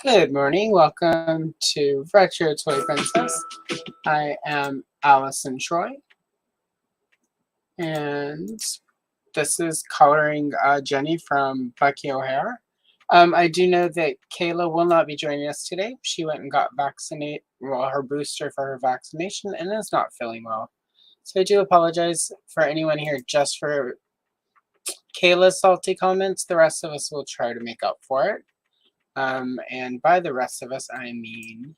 Good morning. Welcome to Retro Toy Princess. I am Allison Troy, and this is coloring Jenny from Bucky O'Hare. I do know that Kayla will not be joining us today. She went and got her booster for her vaccination, and is not feeling well. So I do apologize for anyone here just for Kayla's salty comments. The rest of us will try to make up for it. And by the rest of us, I mean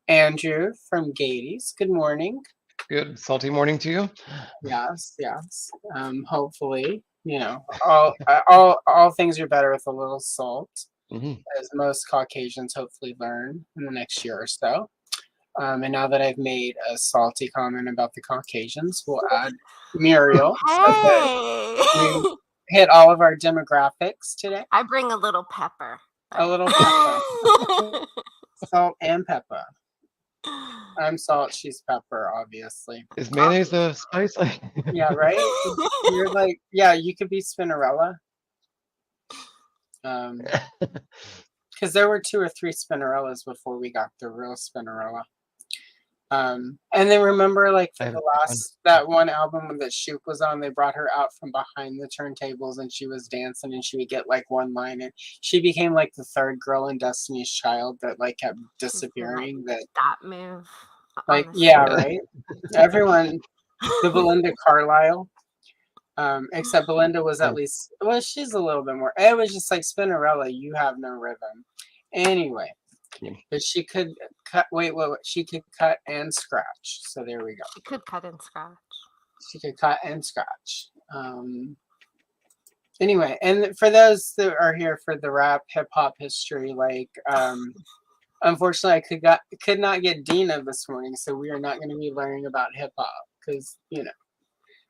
Andrew from Gayties. Good morning. Good salty morning to you. Yes. Hopefully, all things are better with a little salt, as most Caucasians hopefully learn in the next year or so. And now that I've made a salty comment about the Caucasians, we'll add Muriel. Hey! So we hit all of our demographics today. I bring a little pepper. A little pepper. Salt and pepper. I'm salt, she's pepper, obviously. Is mayonnaise a spice? Yeah, right? You're like, yeah, you could be Spinnerella. Because there were 2 or 3 Spinnerellas before we got the real Spinnerella. And then remember, like, for that one album that Shoop was on, they brought her out from behind the turntables and she was dancing and she would get like one line and she became like the 3rd girl in Destiny's Child that like kept disappearing. That move. Like, yeah, right? Everyone, the Belinda Carlisle, except Belinda was at least, well, she's a little bit more, it was just like Spinnerella, you have no rhythm. Anyway. But she could cut. Wait. She could cut and scratch. So there we go. She could cut and scratch. She could cut and scratch. Anyway, and for those that are here for the rap hip hop history, like, unfortunately, I could not get Dina this morning, so we are not going to be learning about hip hop because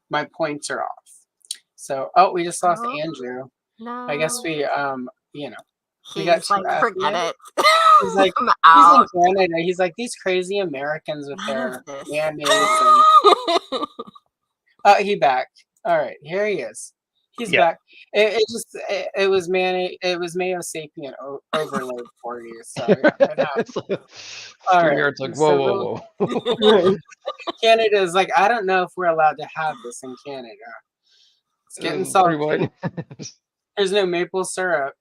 my points are off. So we just lost Andrew. No. I guess we He's like, forget it. He's like, he's in Canada. He's like, these crazy Americans with their mayonnaise. He back. All right, here he is. He's back. It was mayonnaise. It was mayo sapien overload for you. So yeah, all right. It's like whoa. Canada is like, I don't know if we're allowed to have this in Canada. It's getting salty. There's no maple syrup.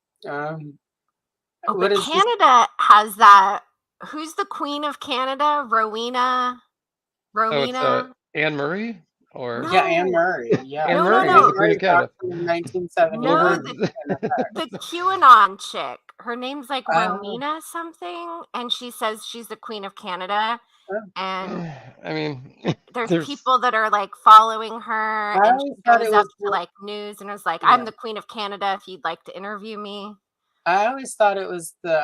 But Canada has that. Who's the Queen of Canada? Rowena. Anne Murray? Or yeah, Anne Murray. Yeah, Anne Murray is the Queen of Canada. In 1970. No, the QAnon chick. Her name's like Rowena something, and she says she's the Queen of Canada. And I mean, there's people that are like following her, and she goes up to like news and is like, "I'm the Queen of Canada. If you'd like to interview me." I always thought it was the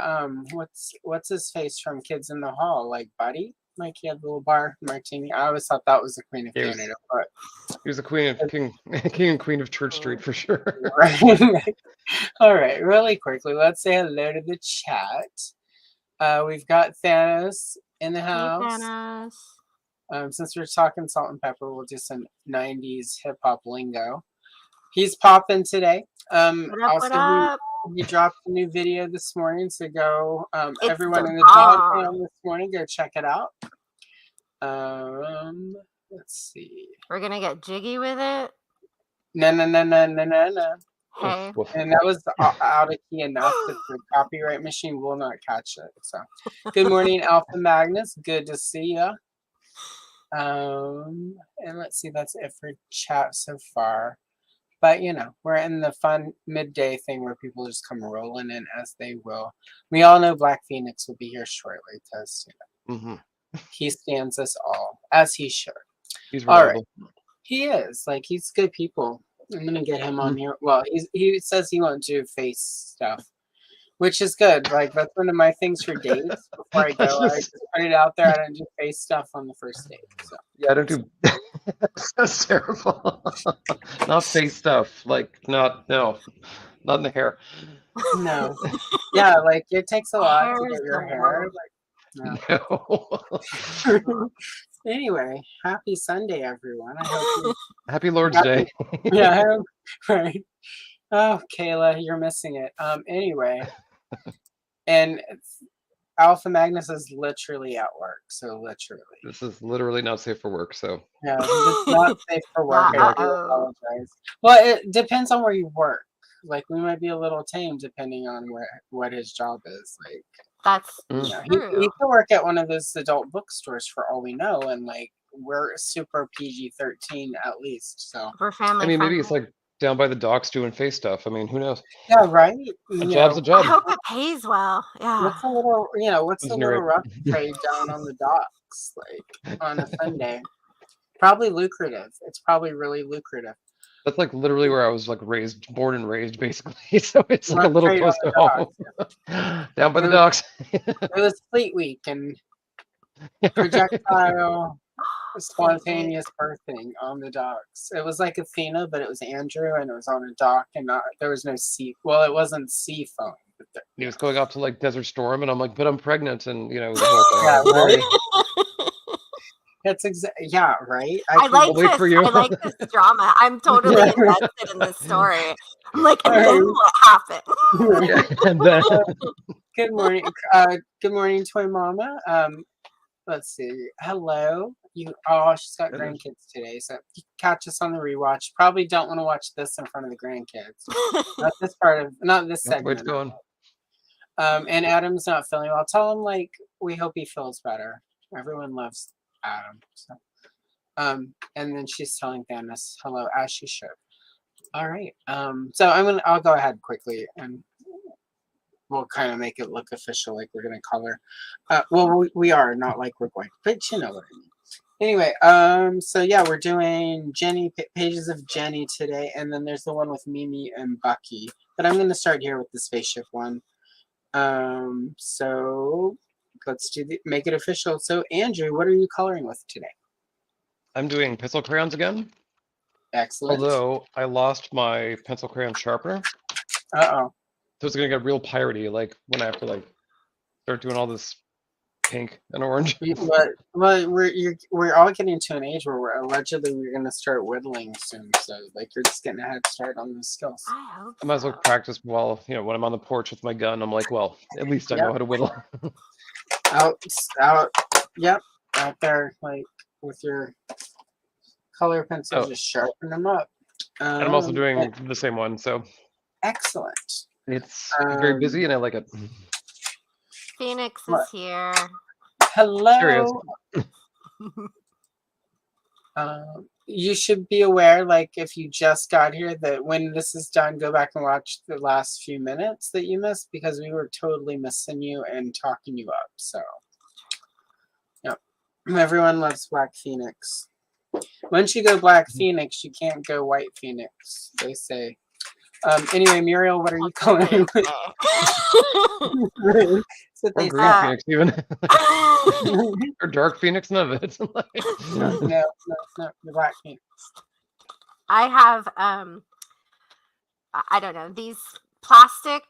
what's his face from Kids in the Hall, like Buddy, like he had the little bar martini. I always thought that was the Queen of Canada, but he was the Queen of King and Queen of Church Street for sure. Right. All right, really quickly, let's say hello to the chat. We've got Thanos in the house. Hey, Thanos. Since we're talking salt and pepper, we'll do some 90s hip hop lingo. He's popping today. What up? He dropped a new video this morning, so go everyone in the dog pound this morning, go check it out. Let's see. We're gonna get jiggy with it. No. Hey. And that was out of key enough that the copyright machine will not catch it. So good morning, Alpha Magnus. Good to see ya. And let's see, that's it for chat so far. But, we're in the fun midday thing where people just come rolling in as they will. We all know Black Phoenix will be here shortly because, he stands us all, as he should. He's all right. He is. Like, he's good people. I'm going to get him on here. Well, he says he won't do face stuff, which is good. Like, that's one of my things for dates. Before I go, I just put it out there. I don't do face stuff on the first date. So. Yeah, I don't do... That's terrible. Not face stuff. Like, not in the hair. No. Yeah, like, it takes a lot to get your hair. Like, no. Anyway, happy Sunday, everyone. I hope happy Lord's Day. Yeah, right. Oh, Kayla, you're missing it. Anyway, And Alpha Magnus is literally at work, so literally. This is literally not safe for work, so. Yeah, it's not safe for work. I do Uh-oh. apologize. Well, it depends on where you work. Like, we might be a little tame depending on what his job is. Like, That's you know, true. he could work at one of those adult bookstores for all we know, and like we're super PG-13 at least. So We're family I mean, friendly. maybe it's like down by the docks doing face stuff. I mean, who knows? yeah, right. A You job's know, a job. I hope it pays well. Yeah. what's a little, what's a Isn't it little right? rough trade down on the docks, like on a Sunday? Probably lucrative. It's probably really lucrative. That's like literally where I was like born and raised, basically. So it's like a Rough little trade on close the to home. docks. Down by the It was- docks. It was Fleet Week and projectile spontaneous birthing on the docks. It was like Athena, but it was Andrew, and it was on a dock, and there was no sea. Well, it wasn't sea foam. But He was going off to like Desert Storm, and I'm like, but I'm pregnant, and the whole thing. yeah, Like, right. sorry. That's yeah, right. I like I'll wait this. for you. I like this drama. I'm totally invested in this story. I'm like, and then Alright. what happened? Yeah, and then Good morning. Good morning, Toy Mama. Let's see. Hello. She's got Hello. grandkids today, so you can catch us on the rewatch. Probably don't want to watch this in front of the grandkids. Not this not this that's the way it's segment. going. And Adam's not feeling well. Tell him like we hope he feels better. Everyone loves Adam. So. And then she's telling Thanos hello as she should. All right. So I'll go ahead quickly and we'll kind of make it look official, like we're gonna color. Well, we are not like we're going, but you know what I mean. Anyway, so yeah, we're doing pages of Jenny today, and then there's the one with Mimi and Bucky. But I'm gonna start here with the spaceship one. So let's make it official. So Andrew, what are you coloring with today? I'm doing pencil crayons again. Excellent. Although I lost my pencil crayon sharpener. Uh-oh. So it's gonna get real piratey, like when I have to like start doing all this pink and orange. Well, we're all getting to an age where we're gonna start whittling soon. So like you're just getting a head start on those skills. I hope I might as well so. practice while when I'm on the porch with my gun. I'm like, well, at least I know how to whittle. Out, yep, out there, like with your color pencil, just sharpen them up. And I'm also doing the same one, so excellent. it's very busy and I like it. Phoenix is here. Hello. You should be aware, like if you just got here, that when this is done, go back and watch the last few minutes that you missed because we were totally missing you and talking you up. So, yep. Everyone loves Black Phoenix. Once you go Black Phoenix, you can't go White Phoenix, they say. Anyway, Muriel, what are you coloring with? Or green Phoenix even. Or dark Phoenix, none of it. No, the Black Phoenix. I have I don't know, these plastic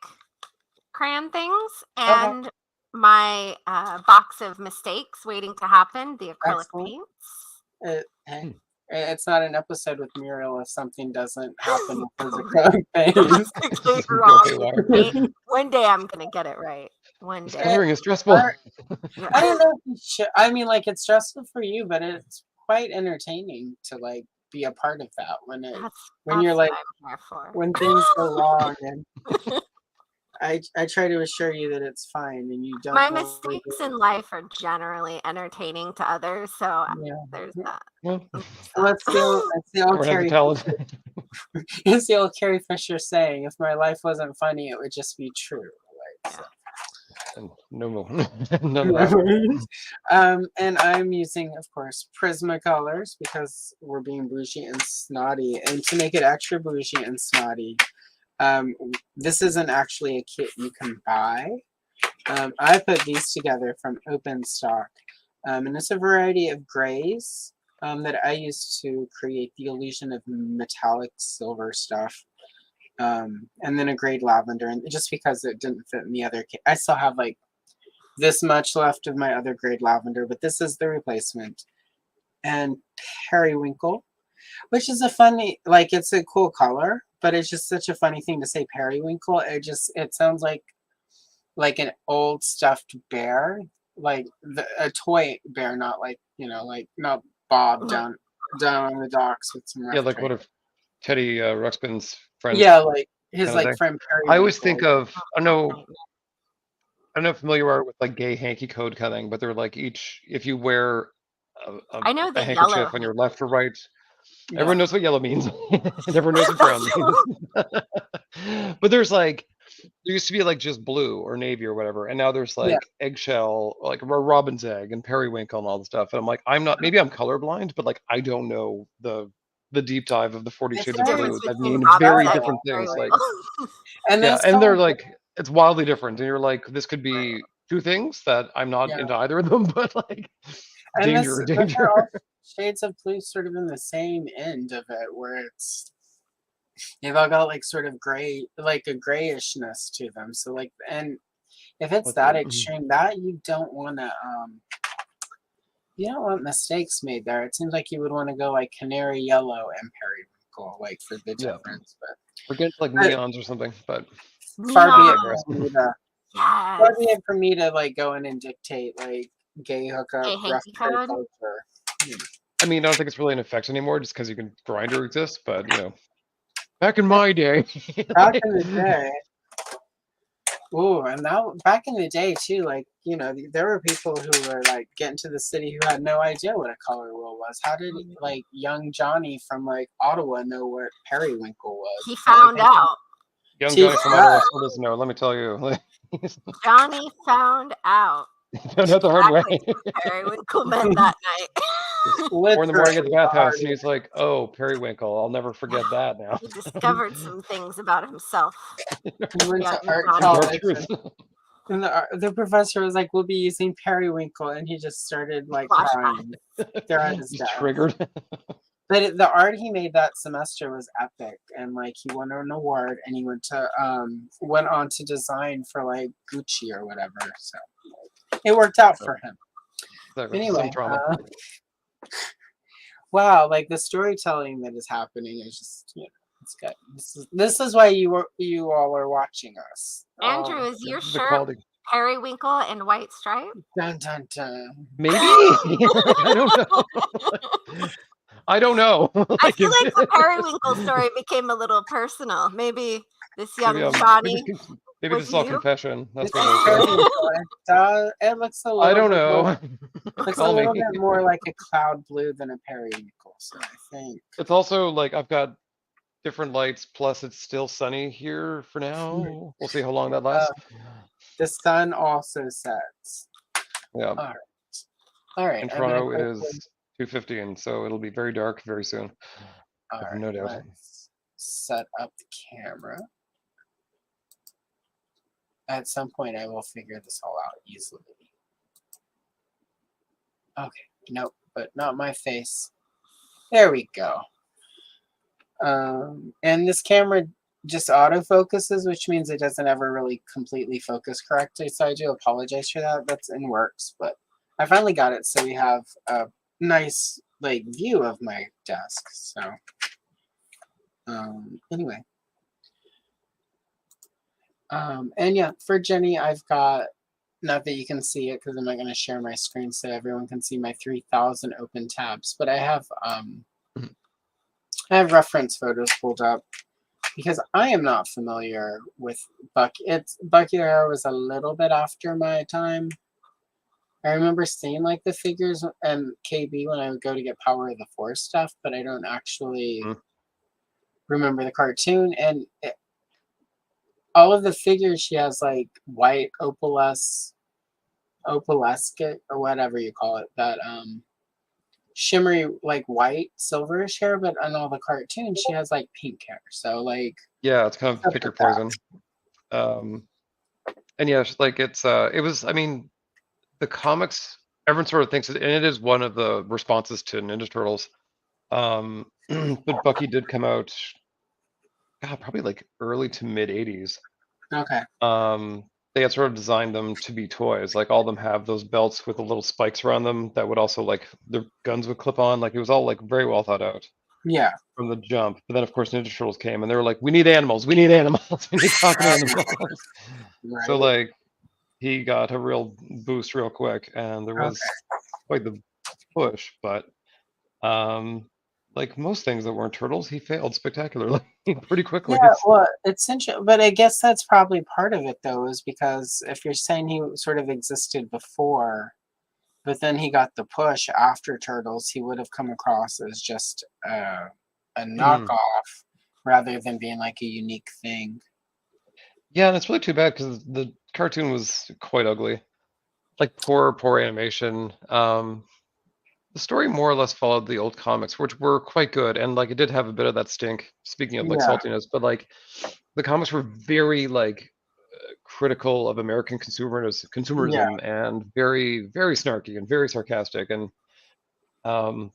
crayon things and my box of mistakes waiting to happen, the acrylic paints. It's not an episode with Muriel if something doesn't happen with those acrylic paints. Wrong. One day I'm gonna get it right. One day. Coloring is stressful. I don't know if you should. I mean, like it's stressful for you, but it's quite entertaining to like be a part of that when you're like when things go wrong and. I try to assure you that it's fine and you don't. My mistakes in life are generally entertaining to others, so there's that. Well, that's the old Carrie. It's the old Carrie Fisher saying, "If my life wasn't funny, it would just be true." Like, so. And no more. None of that. And I'm using, of course, Prismacolors because we're being bougie and snotty, and to make it extra bougie and snotty. This isn't actually a kit you can buy. I put these together from open stock. And it's a variety of grays that I used to create the illusion of metallic silver stuff. And then a grayed lavender. And just because it didn't fit in the other kit. I still have like this much left of my other grayed lavender, but this is the replacement. And periwinkle, which is a funny, like it's a cool color. But it's just such a funny thing to say periwinkle. It sounds like like an old stuffed bear, like a toy bear, not like, like not Bob down on the docks with some rough like trade. what if Teddy Ruxpin's friend? Yeah, like his kind of like friend Perry. I always think of I don't know if familiar are with like gay hanky code kind of thing, but they're like each if you wear I know the a handkerchief yellow on your left or right. Yeah. Everyone knows what yellow means, and everyone knows what brown means. But there's like there used to be like just blue or navy or whatever, and now there's like eggshell, like robin's egg and periwinkle and all the stuff. And I'm like, maybe I'm colorblind, but like I don't know the deep dive of the 40 It's Shades of the Blue difference that between mean robin's very egg different and things. Like periwinkle. And yeah, and they're like it's wildly different, and you're like, this could be two things that I'm not into either of them, but like danger. Shades of Blue sort of in the same end of it, where it's they've all got like sort of gray, like a grayishness to them. So like, and if it's that extreme, that you don't want mistakes made there. It seems like you would want to go like canary yellow and periwinkle, like for the difference. But we're getting like neons or something, but far be it for me to like go in and dictate like gay hookup, rough trade culture. I mean, I don't think it's really in effect anymore, just because you can Grindr exist. But back in my day, back in the day. Oh, and now back in the day too, like there were people who were like getting to the city who had no idea what a color wheel was. How did like young Johnny from like Ottawa know what periwinkle was? He found out. Young Johnny from Ottawa still doesn't know. Let me tell you. Johnny found out. Found out the hard way. Periwinkle meant that night. 4 in the morning at the bathhouse, and he's like, "Oh, periwinkle! I'll never forget that." Now he discovered some things about himself. He went to art college, and the professor was like, "We'll be using periwinkle," and he just started like crying. There at his desk. Triggered. But the art he made that semester was epic, and like he won an award, and he went on to design for like Gucci or whatever. So it worked out for him. Anyway, wow, like the storytelling that is happening is just it's good. This is why you all are watching us. Andrew, is your shirt periwinkle and white stripe? Dun dun dun. Maybe. I don't know. I feel like the periwinkle story became a little personal. Maybe this young Johnny. Maybe this is all confession. That's what it looks a little. I don't know. Looks a little bit more like a cloud blue than a periwinkle. So I think it's also like I've got different lights. Plus, it's still sunny here for now. We'll see how long that lasts. The sun also sets. Yeah. All right. And Toronto is 2:50, so it'll be very dark very soon. All right, no doubt. Let's set up the camera. At some point, I will figure this all out easily. Okay, nope, but not my face. There we go. And this camera just autofocuses, which means it doesn't ever really completely focus correctly. So I do apologize for that. That's in works, but I finally got it, so we have a nice like view of my desk. So anyway. And yeah, for Jenny, I've got, not that you can see it because I'm not going to share my screen so everyone can see my 3,000 open tabs, but I have reference photos pulled up because I am not familiar with Bucky. Bucky O'Hare was a little bit after my time. I remember seeing like the figures and KB when I would go to get Power of the Force stuff, but I don't actually remember the cartoon. And all of the figures, she has like white opalescent or whatever you call it, that shimmery like white silverish hair, but on all the cartoons she has like pink hair. So like it's kind of pick your poison. And yeah, like it was, I mean, the comics, everyone sort of thinks and it is one of the responses to Ninja Turtles. But Bucky did come out probably like early to mid 80s. Okay. They had sort of designed them to be toys. Like all of them have those belts with the little spikes around them that would also like their guns would clip on. Like it was all like very well thought out. Yeah. From the jump. But then of course Ninja Turtles came and they were like, we need animals. We need animals. We need talking animals. Right. So like he got a real boost real quick, and there was quite the push. But like most things that weren't turtles, he failed spectacularly pretty quickly. Yeah, well, it's interesting, but I guess that's probably part of it, though, is because if you're saying he sort of existed before, but then he got the push after Turtles, he would have come across as just a knockoff rather than being like a unique thing. Yeah, and it's really too bad because the cartoon was quite ugly. Like poor animation. The story more or less followed the old comics, which were quite good, and like it did have a bit of that stink. Speaking of like Yeah, saltiness, but like the comics were very like critical of American yeah, consumerism and very snarky and very sarcastic, and um,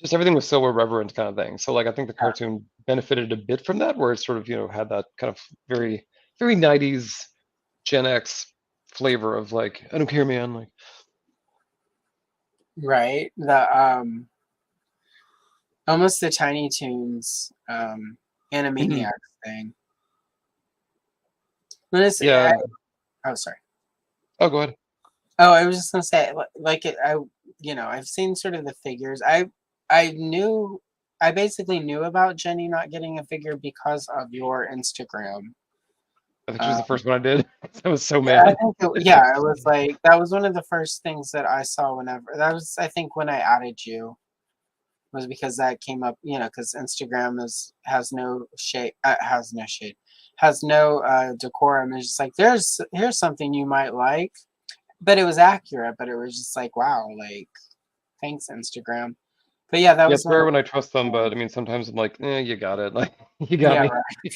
just everything was so irreverent kind of thing. So like I think the cartoon benefited a bit from that, where it sort of had that kind of very 90s Gen X flavor of like I don't care, man. Like right. The almost the Tiny Toons Animaniacs thing. yeah. Oh, sorry. Oh, go ahead. Oh, I was just gonna say, like it. I've seen sort of the figures. I basically knew about Jenny not getting a figure because of your Instagram. I think she was the first one I did. I was so Yeah, mad. it was like that was one of the first things that I saw whenever that was. I think when I added you was because that came up. Because Instagram has no shade, has no decorum. It's just like here's something you might like. But it was accurate, but it was just like, wow, like, thanks, Instagram. But yeah, that Yeah, was it's one rare of when I trust them, but I mean, sometimes I'm like, you got it. Like, you the, got yeah, me. right.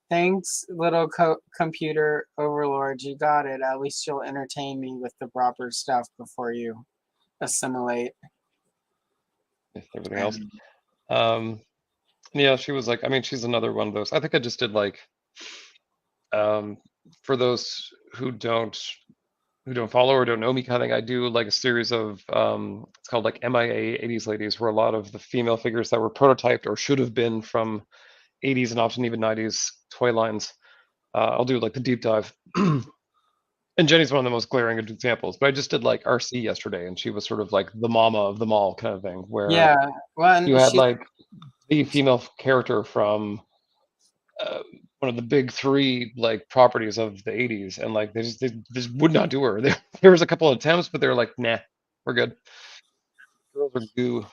Thanks, little computer overlord. You got it. At least you'll entertain me with the proper stuff before you assimilate. Everything else. And Yeah, she was like, I mean, she's another one of those. I think I just did like, for those who don't follow or don't know me kind of thing, I do like a series of it's called like MIA 80s Ladies, where a lot of the female figures that were prototyped or should have been from 80s and often even 90s toy lines. I'll do like the deep dive. And Jenny's one of the most glaring examples, but I just did like RC yesterday, and she was sort of like the mama of them all kind of thing, where yeah, well, you and had she, like the female character from one of the big three like properties of the 80s, and like they just would not do her. There was a couple of attempts, but they were like, nah, we're good. Girls are goo.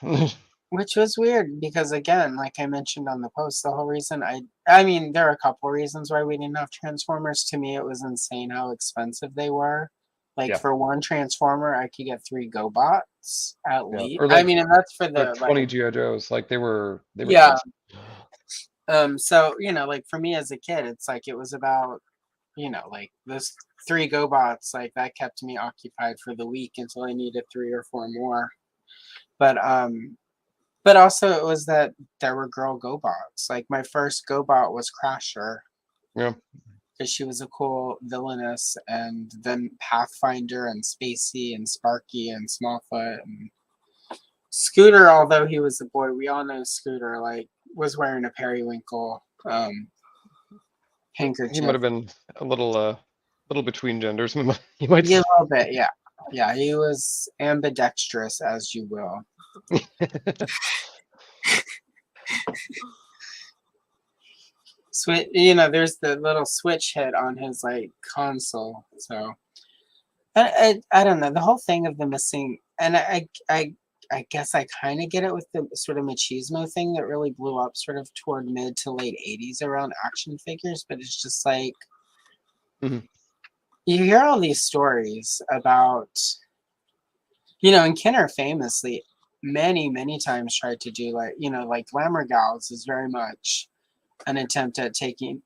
which was weird because again, like I mentioned on the post, the whole reason I mean, there are a couple reasons why we didn't have Transformers. To me, it was insane how expensive they were. Like Yeah, for one Transformer, I could get 3 GoBots at yeah, least. or I like mean, and that's for or the 20 GI Joes. Like they were yeah. expensive. So like for me as a kid, it's like it was about like this 3 GoBots, like that kept me occupied for the week until I needed 3 or 4 more. But also it was that there were girl GoBots. Like my first GoBot was Crasher Yeah, because she was a cool villainess, and then Pathfinder and Spacey and Sparky and Smallfoot and Scooter. Although he was a boy, we all know Scooter like was wearing a periwinkle he might handkerchief. have been a little between genders. You might Yeah, say. a little bit, yeah. Yeah, he was ambidextrous, as you will. There's the little switch hit on his like console. So I don't know the whole thing of the missing, and I guess I kind of get it with the sort of machismo thing that really blew up sort of toward mid to late '80s around action figures. But it's just like Mhm. you hear all these stories about, and Kenner famously many times tried to do like Glamour Gals is very much an attempt at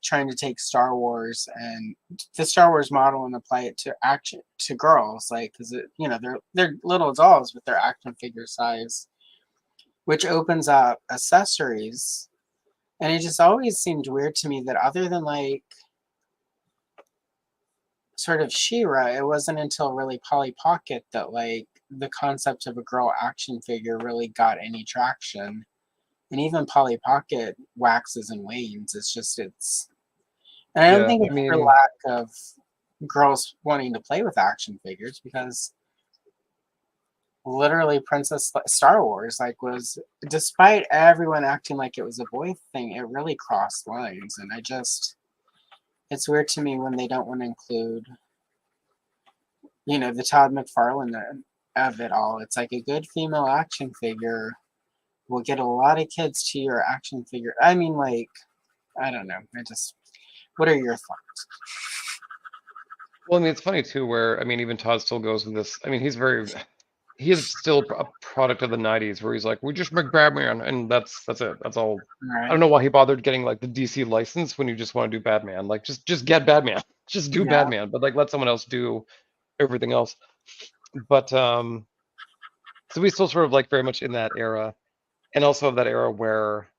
trying to take Star Wars and the Star Wars model and apply it to action to girls, like because they're little dolls but they're action figure size, which opens up accessories. And it just always seemed weird to me that other than like sort of She-Ra, it wasn't until really Polly Pocket that like the concept of a girl action figure really got any traction. And even Polly Pocket waxes and wanes. And I don't Yeah, think I it's for mean, lack of girls wanting to play with action figures because literally Princess Star Wars was, despite everyone acting like it was a boy thing, it really crossed lines, and it's weird to me when they don't want to include, the Todd McFarlane of it all. It's like a good female action figure will get a lot of kids to your action figure. I mean, I don't know. What are your thoughts? Well, I mean, it's funny too, where, I mean, even Todd still goes with this. I mean, he is still a product of the 90s where he's like, we just make Batman, and that's it. That's all. I don't know why he bothered getting like the DC license when you just want to do Batman. Like, just get Batman. Just do Batman, but like let someone else do everything else. But so we still sort of like very much in that era, and also that era where,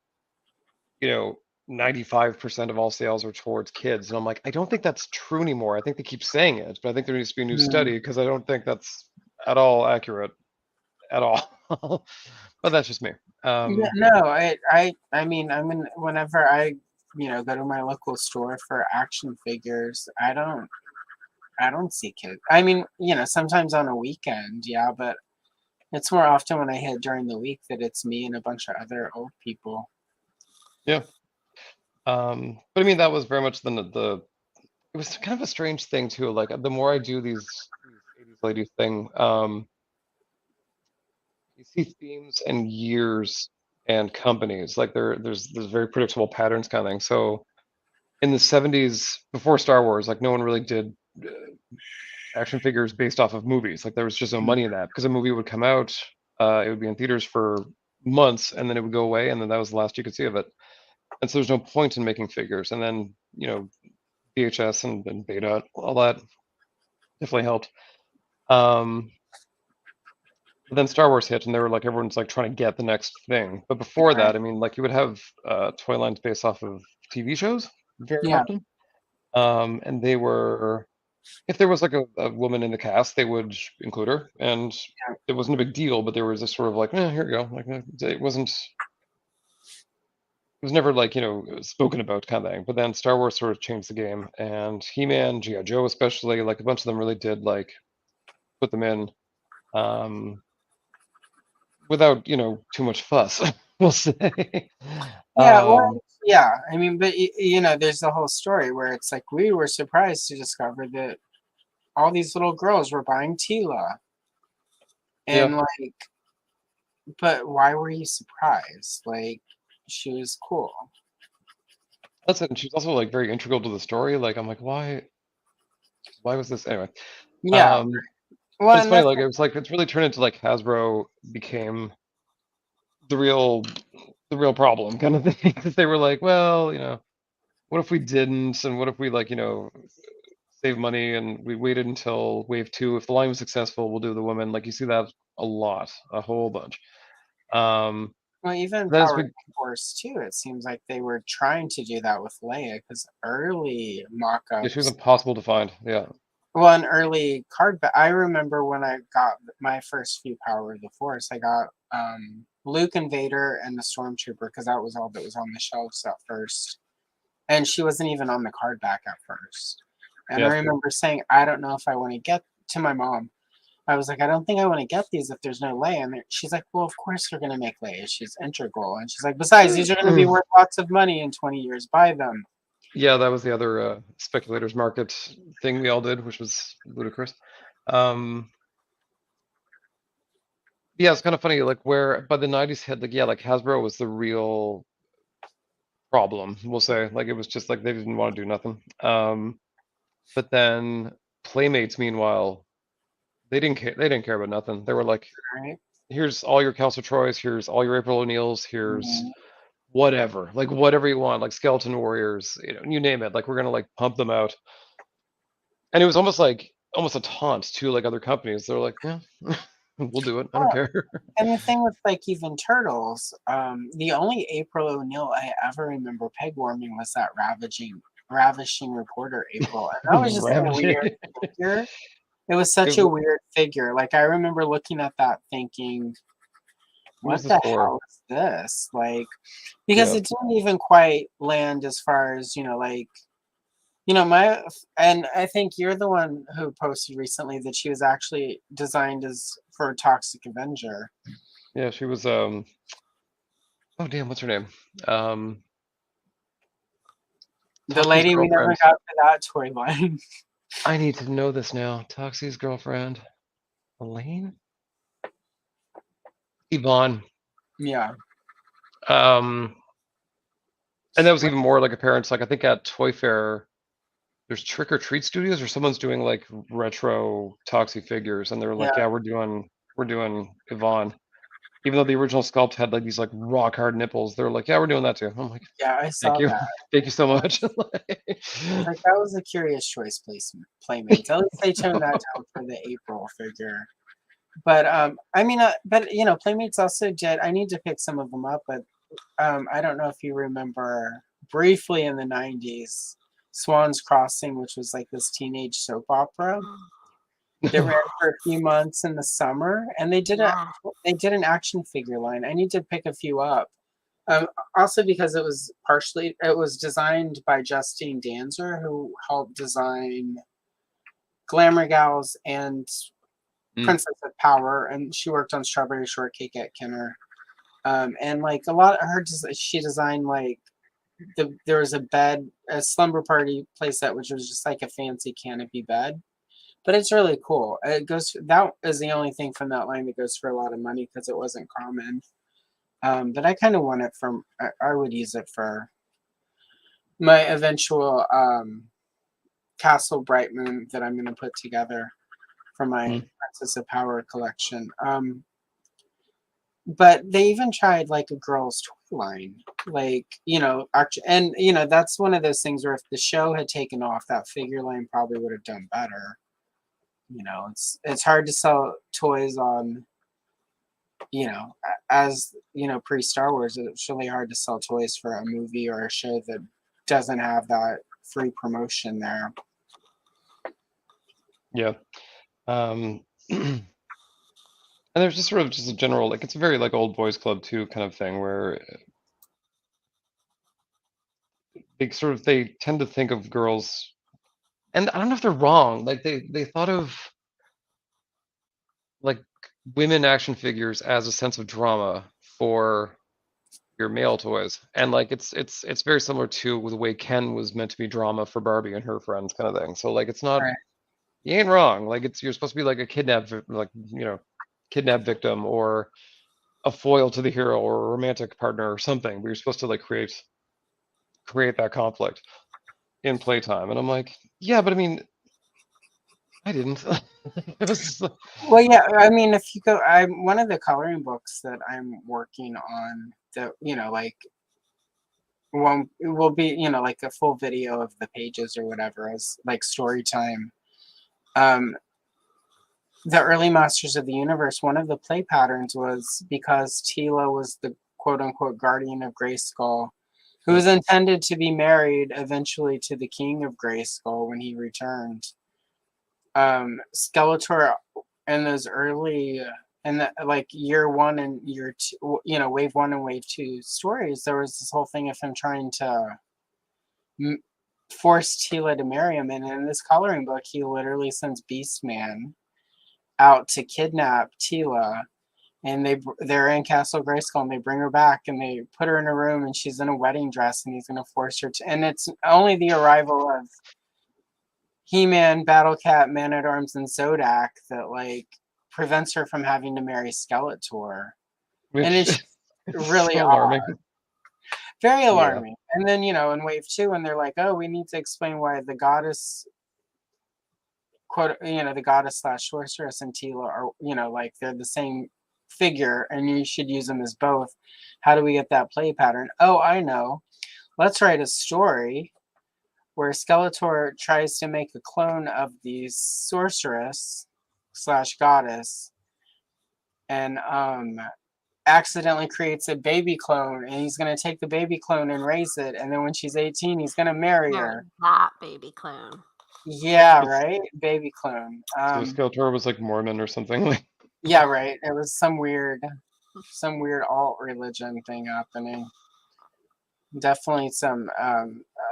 95% of all sales are towards kids. And I'm like, I don't think that's true anymore. I think they keep saying it, but I think there needs to be a new study because I don't think that's at all accurate at all. But that's just me. No, I mean, whenever I, go to my local store for action figures, I don't see kids. I mean, sometimes on a weekend, yeah, but it's more often when I hit during the week that it's me and a bunch of other old people. Yeah. But I mean, that was very much it was kind of a strange thing too. Like the more I do these 80s ladies thing, you see themes and years and companies. Like there's very predictable patterns kind of thing. So in the 70s, before Star Wars, like no one really did action figures based off of movies. Like there was just no money in that because a movie would come out, it would be in theaters for months, and then it would go away, and then that was the last you could see of it. And so there's no point in making figures. And then, VHS and beta, all that definitely helped. But then Star Wars hit, and they were like, everyone's like trying to get the next thing. But before that, I mean, like you would have toy lines based off of TV shows very often. And they were, if there was like a woman in the cast, they would include her, and it wasn't a big deal. But there was this sort of like, here you go. Like it wasn't. It was never like, spoken about kind of thing. But then Star Wars sort of changed the game, and He-Man, G.I. Joe especially, like a bunch of them really did like put them in without, too much fuss, we'll say. Yeah, I mean, but there's the whole story where it's like we were surprised to discover that all these little girls were buying Tila. And but why were you surprised? Like, she was cool. That's it. And she's also like very integral to the story. Like, I'm like, why was this anyway? Yeah. Well, it's funny. Like, it was like it's really turned into like Hasbro became the real problem kind of thing, because they were like, well, what if we didn't, and what if we like, save money and we waited until wave 2? If the line was successful, we'll do the women. Like you see that a whole bunch. Well, even Power Force too. It seems like they were trying to do that with Leia because early mock-ups. Yeah, she was impossible to find. Yeah. Well, an early card. But I remember when I got my first few Power of the Force, I got Luke and Vader and the Stormtrooper because that was all that was on the shelves at first, and she wasn't even on the card back at first. And I remember saying, I don't know if I want to get to my mom. I was like, I don't think I want to get these if there's no Leia. And she's like, well, of course you're going to make Leia. She's integral. And she's like, besides, these are going to be worth lots of money in 20 years. Buy them. Yeah, that was the other speculators market thing we all did, which was ludicrous. Yeah, it's kind of funny, like where by the 90s hit, like Hasbro was the real problem, we'll say. Like it was just like they didn't want to do nothing. But then Playmates, meanwhile, they didn't care about nothing. They were like, here's all your Kelso Troys, here's all your April O'Neils, here's whatever you want, like Skeleton Warriors, you name it. Like we're gonna like pump them out. And it was almost a taunt to like other companies. They're like, yeah, we'll do it. I don't care. And the thing with like even Turtles, the only April O'Neil I ever remember peg warming was that ravishing reporter April. And that was just a weird figure. It was such a weird figure. Like I remember looking at that thinking, what the hell is this? Like, because it didn't even quite land as far as, and I think you're the one who posted recently that she was actually designed as for Toxic Avenger. Yeah, she was oh damn, what's her name? The Toxie's lady we never girlfriend. got for that toy line. I need to know this now. Toxie's girlfriend. Elaine? Yvonne. Yeah. And that was even more like apparent. Like I think at Toy Fair, there's Trick or Treat Studios, or someone's doing like retro Toxie figures, and they're like, Yeah. yeah, we're doing Yvonne. Even though the original sculpt had like these like rock hard nipples, they're like, yeah, we're doing that too. I'm like, Yeah, I saw thank you, that. thank you so much. Like that was a curious choice playmate. At least they toned that down for the April figure. But I mean, but Playmates also did. I need to pick some of them up, but I don't know if you remember briefly in the '90s, Swan's Crossing, which was like this teenage soap opera that ran for a few months in the summer, and they did an action figure line. I need to pick a few up. Also because it was designed by Justine Danzer, who helped design Glamour Gals and Princess of Power, and she worked on Strawberry Shortcake at Kenner. And like a lot of her, she designed like there was a slumber party playset, which was just like a fancy canopy bed. But it's really cool. That is the only thing from that line that goes for a lot of money because it wasn't common. But I kind of want it I would use it for my eventual Castle Bright Moon that I'm going to put together for my Princess of Power collection. But they even tried like a girls' toy line, like and that's one of those things where if the show had taken off, that figure line probably would have done better. It's hard to sell toys on, as pre-Star Wars. It's really hard to sell toys for a movie or a show that doesn't have that free promotion there. Yeah. And there's just sort of just a general, like, it's a very like old boys club too kind of thing where they tend to think of girls, and I don't know if they're wrong. Like they thought of like women action figures as a sense of drama for your male toys, and like it's very similar to the way Ken was meant to be drama for Barbie and her friends kind of thing. So like it's not, Right. you ain't wrong. Like you're supposed to be like a kidnap victim or a foil to the hero or a romantic partner or something, but you're supposed to like create that conflict in playtime. And I'm like, yeah, but I mean, I didn't. It was just Well, yeah, I mean, if you go, one of the coloring books that I'm working on that, like, will be, like a full video of the pages or whatever as like story time. The early Masters of the Universe, one of the play patterns was because Tila was the quote unquote guardian of Grayskull, who was intended to be married eventually to the King of Grayskull when he returned. Skeletor in those early like year one and year two, wave one and wave two stories, there was this whole thing of him trying to force Tila to marry him, and in this coloring book he literally sends Beastman out to kidnap Tila, and they're in Castle Grayskull, and they bring her back and they put her in a room and she's in a wedding dress and he's going to force her to, and it's only the arrival of He-Man, Battle-Cat, Man-at-Arms, and Zodak that like prevents her from having to marry Skeletor. And it's really so alarming. Very alarming. Yeah. And then, in wave two, and they're like, oh, we need to explain why the goddess, quote, the goddess / sorceress and Tila are, like they're the same figure and you should use them as both. How do we get that play pattern? Oh, I know. Let's write a story where Skeletor tries to make a clone of the sorceress / goddess and accidentally creates a baby clone, and he's going to take the baby clone and raise it, and then when she's 18 he's going to marry her. That baby clone. Yeah, right? Baby clone. So Skeletor was like Mormon or something. Yeah, right. It was some weird alt religion thing happening. Definitely some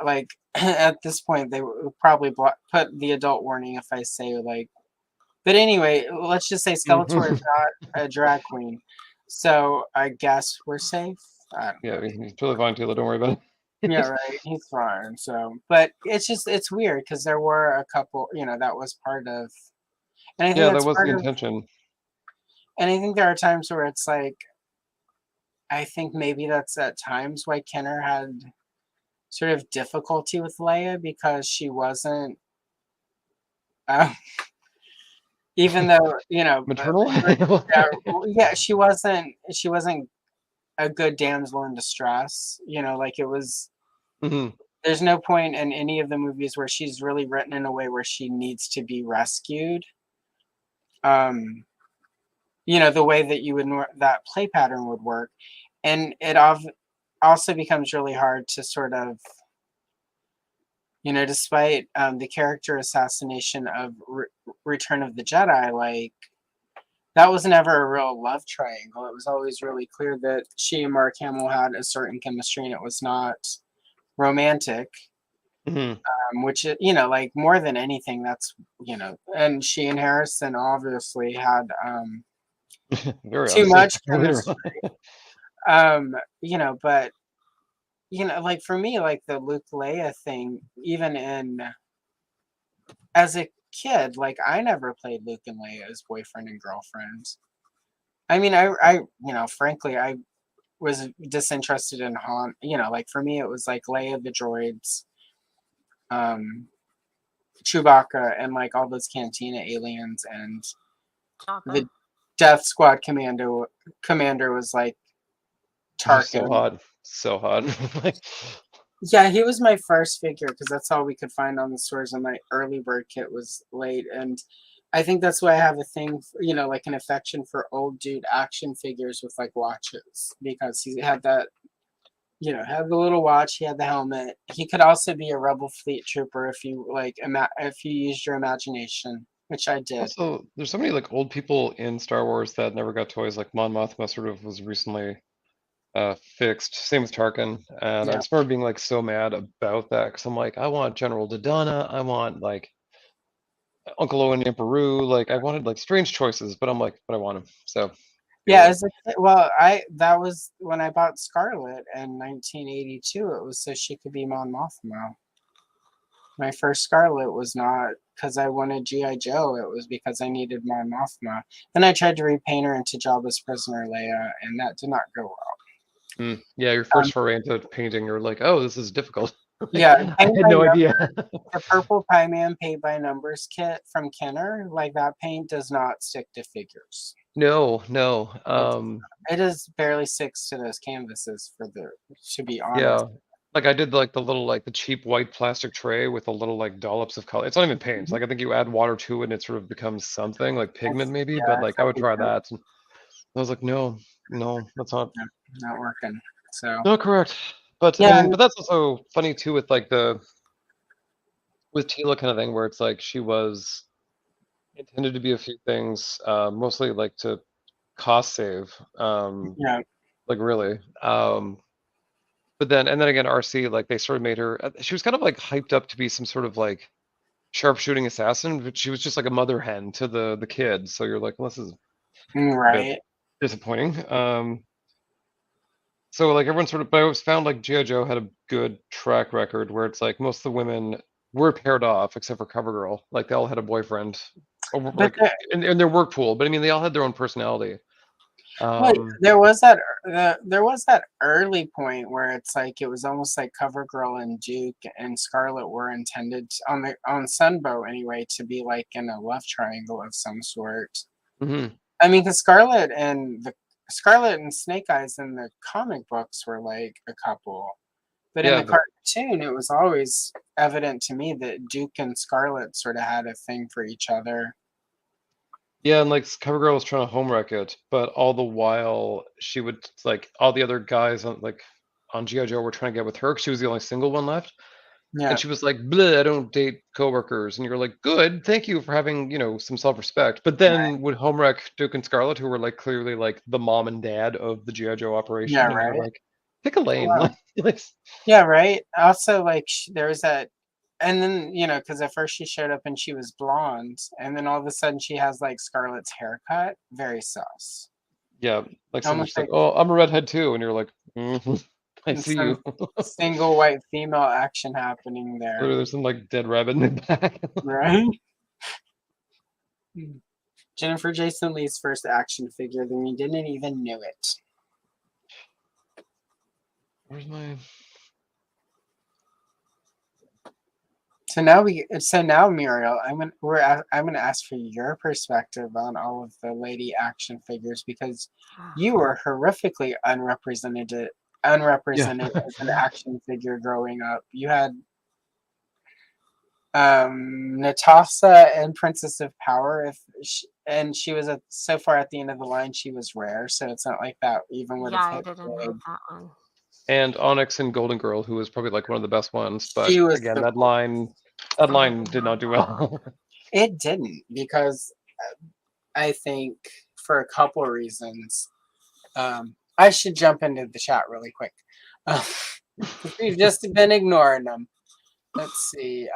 like at this point they would probably put the adult warning if I say like. But anyway, let's just say Skeletor is not a drag queen, so I guess we're safe. I don't Yeah, know. he's totally fine, Taylor. Don't worry about it. Yeah, right. He's fine. So, but it's weird because there were a couple, that was part of, and I think Yeah, that that's was the part of, intention. and I think there are times where it's like, I think maybe that's at times why Kenner had sort of difficulty with Leia because she wasn't, uh, even though Maternal? yeah, she wasn't a good damsel in distress. Like it was. Mhm. There's no point in any of the movies where she's really written in a way where she needs to be rescued. The way that you would that play pattern would work, and it also becomes really hard to sort of, despite the character assassination of Return of the Jedi, like that was never a real love triangle. It was always really clear that she and Mark Hamill had a certain chemistry, and it was not romantic. Mhm. Which like more than anything, that's and she and Harrison obviously had Very too honestly. much chemistry. But like for me, like the Luke Leia thing, even as a kid, like I never played Luke and Leia as boyfriend and girlfriend. I mean, I frankly, I was disinterested in Han. Like for me, it was like Leia the droids, Chewbacca, and like all those Cantina aliens, and the Death Squad commander was like He's so Tarkin. hot. So hot. Yeah, he was my first figure because that's all we could find on the stores, and my early bird kit was late. And I think that's why I have a thing, like an affection for old dude action figures with like watches, because he had that, had the little watch, he had the helmet. He could also be a Rebel Fleet trooper if you like, if you used your imagination, which I did. Also, there's so many like old people in Star Wars that never got toys. Like Mon Mothma sort of was recently fixed. Same with Tarkin. And I Yeah. just remember being like so mad about that because I'm like, I want General Dodonna. I want like Uncle Owen in Peru. Like I wanted like strange choices, but I'm like, but I want him. So Yeah, as a kid, well, that was when I bought Scarlet in 1982. It was so she could be Mon Mothma. My first Scarlet was not because I wanted G.I. Joe. It was because I needed Mon Mothma. Then I tried to repaint her into Jabba's prisoner Leia, and that did not go well. Yeah, your first foray into painting, you're like, oh, this is difficult. Yeah, I had no idea. The Purple Pie Man Paint by Numbers kit from Kenner, like that paint does not stick to figures. No. It just barely sticks to those canvases to be honest. Yeah. Like I did like the little like the cheap white plastic tray with a little like dollops of color. It's not even paint. Like I think you add water to it and it sort of becomes something like pigment maybe, but like I would try that. And I was like, no, that's not working. So not correct. But yeah, I mean, but that's also funny too with like with Tila kind of thing where it's like she was intended to be a few things, mostly like to cost save. yeah. Like really. But then again, RC, like they sort of made her. She was kind of like hyped up to be some sort of like sharpshooting assassin, but she was just like a mother hen to the kids. So you're like, well, this is right. disappointing. So like everyone sort of, but I always found like G.I. Joe had a good track record where it's like most of the women were paired off except for CoverGirl. Like they all had a boyfriend, like in their work pool. But I mean, they all had their own personality. There was that early point where it's like it was almost like CoverGirl and Duke and Scarlet were intended on Sunbow anyway to be like in a love triangle of some sort. Mm-hmm. I mean, because Scarlet and Snake Eyes in the comic books were like a couple, but in the cartoon, it was always evident to me that Duke and Scarlet sort of had a thing for each other. Yeah, and like CoverGirl was trying to homewreck it, but all the while she would like all the other guys on G.I. Joe were trying to get with her because she was the only single one left. Yeah. And she was like, bleh, I don't date coworkers. And you're like, good, thank you for having, some self-respect. But then would homewreck Duke and Scarlet, who were like clearly like the mom and dad of the G.I. Joe operation. Yeah, and right. you're like, Pick a lane. Wow. Yeah, right. Also, like there was that, and then because at first she showed up and she was blonde, and then all of a sudden she has like Scarlett's haircut. Very sus. Yeah, like someone's Almost like, like "Oh, I'm a redhead too," and you're like, "I see some you." single white female action happening Or there, there's some like dead rabbit in the back. right? Jennifer Jason Leigh's first action figure, then we didn't even know it. Where's my? So now Muriel, I'm gonna ask for your perspective on all of the lady action figures because you were horrifically unrepresented as an action figure growing up. You had Natasha and Princess of Power, and she was so far at the end of the line, she was rare, so it's not like that even would have Yeah, I hit didn't big. have that one. And Onyx and Golden Girl, who was probably like one of the best ones, but She was again, the that line did not do well. It didn't because I think for a couple of reasons. I should jump into the chat really quick. We've just been ignoring them. Let's see.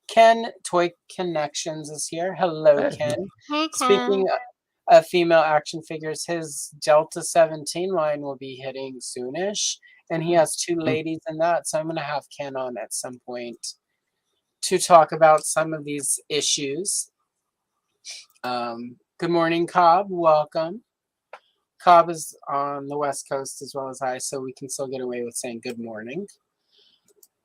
Ken Toy Connections is here. Hello, Hey. Ken. Hey, Ken. Speaking of female action figures, his Delta 17 line will be hitting soonish, and he has two ladies in that. So I'm going to have Ken on at some point to talk about some of these issues. Good morning, Cobb. Welcome. Cobb is on the West Coast as well as I, so we can still get away with saying good morning.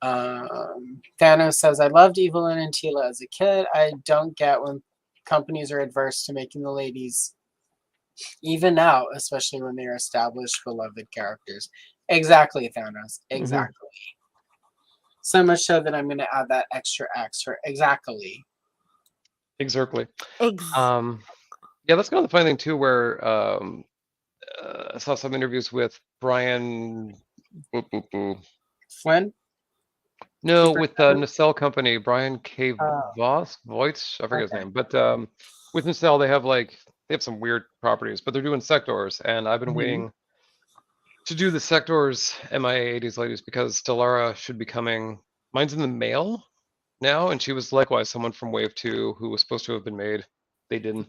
Thanos says, I loved Evelyn and Tila as a kid. I don't get when companies are adverse to making the ladies even out, especially when they are established, beloved characters. Exactly, Thanos. Exactly. So much so that I'm going to add that extra X for exactly. Exactly. Yeah, that's kind of the funny thing too, where I saw some interviews with Brian Flynn? No, with the Nacelle company, Brian K. Voight, I forget his Okay. name, but with Nacelle they have some weird properties, but they're doing sectors, and I've been waiting to do the sectors MIA 80s ladies because Stellara should be coming. Mine's in the mail now, and she was likewise someone from Wave 2 who was supposed to have been made. They didn't.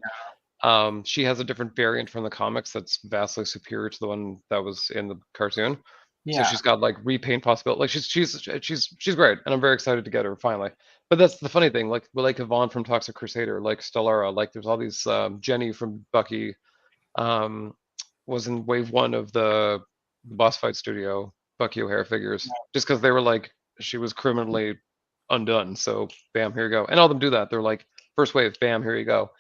She has a different variant from the comics that's vastly superior to the one that was in the cartoon. So she's got like repaint possibility. Like she's great, and I'm very excited to get her finally. But that's the funny thing, like Yvonne from Toxic Crusader, like Stellara, like there's all these Jenny from Bucky was in wave 1 of the boss fight studio, Bucky O'Hare figures, just because they were like she was criminally undone. So bam, here you go. And all of them do that. They're like first wave, bam, here you go.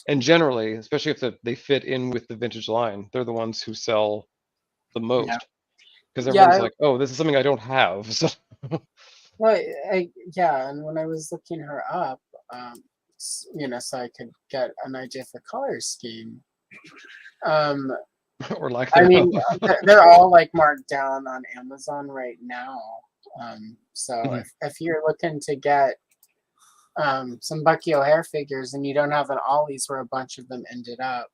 And generally, especially if they fit in with the vintage line, they're the ones who sell the most. Because everyone's like, oh, this is something I don't have. So. Well, and when I was looking her up, so I could get an idea for color scheme. Or like I mean, they're all like marked down on Amazon right now. So if you're looking to get some Bucky O'Hare figures and you don't have an Ollie's where a bunch of them ended up,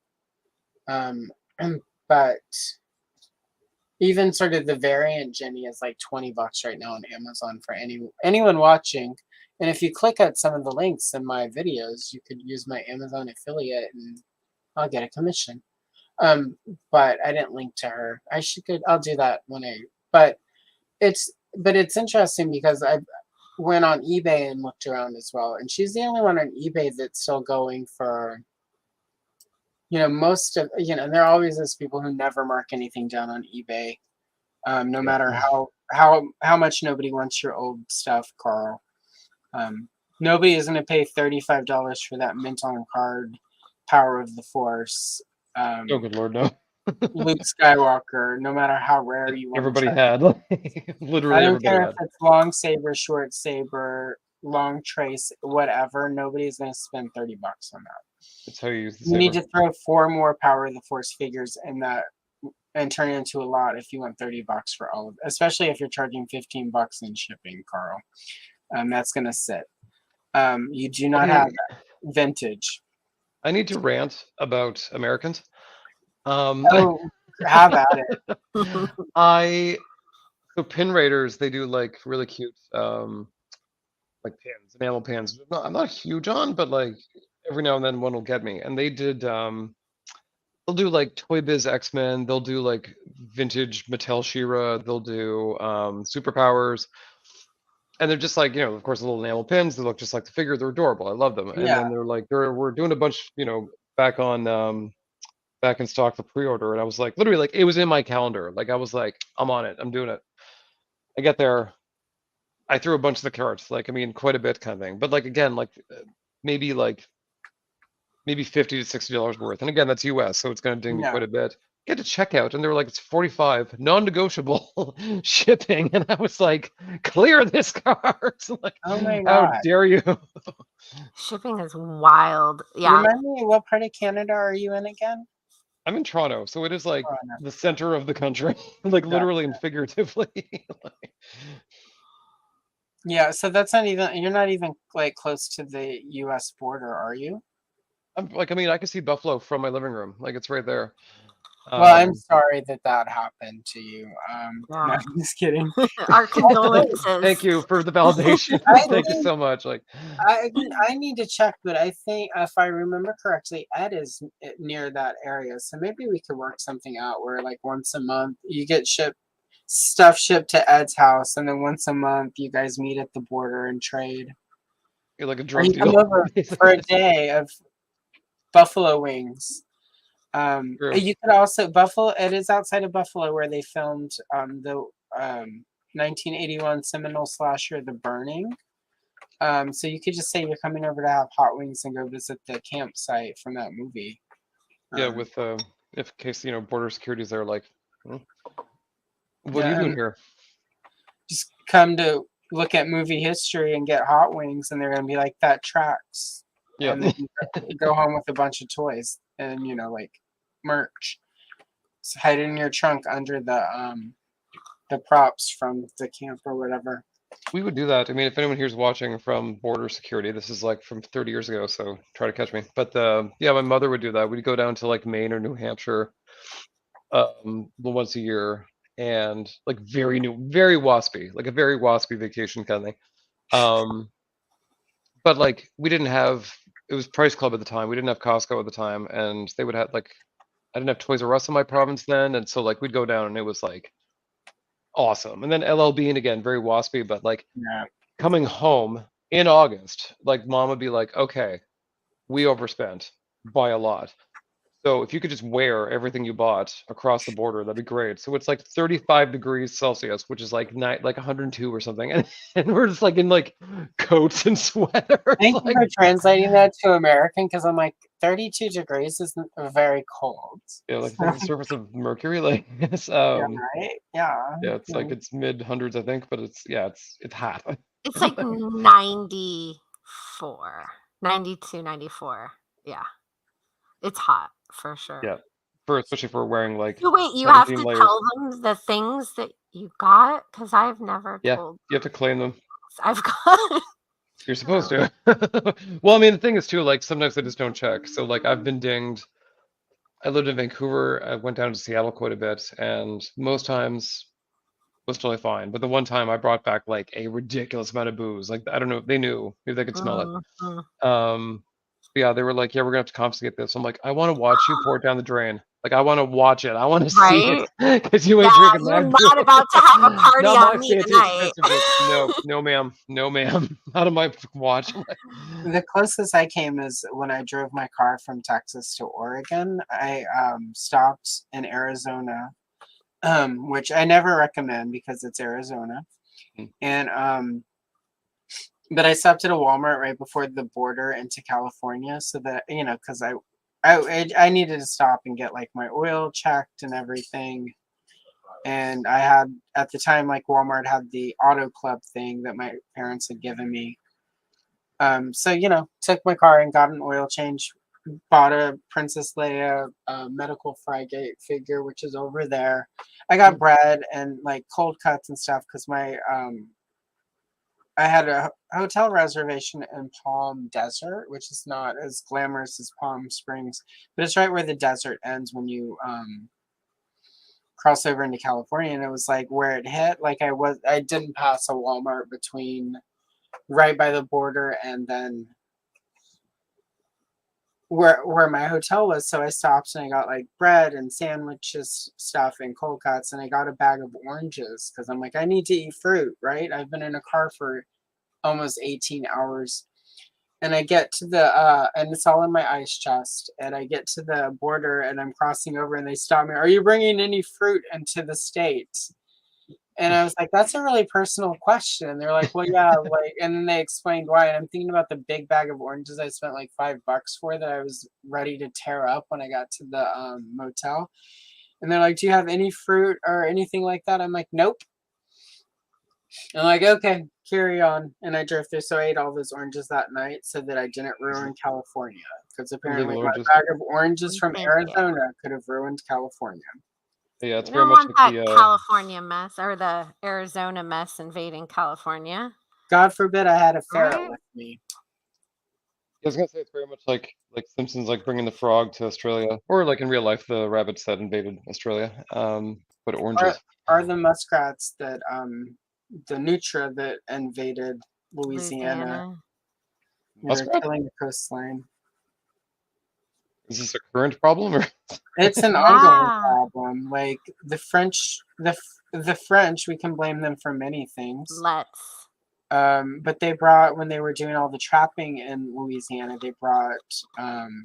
but even sort of the variant Jenny is like $20 right now on Amazon for anyone watching. And if you click at some of the links in my videos, you could use my Amazon affiliate and I'll get a commission. But I didn't link to her. I'll do that but it's interesting because I went on eBay and looked around as well. And she's the only one on eBay that's still going for, most of, there always is people who never mark anything down on eBay. No matter how much nobody wants your old stuff, Carl. Nobody is going to pay $35 for that mint on card Power of the Force. Oh, good Lord, no. Luke Skywalker, no matter how rare you want. Everybody had. Literally, I don't everybody care had. if it's long saber, short saber, long trace, whatever. Nobody's going to spend $30 on that. That's how you use the You saber. need to throw 4 more Power of the Force figures in that and turn it into a lot if you want $30 for all of it, especially if you're charging $15 in shipping, Carl. That's going to sit. You do not have vintage. I need to rant about Americans. Oh, Have at it. So pin raiders, they do like really cute like pins, enamel pins. I'm not huge on, but like every now and then one will get me. And they did they'll do like Toy Biz X-Men, they'll do like vintage Mattel She-Ra, they'll do superpowers. And they're just like, of course, little enamel pins. They look just like the figure. They're adorable. I love them. And Yeah. then they're like, we're doing a bunch, back on back in stock for pre-order. And I was like, literally, like it was in my calendar. Like I was like, I'm on it. I'm doing it. I get there. I threw a bunch of the carts. Like I mean, quite a bit kind of thing. But like again, maybe like maybe $50 to $60 worth. And again, that's US, so it's going to ding me quite a bit. Get to checkout, and they were like, it's 45, non-negotiable shipping. And I was like, clear this cart. Like, oh my how God. dare you? Shipping is wild. Yeah. Remind me, what part of Canada are you in again? I'm in Toronto, so it is like the center of the country, like literally and figuratively. Yeah, so that's not even, you're not even like close to the US border, are you? I'm like, I mean, I can see Buffalo from my living room. Like it's right there. Well, I'm sorry that happened to you. No, Yeah. I'm just kidding. Our condolences. Thank you for the validation. Thank you so much. Like, I need to check, but I think if I remember correctly, Ed is near that area, so maybe we could work something out where like once a month you get stuff shipped to Ed's house, and then once a month you guys meet at the border and trade. you're like a Or drug you come deal. over for a day of buffalo wings. True. You could also it is outside of Buffalo where they filmed the 1981 seminal slasher The Burning. So you could just say you're coming over to have hot wings and go visit the campsite from that movie. Yeah, with if in case border security's there, like, what are you doing here? Just come to look at movie history and get hot wings, and they're gonna be like, that tracks. Yeah. And then you go home with a bunch of toys and like merch. So hide it in your trunk under the props from the camp or whatever. We would do that. I mean, if anyone here's watching from border security, this is like from 30 years ago, so try to catch me. But yeah, my mother would do that. We'd go down to like Maine or New Hampshire once a year, and like very waspy, like a very waspy vacation kind of thing. But like we didn't have, it was Price Club at the time. We didn't have Costco at the time, and they would have like, I didn't have Toys R Us in my province then, and so like we'd go down and it was like awesome. And then LL Bean again, very waspy, but like coming home in August, like mom would be like, okay, we overspent by a lot. So if you could just wear everything you bought across the border, that'd be great. So it's like 35 degrees Celsius, which is like 102 or something. And we're just like in like coats and sweaters. Thank you for translating that to American, because I'm like, 32 degrees isn't very cold. Yeah, like the surface of Mercury, like it's yeah, right? Yeah. Yeah, it's like it's mid hundreds, I think, but it's hot. It's like 94, 92, 94. Yeah. It's hot for sure. Yeah. Especially for wearing like. So wait, you have to tell them the things that you got? Because I've never told. You have to claim them. I've got. You're supposed to. Well, I mean, the thing is too, like sometimes I just don't check. So like I've been dinged. I lived in Vancouver. I went down to Seattle quite a bit, and most times was totally fine. But the one time I brought back like a ridiculous amount of booze. Like I don't know, they knew, maybe they could smell it. Yeah, they were like, yeah, we're gonna have to confiscate this. I'm like, I want to watch you pour it down the drain. Like I want to watch it. I want to see it because you ain't drinking that. You're not about to have a party on me tonight. No, ma'am. Out of my watch. The closest I came is when I drove my car from Texas to Oregon. I stopped in Arizona, which I never recommend because it's Arizona, and but I stopped at a Walmart right before the border into California, so that because I needed to stop and get like my oil checked and everything. And I had at the time, like Walmart had the auto club thing that my parents had given me. So took my car and got an oil change, bought a Princess Leia medical Frygate figure, which is over there. I got bread and like cold cuts and stuff because my I had a hotel reservation in Palm Desert, which is not as glamorous as Palm Springs, but it's right where the desert ends when you cross over into California, and it was like where it hit. Like I didn't pass a Walmart between right by the border and then where my hotel was. So I stopped and I got like bread and sandwiches, stuff, and cold cuts, and I got a bag of oranges because I'm like, I need to eat fruit, right? I've been in a car for almost 18 hours. And I get to the and it's all in my ice chest. And I get to the border and I'm crossing over and they stop me. Are you bringing any fruit into the States? And I was like, that's a really personal question. And they're like, well, yeah, like, and then they explained why. And I'm thinking about the big bag of oranges I spent like $5 for that I was ready to tear up when I got to the motel. And they're like, do you have any fruit or anything like that? I'm like, nope. I'm like, okay, carry on. And I drove through. So I ate all those oranges that night so that I didn't ruin California. Because apparently my bag of oranges from Arizona could have ruined California. Yeah, it's You very don't much want like that the California mess or the Arizona mess invading California. God forbid I had a ferret with me. I was gonna say it's very much like Simpsons, like bringing the frog to Australia, or like in real life the rabbits that invaded Australia. But oranges are the muskrats that the nutria that invaded Louisiana. They're killing the coastline. Is this a current problem or? It's an ongoing problem. Like the French, the French, we can blame them for many things. Let's. But they brought, when they were doing all the trapping in Louisiana, they brought,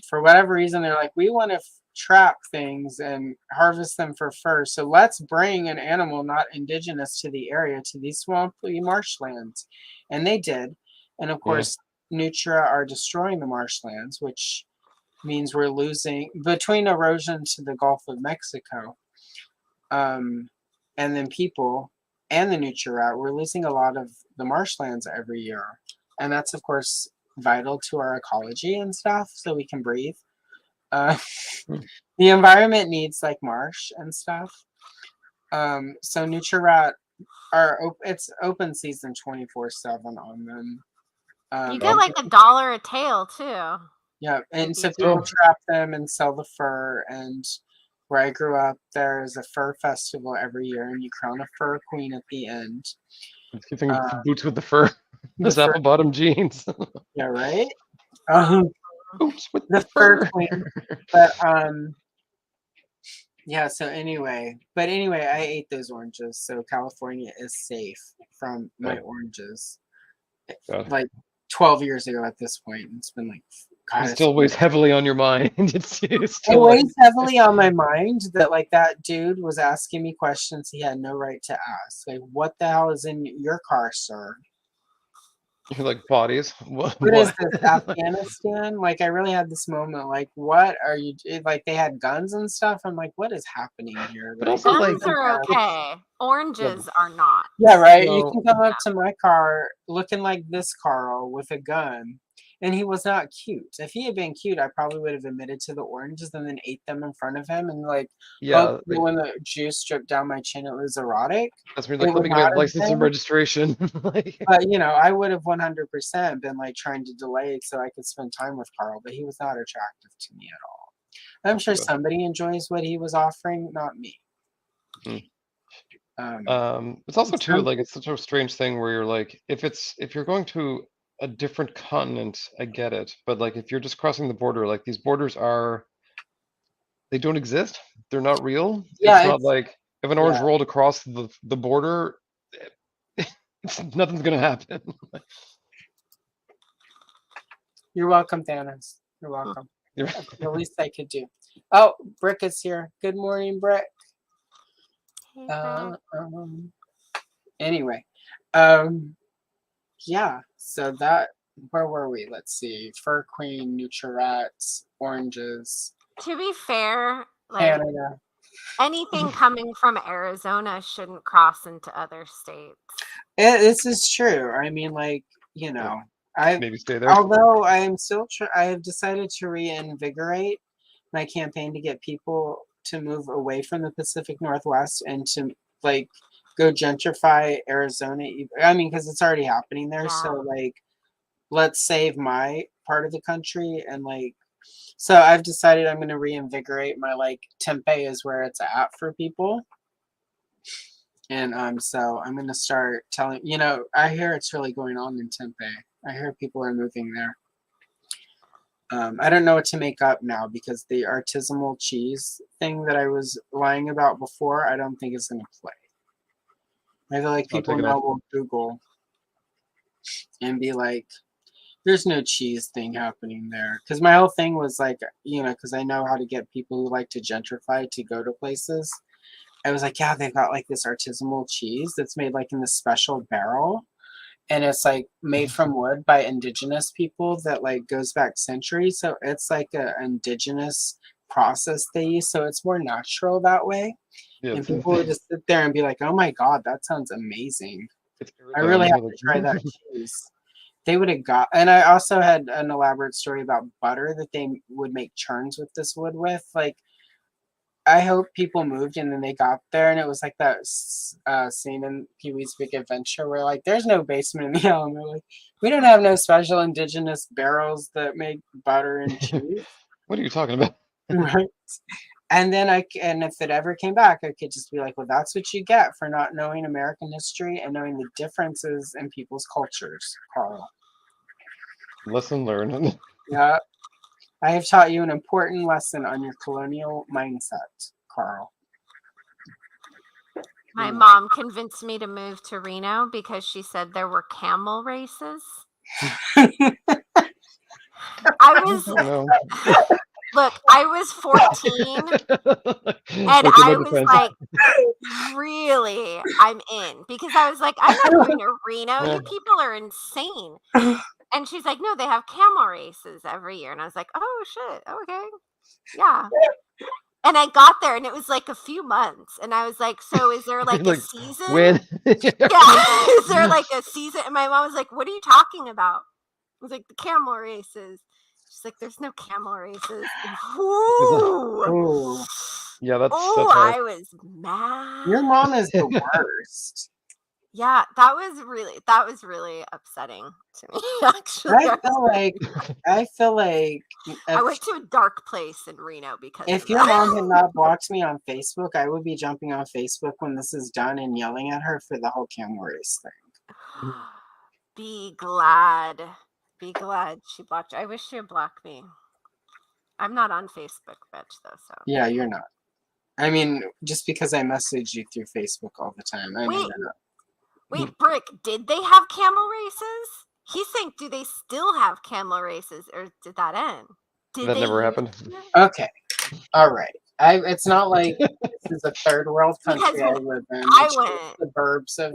for whatever reason, they're like, we want to trap things and harvest them for fur. So let's bring an animal not indigenous to the area to these swampy marshlands. And they did. And of course, nutria are destroying the marshlands, which means we're losing between erosion to the Gulf of Mexico, and then people and the nutria rat, we're losing a lot of the marshlands every year. And that's, of course, vital to our ecology and stuff, so we can breathe. The environment needs like marsh and stuff. So nutria rat it's open season 24/7 on them. You get like $1 a tail too. Yeah, and so people trap them and sell the fur. And where I grew up, there's a fur festival every year, and you crown a fur queen at the end. It's keeping boots with the fur, those apple bottom jeans. Yeah, right. Boots with the fur queen. But yeah. So anyway, I ate those oranges, so California is safe from my oranges. Like 12 years ago at this point, it's been like. God, it still weighs heavily on your mind. It weighs heavily on my mind that like that dude was asking me questions he had no right to ask. Like, what the hell is in your car, sir? You're like, bodies? What is this, Afghanistan? Like, I really had this moment. Like, what are you? Like, they had guns and stuff. I'm like, what is happening here? But also, guns are okay. Oranges are not. Yeah, right. You can come up to my car looking like this Carl with a gun. And he was not cute. If he had been cute, I probably would have admitted to the oranges and then ate them in front of him. And like, when the juice dripped down my chin, it was erotic. That's me. Like, let me get my license and registration. But you know, I would have 100% been like trying to delay so I could spend time with Carl. But he was not attractive to me at all. I'm sure somebody enjoys what he was offering, not me. It's also too like it's such a strange thing where you're like, if you're going to a different continent, I get it, but like if you're just crossing the border, like these borders they don't exist, they're not real. Yeah, it's not like if an orange rolled across the border, nothing's gonna happen. You're welcome, Thanos. You're welcome. The least I could do. Oh, Brick is here. Good morning, Brick. Anyway, yeah, so that, where were we? Let's see. Fur Queen, nutria rats, oranges. To be fair, like Canada. Anything coming from Arizona shouldn't cross into other states. This is true. I mean, like, you know, I maybe stay there. Although I am still, I have decided to reinvigorate my campaign to get people to move away from the Pacific Northwest and to like go gentrify Arizona. I mean, because it's already happening there. Yeah. So like, let's save my part of the country. And like, so I've decided I'm going to reinvigorate my like Tempe is where it's at for people. And so I'm gonna start telling. I hear it's really going on in Tempe. I hear people are moving there. I don't know what to make up now because the artisanal cheese thing that I was lying about before, I don't think is gonna play. I feel like people now will Google and be like, "There's no cheese thing happening there." Because my whole thing was like, because I know how to get people who like to gentrify to go to places. I was like, yeah, they've got like this artisanal cheese that's made like in this special barrel. And it's like made from wood by indigenous people that like goes back centuries. So it's like an indigenous process they use. So it's more natural that way. Yeah. And people would just sit there and be like, oh my God, that sounds amazing. I really have to try that cheese. They would have got, and I also had an elaborate story about butter that they would make churns with this wood with. Like, I hope people moved and then they got there and it was like that scene in Pee-wee's Big Adventure where like there's no basement in the island. They're like, we don't have no special indigenous barrels that make butter and cheese. What are you talking about? Right. And then and if it ever came back, I could just be like, well, that's what you get for not knowing American history and knowing the differences in people's cultures, Carl. Lesson learned. Yeah. I have taught you an important lesson on your colonial mindset, Carl. My mom convinced me to move to Reno because she said there were camel races. Look, I was 14 and I was like, really, I'm in. Because I was like, I'm not going to Reno. You people are insane. And she's like, no, they have camel races every year. And I was like, oh, shit. Okay. Yeah. And I got there and it was like a few months. And I was like, so is there like a season? When? Yeah. Is there like a season? And my mom was like, what are you talking about? I was like, the camel races. She's like, there's no camel races. Ooh. Yeah, that's I was mad. Your mom is the worst. Yeah, that was really upsetting to me, actually. I feel like I went to a dark place in Reno because if your mom had not blocked me on Facebook, I would be jumping on Facebook when this is done and yelling at her for the whole camel race thing. Be glad she blocked you. I wish she had blocked me. I'm not on Facebook, bitch, though. So yeah, you're not. I mean, just because I message you through Facebook all the time, I know you're not. Wait, Brick, did they have camel races? He's saying, do they still have camel races, or did that end? That never happened. Okay. All right. It's not like this is a third world country I live in. The suburbs of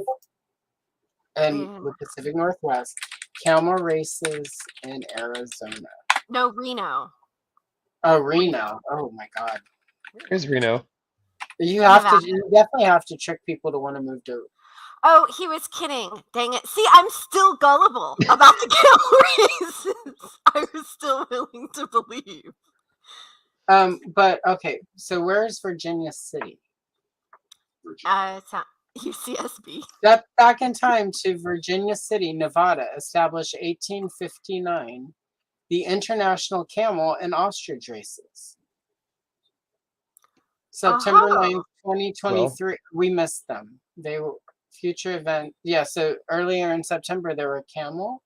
the Pacific Northwest. Camel races in Arizona. No, Reno. Oh, Reno. Oh my God. Here's Reno. You definitely have to trick people to want to move to. Oh, he was kidding. Dang it. See, I'm still gullible about the camel races. I was still willing to believe. But okay, so where's Virginia City? It's not UCSB. Step back in time to Virginia City, Nevada, established 1859. The International Camel and Ostrich Races. September 9th, 2023. We missed them. They were future event. Yeah, so earlier in September there were camel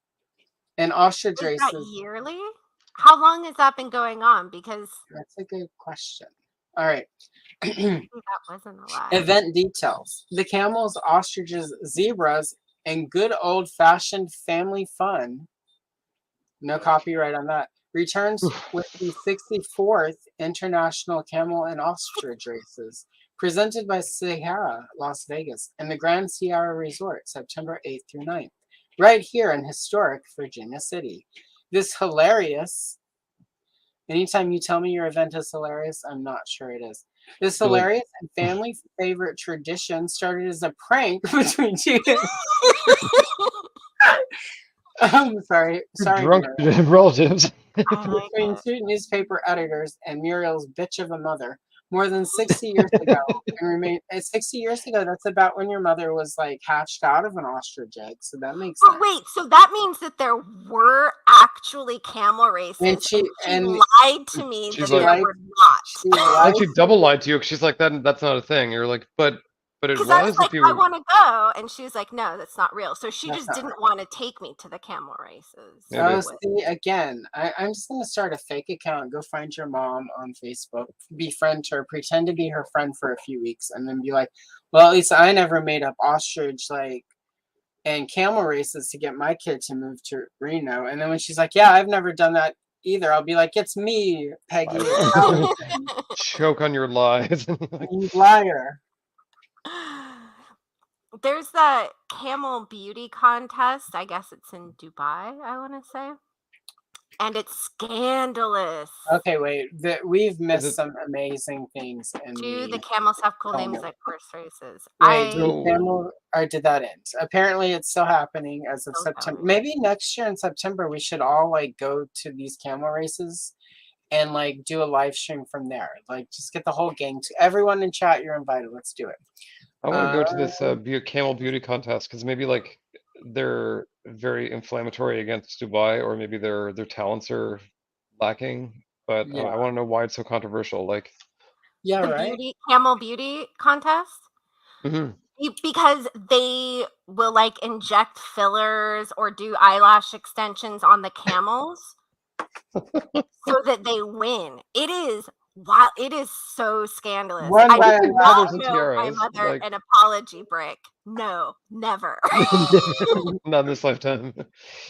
and ostrich races. That yearly? How long has that been going on? Because that's a good question. All right. That wasn't a lie. Event details. The camels, ostriches, zebras, and good old-fashioned family fun. No copyright on that. Returns with the 64th International Camel and Ostrich Races, presented by Sierra, Las Vegas, and the Grand Sierra Resort, September 8th through 9th, right here in historic Virginia City. This hilarious, anytime you tell me your event is hilarious, I'm not sure it is. This hilarious and family favorite tradition started as a prank between two. I'm sorry, drunk relatives. Between two newspaper editors and Muriel's bitch of a mother. More than 60 years ago, and remain 60 years ago. That's about when your mother was like hatched out of an ostrich egg. So that makes sense. Wait, so that means that there were actually camel races. And she lied to me that there were not. She double lied to you because she's like, that's not a thing. You're like, but But it Because I was was like, if you I want to go, and she was like, no, that's not real. So she That's just not didn't want to take me to the camel races. Maybe. Oh, see, again, I'm just gonna start a fake account. Go find your mom on Facebook, befriend her, pretend to be her friend for a few weeks, and then be like, "Well, at least I never made up ostrich and camel races to get my kid to move to Reno." And then when she's like, "Yeah, I've never done that either," I'll be like, "It's me, Peggy, it's Allison, Choke on your lies. you liar." There's that camel beauty contest. I guess it's in Dubai, I want to say. And it's scandalous. Okay, wait. We've missed it- some amazing things in Do the the camels have cool names camel. like horse races? Wait, did I the camel or did that end? Apparently, it's still happening as of Still September. going. Maybe next year in September, we should all like go to these camel races and like do a live stream from there. Like, just get the whole gang. Everyone in chat, you're invited. Let's do it. I want to go to this camel beauty contest because maybe like they're very inflammatory against Dubai, or maybe their talents are lacking. But Yeah, I want to know why it's so controversial. Like, yeah, The right. camel beauty contest. mhm. Because they will like inject fillers or do eyelash extensions on the camels so that they win. It is wow, it is so scandalous. Run I by do a not feathers and know my tiaras, mother like- an apology brick. No, never. Not in this lifetime.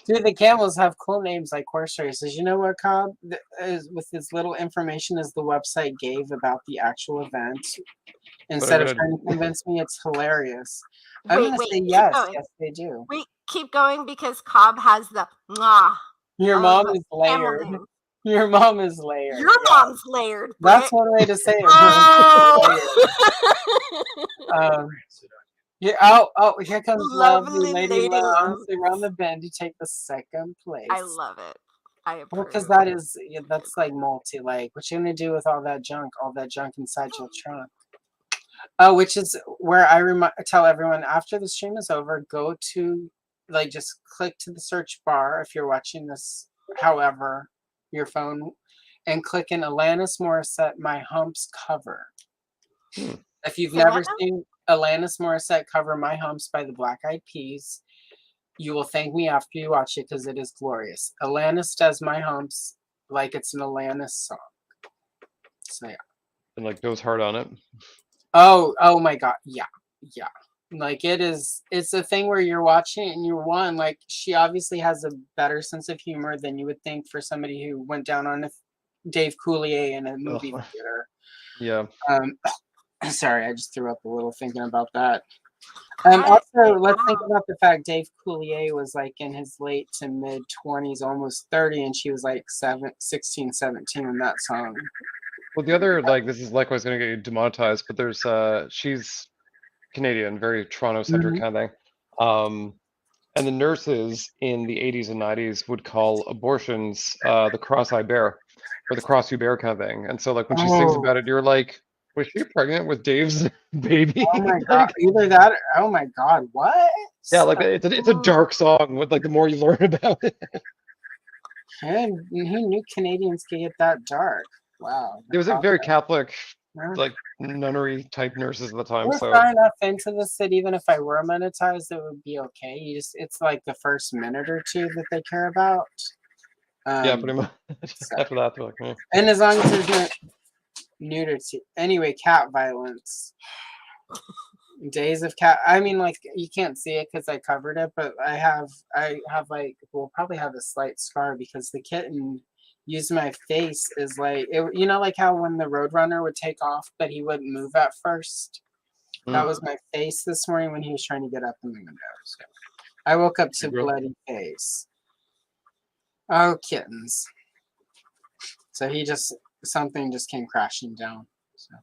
Dude, the camels have cool names like horse races. You know what, Cobb? With as little information as the website gave about the actual event, instead of gonna- trying to convince me, it's hilarious. I'm Wait, gonna say keep yes. going. Yes, they do. Wait, keep going because Cobb has the mwah. Your of mom is camel layered. names. Your mom is layered. Your yeah. mom's layered, That's Brick. one way to say it. Oh. Yeah, here comes Lovely Lady Lady Lumps Lumps. around the bend to take the second place. I love it. I approve. Because that's like multi. Like, what you gonna do with all that junk inside your trunk? Oh, which is where I tell everyone after the stream is over, go to like just click to the search bar if you're watching this, however, your phone, and click in Alanis Morissette "My Humps" cover. If you've Say never what now? seen Alanis Morissette cover "My Humps" by the Black Eyed Peas, you will thank me after you watch it because it is glorious. Alanis does "My Humps" like it's an Alanis song. So yeah. And like goes hard on it. Oh my god, yeah. Like it's a thing where you're watching it and you're like, she obviously has a better sense of humor than you would think for somebody who went down on Dave Coulier in a movie theater. Yeah. Sorry, I just threw up a little thinking about that. Also, let's think about the fact Dave Coulier was like in his late to mid 20s, almost 30, and she was like 16, 17 in that song. Well, the other, like, this is likewise going to get you demonetized, but there's, she's Canadian, very Toronto-centric kind of thing. And the nurses in the 80s and 90s would call abortions the cross-eye bear, or the cross-you bear kind of thing. And so, like, when she sings about it, you're like, was she pregnant with Dave's baby? Oh my god, either that or, oh my god, what? Yeah, like, it's a dark song, with, like, the more you learn about it. And who knew Canadians could get that dark? Wow. It was a very Catholic, like, nunnery type nurses at the time. We're So far enough into this that even if I were monetized, it would be okay. It's like the first minute or two that they care about. yeah, pretty much. After that, they're like, eh. And as long as there's no nudity. Anyway, cat violence. Days of cat. I mean, like, you can't see it because I covered it, but I have like, we'll probably have a slight scar because the kitten used my face as like, you know, like how when the Roadrunner would take off, but he wouldn't move at first. That was my face this morning when he was trying to get up in the window. So I woke up to bloody face. Oh, kittens. So something just came crashing down. So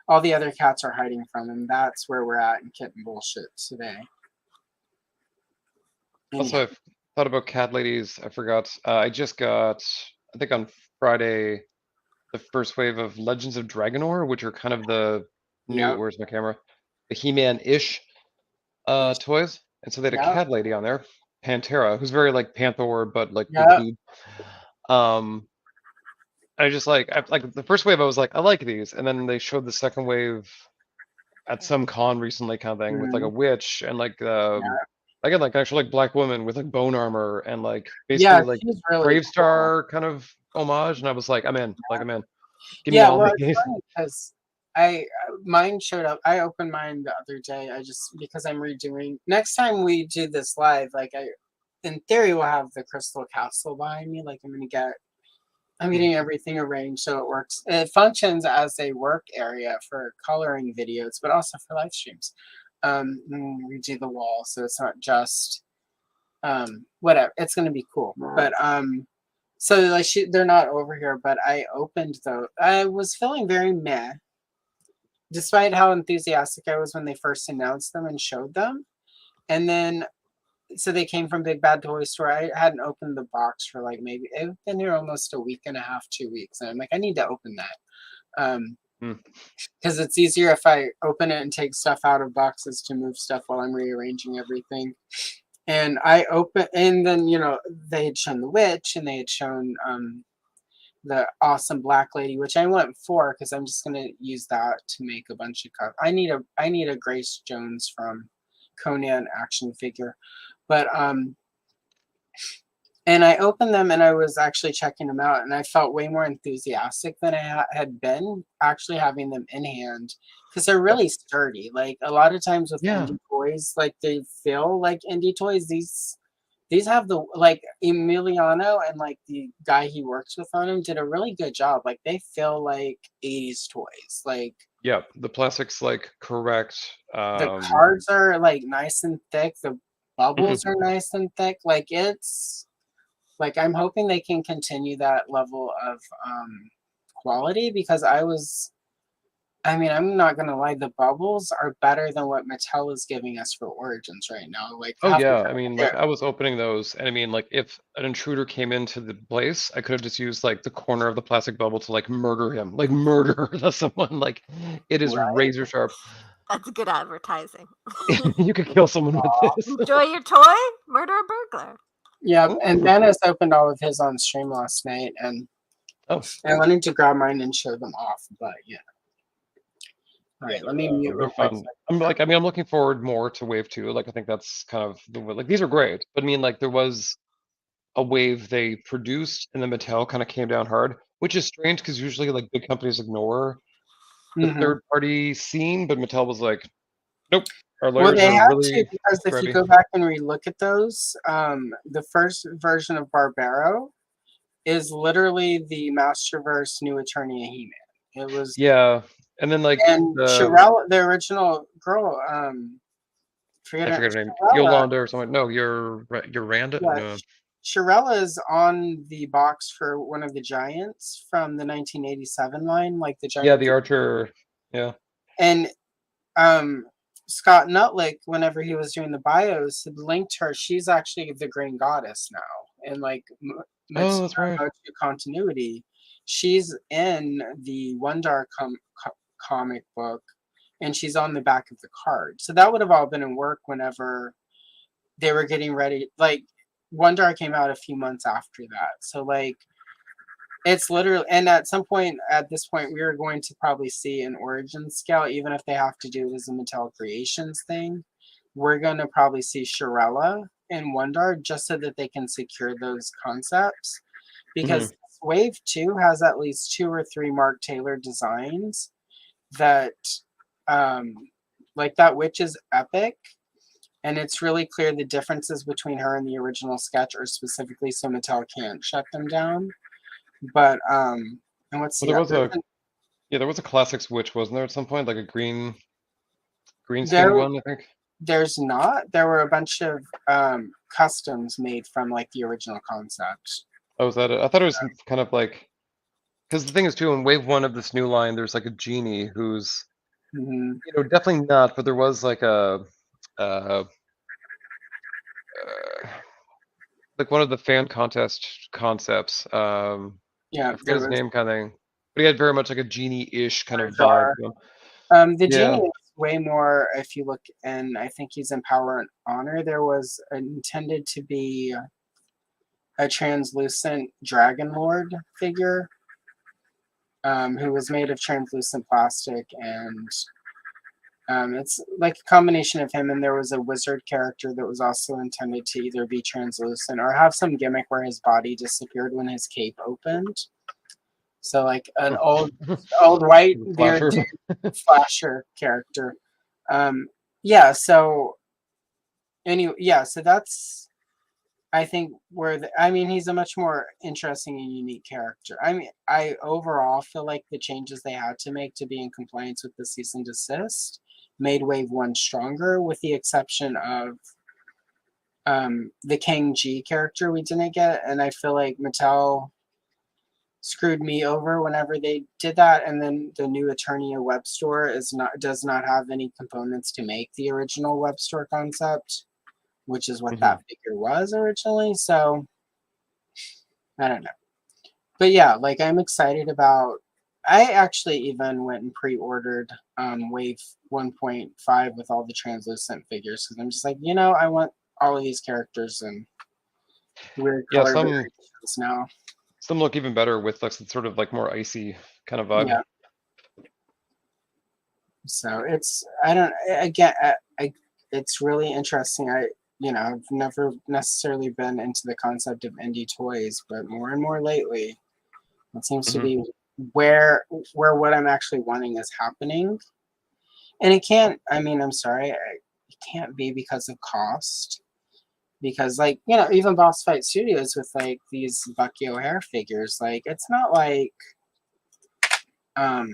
all the other cats are hiding from him. That's where we're at in kitten bullshit today. Also, I've thought about cat ladies. I forgot. I just got, I think on Friday, the first wave of Legends of Dragonor, which are kind of the new, where's my camera? The He-Man-ish toys. And so they had a cat lady on there, Pantera, who's very like Panther, but like the dude. I just like the first wave I was like, I like these, and then they showed the second wave at some con recently, kind of thing, with like a Mhm. witch and like Yeah. again, like actual like black woman with like bone armor and like Yeah, basically like she's really Brave cool. Star kind of homage, and I was like, I'm in, like I'm in. Give me Yeah, all well, it's these. funny because mine showed up. I opened mine the other day. I just because I'm redoing. Next time we do this live, like in theory, will have the Crystal Castle behind me. Like I'm getting everything arranged so it works. It functions as a work area for coloring videos, but also for live streams. We do the wall, so it's not just whatever. It's gonna be cool, but so like they're not over here. But I opened though. I was feeling very meh, despite how enthusiastic I was when they first announced them and showed them, and then so they came from Big Bad Toy Store. I hadn't opened the box for like maybe it's been here almost a week and a half, 2 weeks, and I'm like, I need to open that Hmm. because it's easier if I open it and take stuff out of boxes to move stuff while I'm rearranging everything. And I open, and then they had shown the witch, and they had shown the awesome black lady, which I went for because I'm just gonna use that to make a bunch of cups. I need a Grace Jones from Conan action figure, but and I opened them and I was actually checking them out, and I felt way more enthusiastic than I had been actually having them in hand because they're Yep. really sturdy. Like a lot of times with Yeah. indie toys, like they feel like indie toys. These have the like Emiliano and like the guy he works with on them did a really good job. Like they feel like 80s toys. Like Yep. The plastic's like correct. the cards are like nice and thick. The bubbles are nice and thick. Like it's like I'm hoping they can continue that level of quality because I mean, I'm not gonna lie, the bubbles are better than what Mattel is giving us for Origins right now. Like Oh half the yeah, I time mean, like they're I was opening those, and I mean, like if an intruder came into the place, I could have just used like the corner of the plastic bubble to like murder him, like murder someone. Like it is right. razor sharp. That's good advertising. You could kill someone with this. Enjoy your toy, murder a burglar. Yeah, and Ooh. Dennis opened all of his on stream last night, and Oh, I wanted to grab mine and show them off, but yeah. All right, let me mute they're real quick. fun. I'm like, I mean, I'm looking forward more to Wave 2. Like, I think that's kind of like these are great, but I mean, like there was a wave they produced, and then Mattel kind of came down hard, which is strange because usually like big companies ignore the Hmm. third party scene, but Mattel was like, nope, our Well, lawyers they are had to really because if you ready. go back and relook at those, the first version of Barbaro is literally the Masterverse New Attorney of He-Man. It was, Yeah, and then like and Shirella, the original girl, forget I her, forget her name, Shirella, Yolanda or something. No, you're Randa. yeah, No, Shirella is on the box for one of the Giants from the 1987 line, like the yeah, Giant. the Archer. Yeah, And um, Scott Nutlick, whenever he was doing the bios, had linked her. She's actually the Green Goddess now, and like oh, that's right. continuity, she's in the Wondar comic book, and she's on the back of the card. So that would have all been in work whenever they were getting ready. Like Wondar came out a few months after that, so like it's literally, and at this point, we are going to probably see an origin scale, even if they have to do it as a Mattel Creations thing. We're going to probably see Shirella and Wondar just so that they can secure those concepts. Hmm. Because Wave 2 has at least 2 or 3 Mark Taylor designs that, um, like that witch is epic. And it's really clear the differences between her and the original sketch are specifically so Mattel can't shut them down. But and what's Well, the there was other? there was a classics witch, wasn't there, at some point, like a green skinned There, one, I think. there's not. There were a bunch of customs made from like the original concept. Oh, was that it? I thought it was kind of like because the thing is too in Wave 1 of this new line, there's like a genie who's Hmm. definitely not, but there was like a uh, like one of the fan contest concepts. Yeah, I forget there his was name, kind of thing. But he had very much like a genie-ish kind of vibe Jar. to him. The genie Yeah. is way more. If you look, and I think he's in Power and Honor. There was intended to be a translucent Dragon Lord figure, who was made of translucent plastic and It's like a combination of him, and there was a wizard character that was also intended to either be translucent or have some gimmick where his body disappeared when his cape opened. So like an old white bearded flasher character. Yeah, so anyway, yeah, so that's I think he's a much more interesting and unique character. I mean, I overall feel like the changes they had to make to be in compliance with the cease and desist made Wave 1 stronger, with the exception of the King G character we didn't get, and I feel like Mattel screwed me over whenever they did that. And then the new Eternia web store does not have any components to make the original web store concept, which is what that figure was originally. So I don't know. But yeah, like I'm excited about. I actually even went and pre-ordered Wave 1.5 with all the translucent figures, because I'm just like, I want all of these characters and weird color variations now. Some look even better with like sort of like more icy kind of vibe. Yeah. So it's it's really interesting. I've never necessarily been into the concept of indie toys, but more and more lately, it seems to be where what I'm actually wanting is happening. And it can't. I mean, I'm sorry, it can't be because of cost. Because even Boss Fight Studios with like these Bucky O'Hare figures, like it's not like not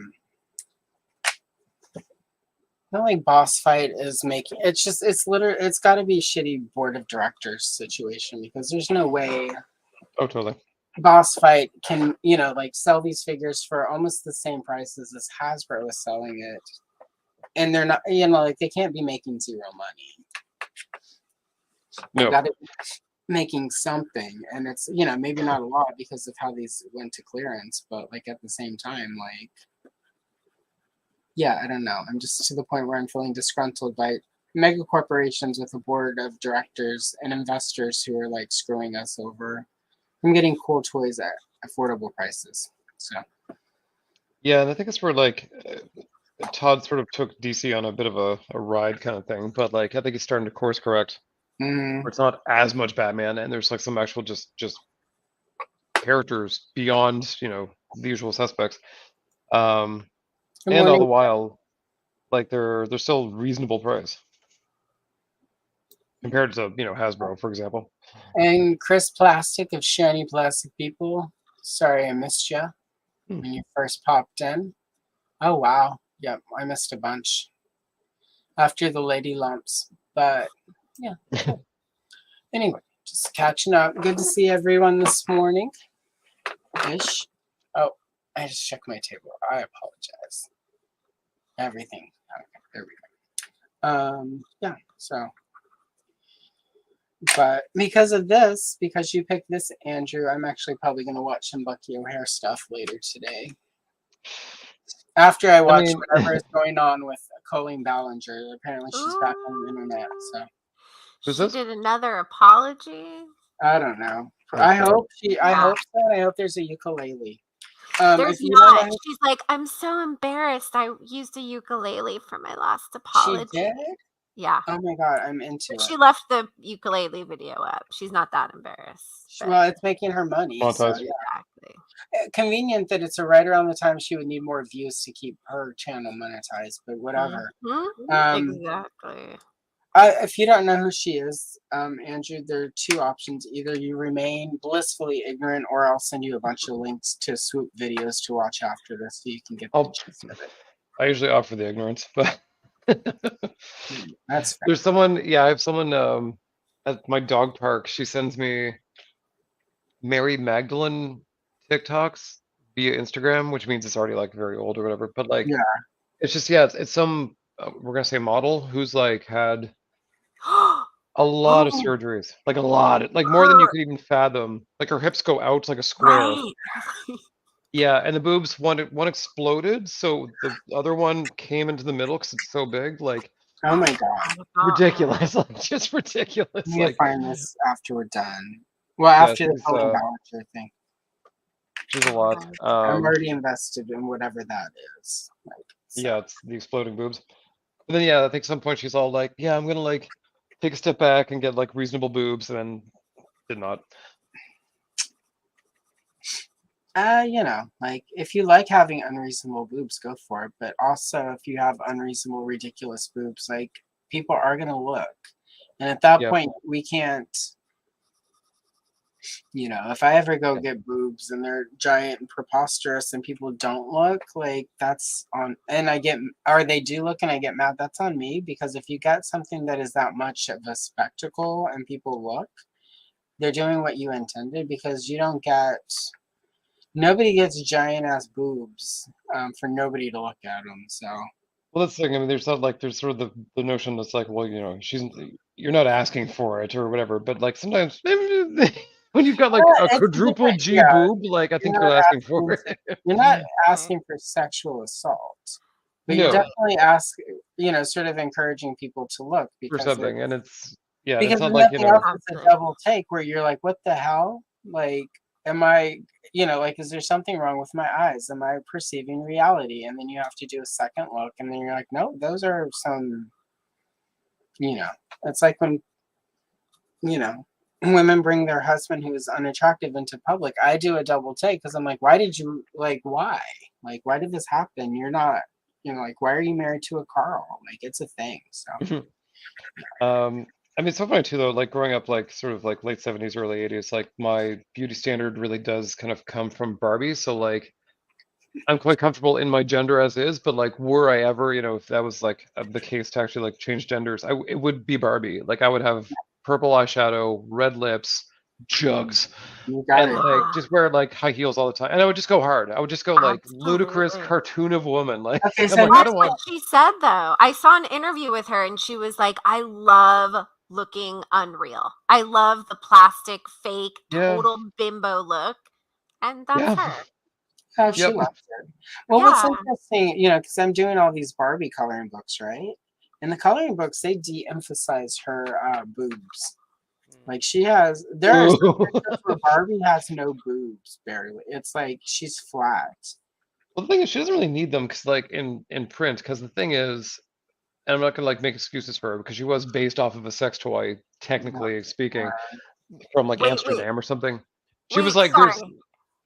like Boss Fight is making it's literally it's got to be a shitty board of directors situation, because there's no way totally Boss Fight can like sell these figures for almost the same prices as Hasbro is selling it, and they're not like they can't be making zero money. No. Got to be making something, and it's maybe not a lot because of how these went to clearance, but like at the same time, like I don't know, I'm just to the point where I'm feeling disgruntled by mega corporations with a board of directors and investors who are like screwing us over. I'm getting cool toys at affordable prices. So yeah, and I think it's where like Todd sort of took DC on a bit of a ride kind of thing, but like I think he's starting to course correct. Where it's not as much Batman, and there's like some actual just characters beyond the usual suspects, and all the while like they're still reasonable price compared to Hasbro, for example. And Chris Plastic of Shiny Plastic People, sorry I missed you when you first popped in. Oh wow, yep, I missed a bunch after the lady lumps, but yeah. Anyway, just catching up. Good to see everyone this morning. Ish. Oh, I just checked my table. I apologize. Everything. Okay, there we go. Yeah, so. But because of this, because you picked this, Andrew, I'm actually probably going to watch some Bucky O'Hare stuff later today. After I watch whatever is going on with Colleen Ballinger. Apparently she's back on the internet, so. She did another apology. I don't know. I hope so. I hope there's a ukulele. There's not. She's like, I'm so embarrassed. I used a ukulele for my last apology. She did? Yeah. Oh my god, I'm into it. She left the ukulele video up. She's not that embarrassed. Well, it's making her money. So, yeah. Exactly. Convenient that it's right around the time she would need more views to keep her channel monetized, but whatever. Exactly. If you don't know who she is, Andrew, there are two options. Either you remain blissfully ignorant, or I'll send you a bunch of links to swoop videos to watch after this so you can get the gist of it. I usually opt for the ignorance, but that's fair. There's someone, I have someone at my dog park. She sends me Mary Magdalene TikToks via Instagram, which means it's already like very old or whatever. But like, it's just it's some we're gonna say model who's like had a lot of surgeries, like a lot, like more than you could even fathom. Like her hips go out like a square. Right. Yeah, and the boobs one exploded, so the other one came into the middle because it's so big. Like, oh my god, ridiculous! Like just ridiculous. I'm gonna find this after we're done. Well, after the Colleen Ballinger thing. She's a lot. I'm already invested in whatever that is. Yeah, it's the exploding boobs. And then yeah, I think at some point she's all like, yeah, I'm gonna like take a step back and get like reasonable boobs, and then did not. Like if you like having unreasonable boobs, go for it. But also, if you have unreasonable, ridiculous boobs, like people are gonna look, and at that Yep. point, we can't. If I ever go Yeah. get boobs and they're giant and preposterous and people don't look, like that's on, and or they do look and I get mad, that's on me because if you get something that is that much of a spectacle and people look, they're doing what you intended because nobody gets giant ass boobs for nobody to look at them. So Well, that's the thing. I mean, there's sort of the notion that's like, well, you're not asking for it or whatever, but like sometimes when you've got like a it's a quadruple different, G yeah. boob, like I You're think not you're asking asking. for it. You're not Right. asking for sexual assault, but you're No, definitely sort of encouraging people to look for because something, and it's because not if like nothing else, it's a Absolutely. double take where you're like, what the hell? Like, am I, like, is there something wrong with my eyes? Am I perceiving reality? And then you have to do a second look, and then you're like, no, those are some, it's like when, you know, women bring their husband who is unattractive into public. I do a double take because I'm like, why did you, like, why? Like, why did this happen? You're not, like, why are you married to a Carl? Like, it's a thing. So, I mean, it's so funny too, though. Like growing up, like sort of like late '70s, early '80s, like my beauty standard really does kind of come from Barbie. So like, I'm quite comfortable in my gender as is, but like, were I ever, if that was like the case to actually like change genders, it would be Barbie. Like, I would have purple eyeshadow, red lips, jugs, you got and it. like just wear like high heels all the time. And I would just go hard. I would just go like ludicrous Absolutely. cartoon of woman. Like, Okay, I'm so like, I That's don't what want. she said, though. I saw an interview with her, and she was like, I love looking unreal. I love the plastic, fake, Yeah, total bimbo look. And that's yeah, her. how And she yep. loves it. Well, what's yeah, interesting, because I'm doing all these Barbie coloring books, right? In the coloring books, they de-emphasize her boobs. Like there are some Ooh. pictures where Barbie has no boobs, barely. It's like she's flat. Well, the thing is, she doesn't really need them because, like, in print. Because the thing is, and I'm not gonna like make excuses for her because she was based off of a sex toy, technically speaking, from like wait, wait, Amsterdam or something. She was wait, like, there's sorry.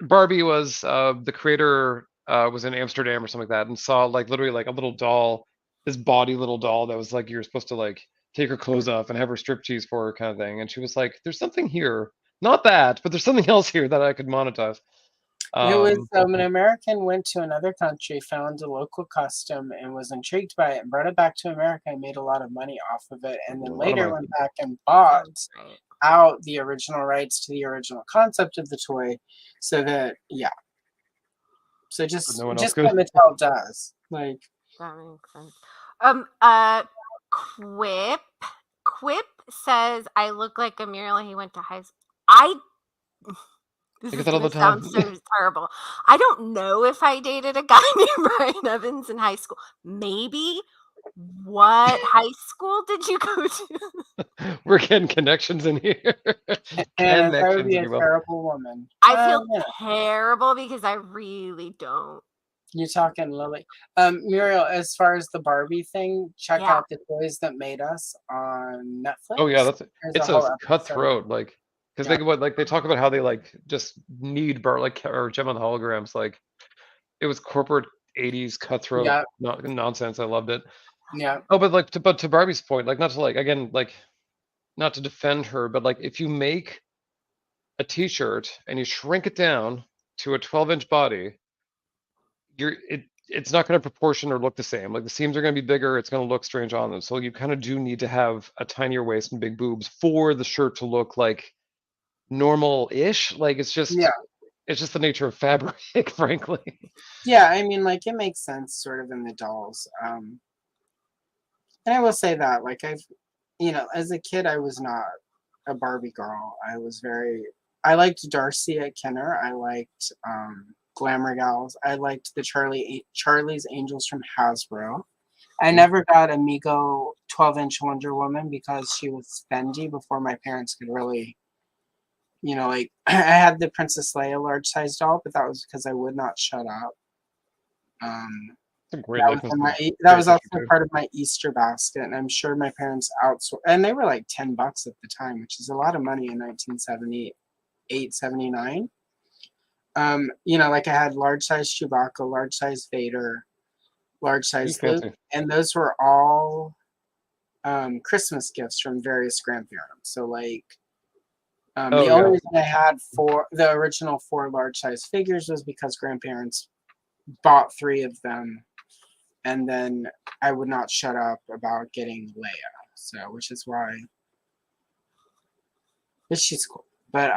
Barbie was the creator was in Amsterdam or something like that, and saw like literally like a little doll, this body little doll that was like you're supposed to like take her clothes off and have her strip tease for her kind of thing. And she was like, there's something here, not that, but there's something else here that I could monetize. It was Um, an American went to another country, found a local custom, and was intrigued by it, and brought it back to America and made a lot of money off of it. And a then lot of later money. went back and bought Sounds right. out the original rights to the original concept of the toy, so that so But just no one else just could. what Mattel does. Like, That makes sense. Um, uh, Quip. Quip says I look like a Muriel he went to high school. This I get is that all gonna the sound time. so terrible. I don't know if I dated a guy named Ryan Evans in high school. Maybe. What high school did you go to? We're getting connections in here. and I would Connections, be if a you will. terrible woman. I feel Yeah, terrible because I really don't. you're talking Lily. Muriel, as far as the Barbie thing, check Yeah. out the Toys That Made Us on Oh yeah, Netflix. that's There's a it's a whole episode. cutthroat, like because Yeah, they talk about how they like just need Bart like or Gem on the Holograms, like it was corporate '80s cutthroat yeah, nonsense. I loved it. yeah. Oh, but like to Barbie's point, like not to like again like not to defend her, but like if you make a T-shirt and you shrink it down to a 12-inch body, it's not going to proportion or look the same. Like the seams are going to be bigger, it's going to look strange on them. So you kind of do need to have a tinier waist and big boobs for the shirt to look like normal-ish. Like Yeah, it's just the nature of fabric, frankly. yeah. I mean, like it makes sense, sort of in the dolls. And I will say that, like as a kid, I was not a Barbie girl. I liked Darcy at Kenner. I liked Glamour Gals. I liked the Charlie's Angels from Hasbro. I never got Amigo 12-inch Wonder Woman because she was spendy before my parents could really, like I had the Princess Leia large size doll, but that was because I would not shut up. Um, It's a great That was likeness in of that was creativity also too. part of my Easter basket, and I'm sure my parents outsourced, and they were like $10 at the time, which is a lot of money in 1978, 79. Like I had large size Chewbacca, large size Vader, large You size Luke, fancy. and those were all Christmas gifts from various grandparents. So like Oh the yeah. only reason I had the original 4 large size figures was because grandparents bought 3 of them, and then I would not shut up about getting Leia. So which is why, but she's cool. But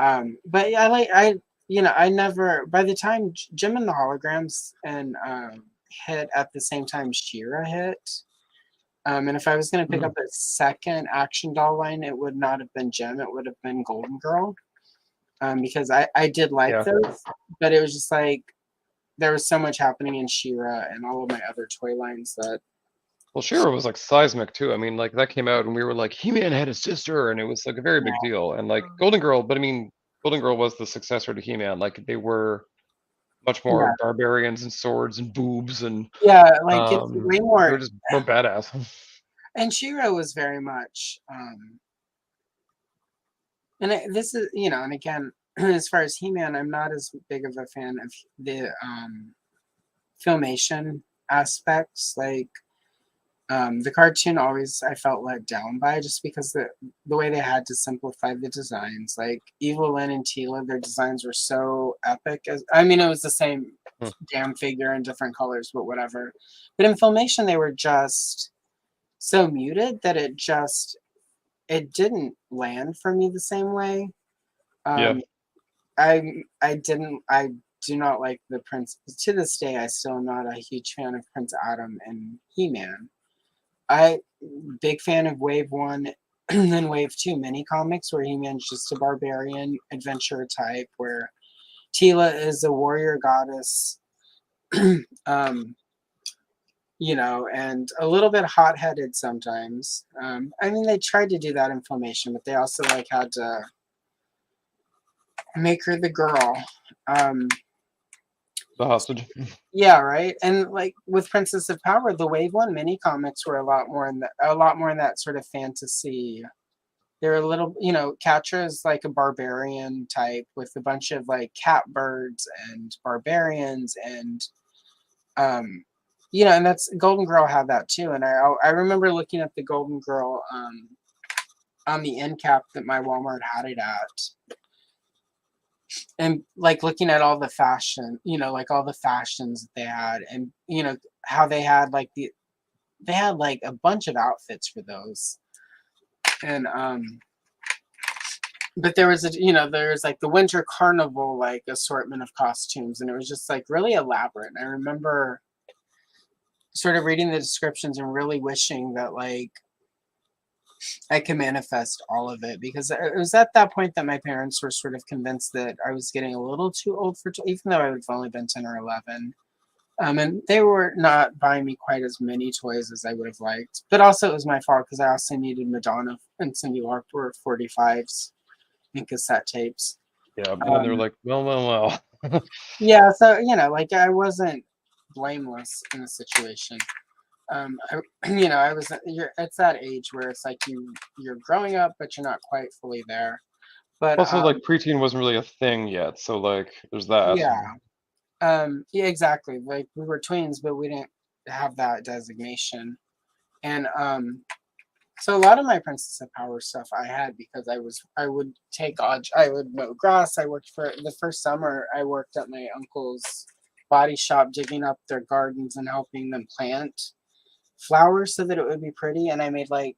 yeah, I never, by the time Jim and the Holograms and hit at the same time She-Ra hit. And if I was going to pick Mm. up a second action doll line, it would not have been Gem. It would have been Golden Girl. Because I did like Yeah. those, but it was just like there was so much happening in She-Ra and all of my other toy lines that. Well, She-Ra was like seismic too. I mean, like that came out and we were like, He-Man had a sister, and it was like a very big deal. And like Golden Girl, but I mean, Golden Girl was the successor to He-Man. Like they were much Yeah, more barbarians and swords and boobs, and yeah, like it's way they were more. just more badass. And She-Ra was very much, and this is, and again, as far as He-Man, I'm not as big of a fan of the filmation aspects. Like the cartoon, always I felt let down by, just because the way they had to simplify the designs. Like Evil Lynn and Tila, their designs were so epic. I mean, it was the same Hmm. damn figure in different colors, but whatever. But in filmation, they were just so muted that it didn't land for me the same way. Yeah. Um, I do not like the Prince. To this day, I still am not a huge fan of Prince Adam and He-Man. I big fan of Wave 1 and then Wave 2 mini comics, where He-Man's just a barbarian adventurer type, where Tila is a warrior goddess, um, and a little bit hot-headed sometimes. I mean, they tried to do that in Filmation, but they also like had to make her the girl. The hostage. Yeah, right. And like with Princess of Power, the Wave 1 mini comics were a lot more in that sort of fantasy. They're a little, Catra is like a barbarian type with a bunch of like catbirds and barbarians, and and that's Golden Girl had that too. And I remember looking at the Golden Girl on the end cap that my Walmart had it at, and like looking at all the fashion, like all the fashions that they had, and how they had like a bunch of outfits for those, and but there was there's like the winter carnival like assortment of costumes, and it was just like really elaborate. And I remember sort of reading the descriptions and really wishing that like I could manifest all of it, because it was at that point that my parents were sort of convinced that I was getting a little too old for even though I would have only been 10 or 11. And they were not buying me quite as many toys as I would have liked. But also it was my fault, because I also needed Madonna and Cyndi Lauper 45s and cassette tapes. Yeah. And then they're like, well. Yeah, so, like I wasn't blameless in the situation. I was, it's that age where it's like you're growing up, but you're not quite fully there. But Also, like preteen wasn't really a thing yet, so like there's that. yeah, exactly. Like we were twins, but we didn't have that designation. And so a lot of my Princess of Power stuff I had because I would I would mow grass. I worked for the first summer. I worked at my uncle's body shop, digging up their gardens and helping them plant flowers so that it would be pretty. And I made like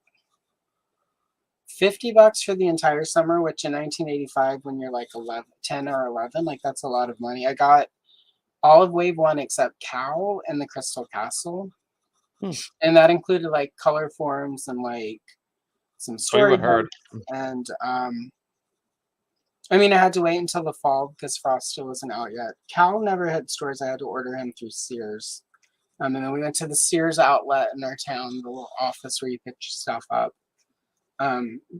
$50 for the entire summer, which in 1985, when you're like 10 or 11, like that's a lot of money. I got all of Wave 1 except Cow and the Crystal Castle. And that included like color forms and like some storybooks. And I mean, I had to wait until the fall because Frost still wasn't out yet. Cal never had stores. I had to order him through Sears. And then we went to the Sears outlet in our town, the little office where you pick your stuff up.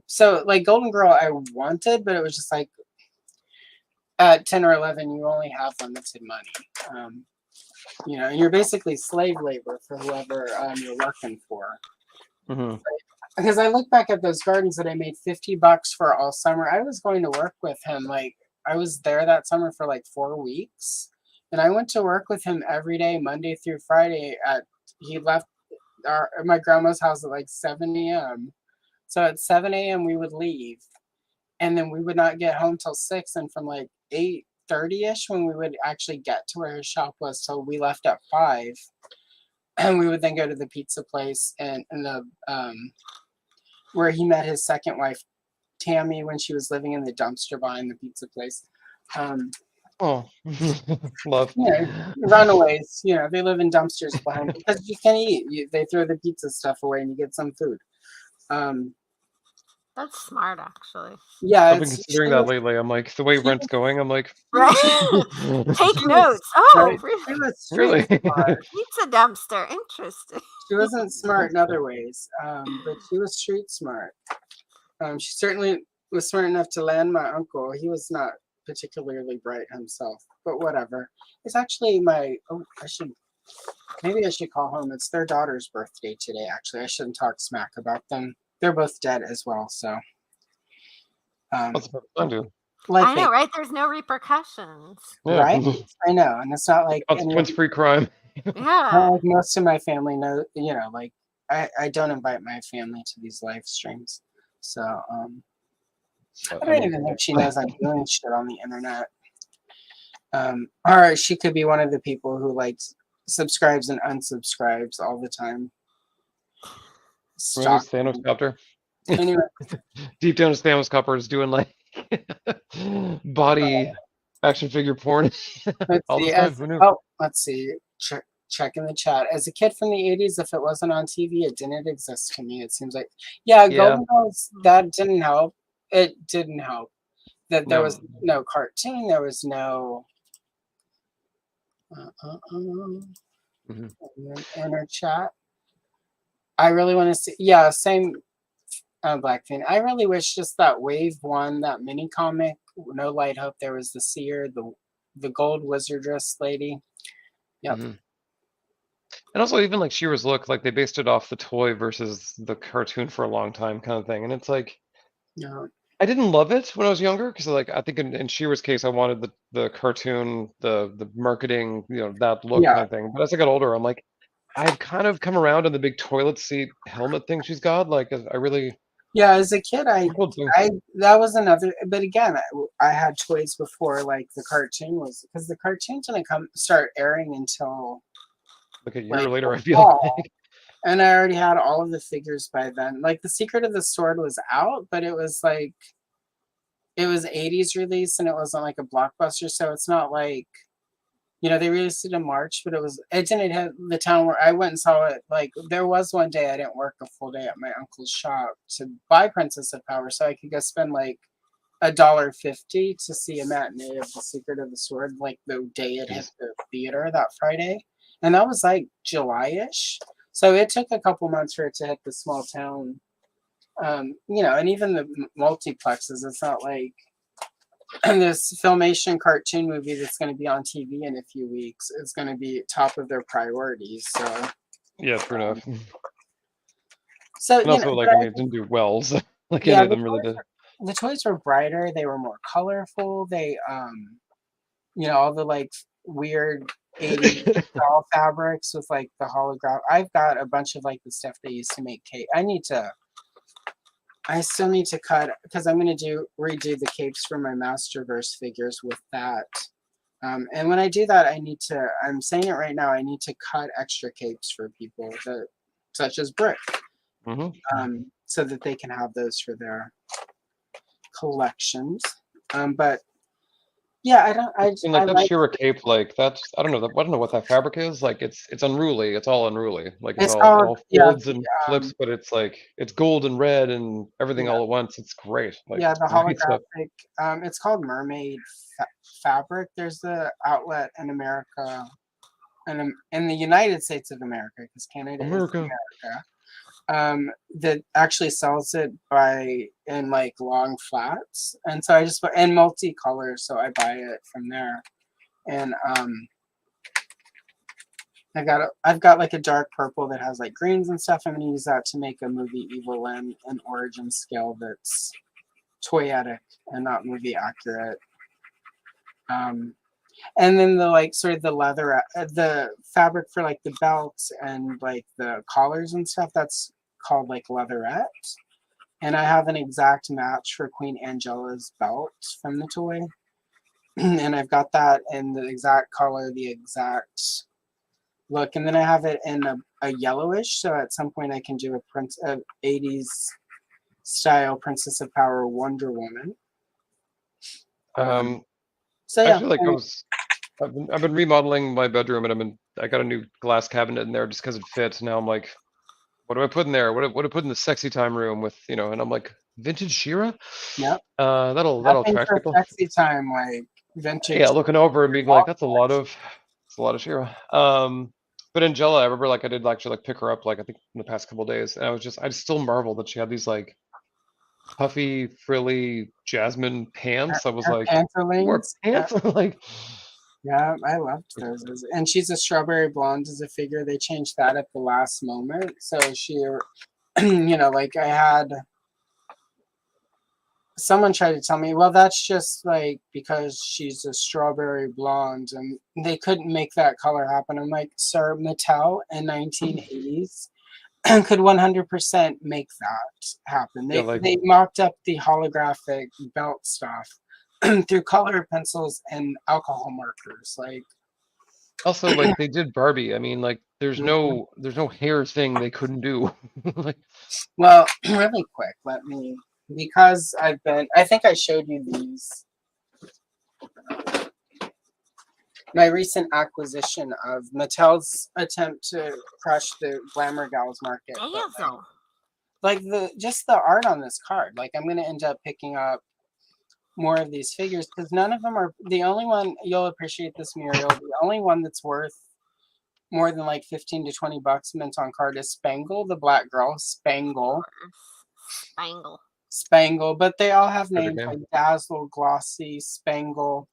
So like Golden Girl I wanted, but it was just like at 10 or 11, you only have limited money. and you're basically slave labor for whoever you're working for. Mm-hmm. Because I look back at those gardens that I made $50 for all summer. I was going to work with him. Like, I was there that summer for like 4 weeks. And I went to work with him every day, Monday through Friday. He left my grandma's house at like 7 a.m. So at 7 a.m. we would leave. And then we would not get home till 6. And from like 8:30ish when we would actually get to where his shop was, till we left at 5. And we would then go to the pizza place and the where he met his second wife, Tammy, when she was living in the dumpster behind the pizza place. Oh, love. Runaways, they live in dumpsters behind because you can't eat. They throw the pizza stuff away and you get some food. That's smart, actually. Yeah, I've been considering that lately. I'm like, the way rent's going, I'm like, right. Take notes. Oh, really? Pizza dumpster. Interesting. She wasn't smart in other ways, but she was street smart. She certainly was smart enough to land my uncle. He was not particularly bright himself, but whatever. It's actually maybe I should call home. It's their daughter's birthday today, actually. I shouldn't talk smack about them. They're both dead as well, so. What's the fun do? I know, right? There's no repercussions. Yeah. Right? I know, and it's not like consequence-free crime. Yeah. Like most of my family know, like I don't invite my family to these live streams, so I don't even think she knows I'm doing shit on the internet. Or she could be one of the people who subscribes and unsubscribes all the time. Stop. Thanos copter. Anyway. Deep down, his Thanos copter is doing like body action figure porn. All the time. Who knew? Let's see. Check in the chat. As a kid from the 80s, if it wasn't on TV, it didn't exist to me. It seems like, Golden Girls, that didn't help. It didn't help that there was no cartoon. There was no. Inner chat. I really want to see. Yeah, same. Black Fin. I really wish just that Wave 1, that mini comic, No Light Hope. There was the Seer, the Gold Wizardress lady. Yep. Mm-hmm. And also, even like She-Ra's look, like they based it off the toy versus the cartoon for a long time, kind of thing. And it's like, I didn't love it when I was younger because, like, I think in She-Ra's case, I wanted the cartoon, the marketing, that look kind of thing. But as I got older, I'm like, I've kind of come around on the big toilet seat helmet thing she's got. Like, I really. Yeah, as a kid, that was another. But again, I had toys before, like the cartoon was, because the cartoon didn't start airing until like a year later. I feel like. And I already had all of the figures by then. Like The Secret of the Sword was out, but it was like it was 80s release, and it wasn't like a blockbuster. So it's not like. They released it in March, but it didn't hit the town where I went and saw it. Like, there was one day I didn't work a full day at my uncle's shop to buy Princess of Power, so I could go spend like $1.50 to see a matinee of The Secret of the Sword, like the day it hit the theater that Friday. And that was like July-ish. So it took a couple months for it to hit the small town. And even the multiplexes, it's not like. And this Filmation cartoon movie that's going to be on TV in a few weeks is going to be top of their priorities. So yeah, true enough. So and also, like, it didn't do well. So, like, any of them really did. The toys were brighter. They were more colorful. They, all the like weird 80s doll fabrics with like the holograph. I've got a bunch of like the stuff they used to make cake. I still need to cut because I'm going to redo the capes for my Masterverse figures with that. And when I do that, I'm saying it right now, I need to cut extra capes for people such as Brick, so that they can have those for their collections. But yeah, that She-Ra cape, like that's I don't know what that fabric is. Like it's unruly. It's all unruly. Like it all folds and flips, but it's like it's gold and red and everything all at once. It's great. Like, the holographic. It's called Mermaid fabric. There's the outlet in America, and in the United States of America, because Canada is America. That actually sells it in like long flats, and so I just and multicolor, so I buy it from there. And I've got like a dark purple that has like greens and stuff. I'm gonna use that to make a movie Evelyn an origin scale that's toyetic and not movie accurate. And then the like sort of the leather, the fabric for like the belts and like the collars and stuff, that's called like leatherette. And I have an exact match for Queen Angela's belt from the toy. And I've got that in the exact color, the exact look. And then I have it in a yellowish. So at some point I can do a 80s style Princess of Power Wonder Woman. So yeah. Actually, I've been remodeling my bedroom, and I got a new glass cabinet in there just because it fits. Now I'm like, what do I put in there? What do I put in the sexy time room with, you know? And I'm like, vintage Shira. Yep. That'll Nothing attract for people. sexy time like vintage. Yeah, looking over and being like, that's a lot of Shira. But Angela, I remember like I did actually like pick her up like I think in the past couple of days, and I just still marvel that she had these like puffy, frilly jasmine pants. I was Her like, more pantherlings. pants? Like, Yeah, I loved those. And she's a strawberry blonde as a figure. They changed that at the last moment. So she, you know, like I had someone tried to tell me, well, that's just like because she's a strawberry blonde and they couldn't make that color happen. I'm like, sir, Mattel in 1980s could 100% make that happen. yeah, like They mocked up the holographic belt stuff through color pencils and alcohol markers. Like, also like they did Barbie. I mean, like there's no hair thing they couldn't do. Like, well, really quick, because I think I showed you these. My recent acquisition of Mattel's attempt to crush the glamour gals market. Like just the art on this card. Like I'm gonna end up picking up more of these figures because none of them are the only one you'll appreciate this, Muriel. The only one that's worth more than like 15 to 20 bucks mint on card is Spangle, the black girl. Spangle, but they all have names like Dazzle, Glossy, Spangle,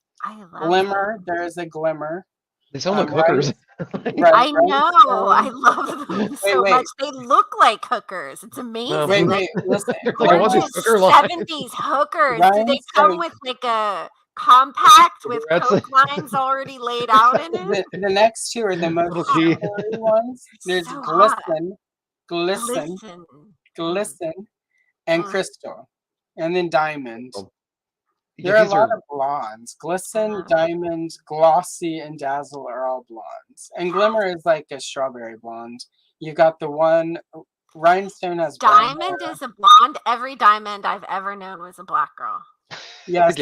Glimmer. There is a Glimmer. They sound like hookers. I know. I love them so much. They look like hookers. It's amazing. Wait, listen. Gorgeous 70s hookers. Do they come with like a compact with Coke lines already laid out in it? The next two are the most popular ones. There's Glisten, and Crystal, and then Diamond. There are a lot of blondes. Glisten, Diamond, Glossy, and Dazzle are all blondes. And Glimmer is like a strawberry blonde. You got the one, Rhinestone has Diamond is a blonde. Every Diamond I've ever known was a black girl. Yes,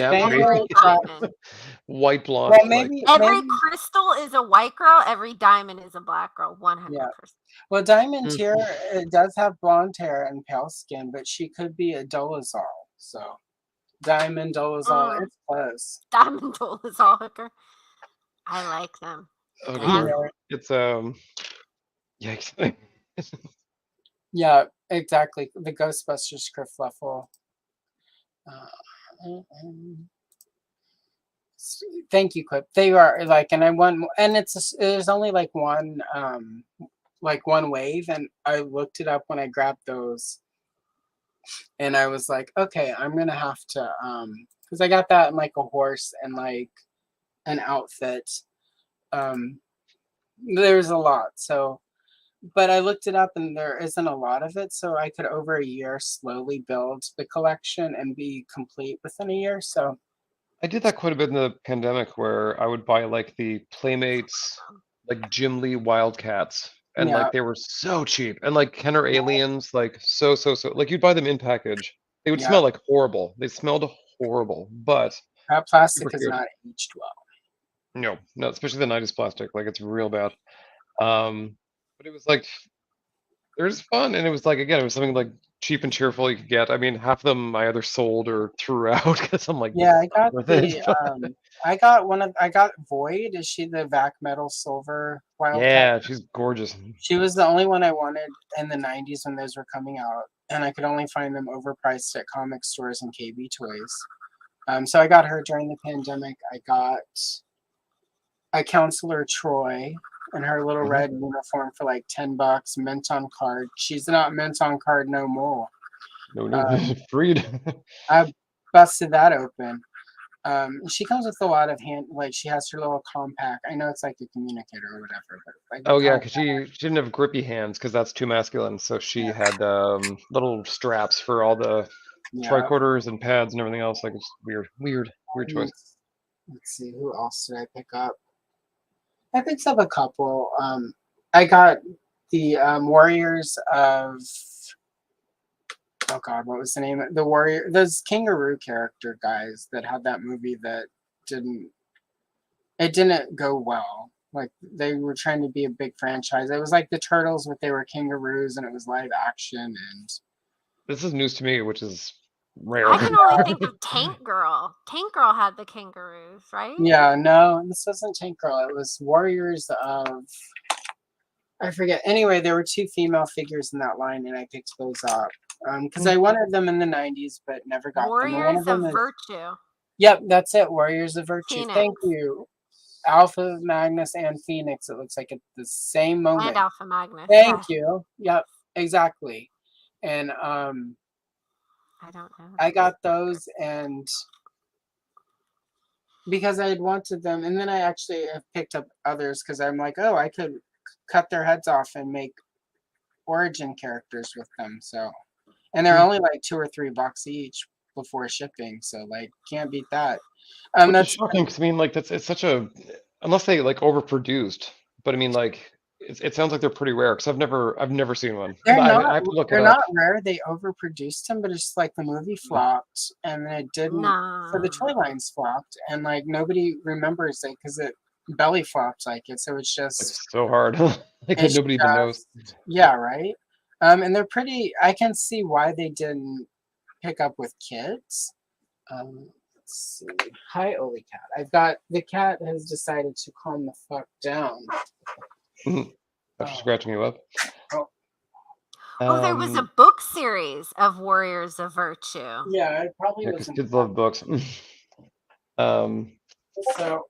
white blonde. Well, maybe every Crystal is a white girl. Every Diamond is a black girl. 100%. Yeah. Well, Diamond here it does have blonde hair and pale skin, but she could be a Dolezal. So Diamond Dolezal, it's close. Diamond Dolezal hooker. I like them. Okay. It's yikes. Yeah, exactly. The Ghostbusters kerfluffle. Thank you, Quip. They are like, and I won, and there's only like one wave, and I looked it up when I grabbed those, and I was like, okay, I'm gonna have to, because I got that in like a horse and like an outfit. There's a lot, so. But I looked it up and there isn't a lot of it. So I could over a year slowly build the collection and be complete within a year. So I did that quite a bit in the pandemic where I would buy like the Playmates, like Jim Lee Wildcats. And like they were so cheap. And like Kenner Aliens, like so like you'd buy them in package. They would smell like horrible. They smelled horrible, but that plastic is not aged well. No, especially the 90s plastic. Like it's real bad. But it was like, it was fun, and it was like, again, it was something like cheap and cheerful you could get. I mean, half of them I either sold or threw out because I'm like, I got I got Void. Is she the Vac Metal Silver Wildcat? Yeah, she's gorgeous. She was the only one I wanted in the 90s when those were coming out, and I could only find them overpriced at comic stores and KB Toys. So I got her during the pandemic. I got a Counselor Troy. in her little red uniform for like $10, mint on card. She's not mint on card no more. No, freed. I busted that open. She comes with a lot of like she has her little compact. I know it's like a communicator or whatever, but like Oh yeah, because she didn't have grippy hands because that's too masculine. So she had little straps for all the tricorders and pads and everything else. Like it's weird choice. Let's see, who else did I pick up? I picked up a couple. I got the Warriors of. Oh God, what was the name? The Warrior, those kangaroo character guys that had that movie that didn't go well. Like they were trying to be a big franchise. It was like the Turtles, but they were kangaroos, and it was live action. And this is news to me, which is rare. I can only think of Tank Girl. Tank Girl had the kangaroos, right? Yeah, no, this wasn't Tank Girl. It was Warriors of. I forget. Anyway, there were 2 female figures in that line, and I picked those up because I wanted them in the 90s, but never got them. Warriors of Virtue. Yep, that's it. Warriors of Virtue. Phoenix. Thank you. Alpha Magnus and Phoenix. It looks like at the same moment. And Alpha Magnus. Thank you. Yep, exactly. And I don't know. I got those, and because I had wanted them, and then I actually have picked up others because I'm like, oh, I could cut their heads off and make origin characters with them. So, and they're only like $2 or $3 each before shipping. So like, can't beat that. That's shocking because I mean, like it's such a unless they like overproduced. But I mean, like it sounds like they're pretty rare because I've never seen one. They're not. I have to look they're it up. not rare. They overproduced them, but it's just like the movie flopped, and it didn't. So the toy lines flopped, and like nobody remembers it because it belly flopped like it. So it's just It's so hard. Like nobody even knows. Yeah, right. And they're pretty. I can see why they didn't pick up with kids. Let's see. Hi, Oli Cat. I've got the cat has decided to calm the fuck down. After scratching you up. There was a book series of Warriors of Virtue. Yeah, it probably because kids love books. So.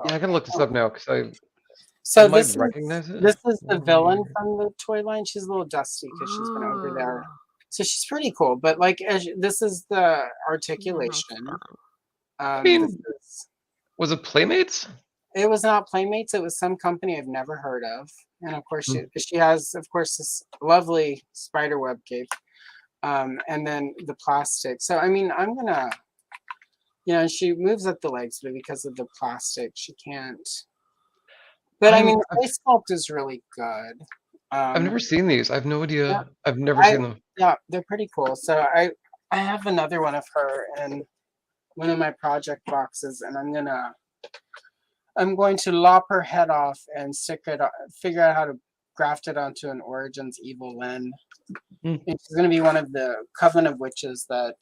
Yeah, I gotta look this up now because I this recognize it. This is the villain from the toy line. She's a little dusty because she's been over there. So she's pretty cool. But like, this is the articulation. I mean, was it Playmates? It was not Playmates. It was some company I've never heard of. And of course, she has, of course, this lovely spider web cape. And then the plastic. So, I mean, I'm going to, she moves up the legs, but because of the plastic, she can't. But I mean, the face sculpt is really good. I've never seen these. I have no idea. Yeah, I've never seen them. Yeah, they're pretty cool. So I have another one of her in one of my project boxes, and I'm going to lop her head off and figure out how to graft it onto an Origins Evil Lyn. And she's going to be one of the Coven of Witches that,